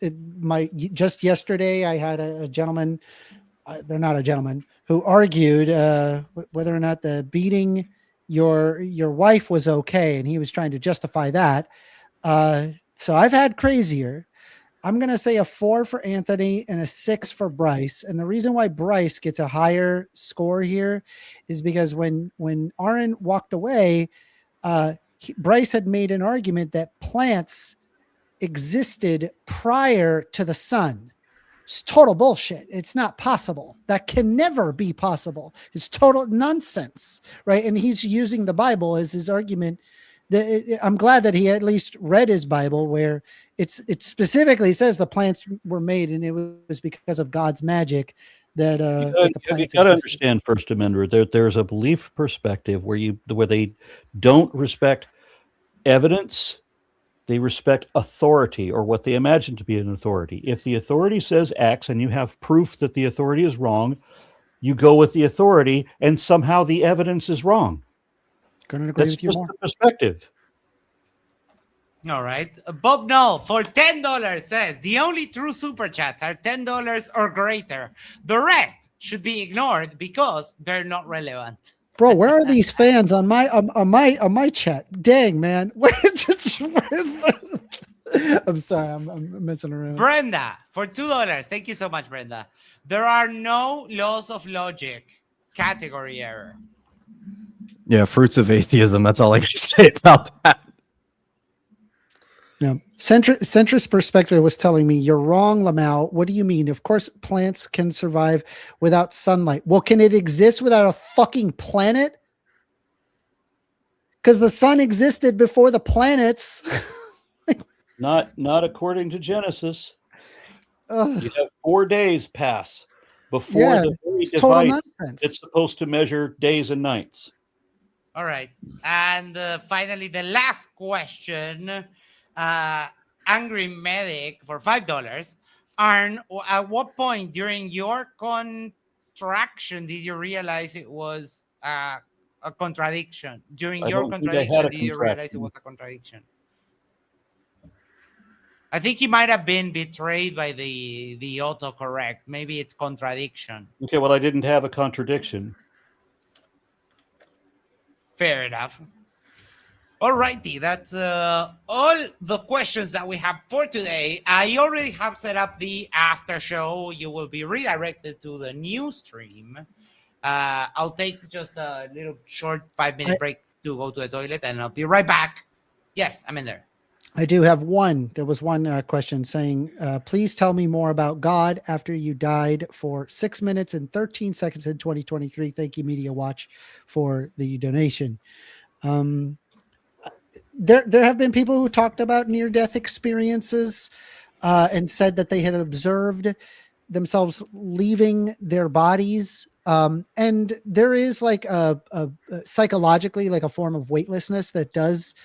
just yesterday I had a gentleman. They're not a gentleman who argued whether or not the beating your wife was okay, and he was trying to justify that. So I've had crazier. I'm going to say a 4 for Anthony and a 6 for Bryce. And the reason why Bryce gets a higher score here is because when Aaron walked away, Bryce had made an argument that plants existed prior to the sun. It's total bullshit. It's not possible. That can never be possible. It's total nonsense, right? And he's using the Bible as his argument. I'm glad that he at least read his Bible, where it specifically says the plants were made, and it was because of God's magic that that the plants you got to existed. understand, First Amendment. There's a belief perspective where they don't respect evidence. They respect authority, or what they imagine to be an authority. If the authority says X and you have proof that the authority is wrong, you go with the authority, and somehow the evidence is wrong. Couldn't agree That's with you just more. the perspective. All right. Bob Null for $10 says the only true super chats are $10 or greater. The rest should be ignored because they're not relevant. Bro, where are these fans on my chat? Dang, man. Where's the... I'm sorry, I'm messing around. Brenda for $2. Thank you so much, Brenda. There are no laws of logic. Category error. Yeah, fruits of atheism. That's all I can say about that. Yeah. Centrist perspective was telling me, you're wrong, Lamau. What do you mean? Of course, plants can survive without sunlight. Well, can it exist without a fucking planet? Because the sun existed before the planets. Not according to Genesis. Ugh. You have 4 days pass before Yeah, the very it's total device nonsense. it's supposed to measure days and nights. All right. And finally, the last question. Angry Medic for $5. Arn, at what point during your contraction did you realize it was a contradiction? During I your don't think I had contradiction, a did you realize it contraction. was a contradiction? I think he might have been betrayed by the autocorrect. Maybe it's contradiction. Okay, well, I didn't have a contradiction. Fair enough. All righty, that's all the questions that we have for today. I already have set up the after show. You will be redirected to the new stream. I'll take just a little short 5-minute break to go to the toilet, and I'll be right back. Yes, I'm in there. I do have one. There was one question saying, please tell me more about God after you died for 6 minutes and 13 seconds in 2023. Thank you, Media Watch, for the donation. There have been people who talked about near-death experiences and said that they had observed themselves leaving their bodies. And there is like a psychologically like a form of weightlessness that does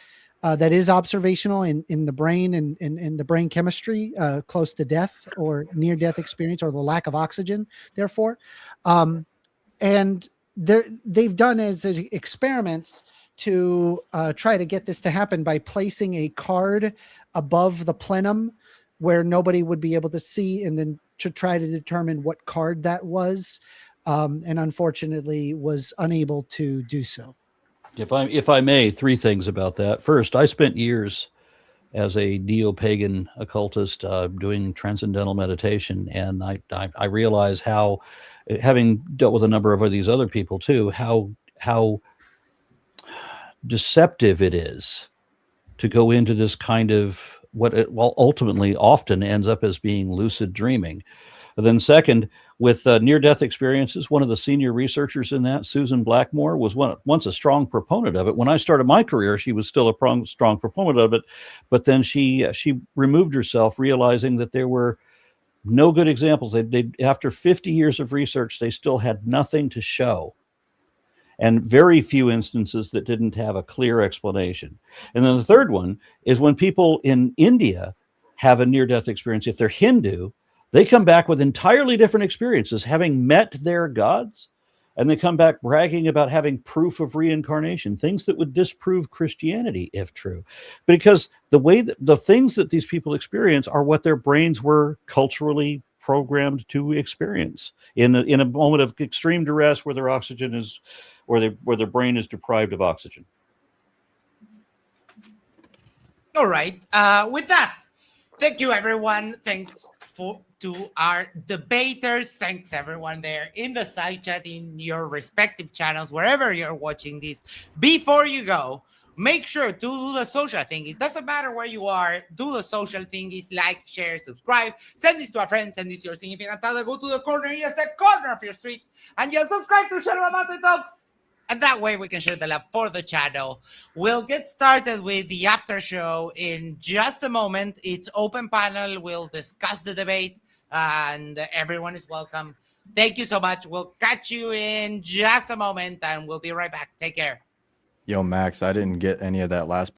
that is observational in the brain and in the brain chemistry close to death or near-death experience, or the lack of oxygen, therefore. And they've done as experiments to try to get this to happen by placing a card above the plenum where nobody would be able to see, and then to try to determine what card that was, and unfortunately was unable to do so. If I may, 3 things about that. First, I spent years as a neo-pagan occultist doing transcendental meditation, and I realize how, having dealt with a number of these other people too, how deceptive it is to go into this kind of ultimately often ends up as being lucid dreaming. And then second, with near-death experiences, one of the senior researchers in that, Susan Blackmore, was once a strong proponent of it. When I started my career, she was still a strong proponent of it, but then she removed herself, realizing that there were no good examples. They after 50 years of research, they still had nothing to show, and very few instances that didn't have a clear explanation. And then the third one is when people in India have a near-death experience, if they're Hindu, they come back with entirely different experiences, having met their gods, and they come back bragging about having proof of reincarnation, things that would disprove Christianity if true. Because the way that the things that these people experience are what their brains were culturally programmed to experience in a moment of extreme duress where their oxygen is, where their brain is deprived of oxygen. All right. With that, thank you, everyone. Thanks to our debaters. Thanks, everyone there in the side chat, in your respective channels, wherever you're watching this. Before you go, Make sure to do the social thing. It doesn't matter where you are. Do the social thing. Is like, share, subscribe. Send this to a friend. Send this to your significant other. Go to the corner. Yes, the corner of your street. And just subscribe to Yerba Mate Talks. And that way we can share the love for the channel. We'll get started with the after show in just a moment. It's open panel. We'll discuss the debate. And everyone is welcome. Thank you so much. We'll catch you in just a moment. And we'll be right back. Take care. Yo, Max, I didn't get any of that last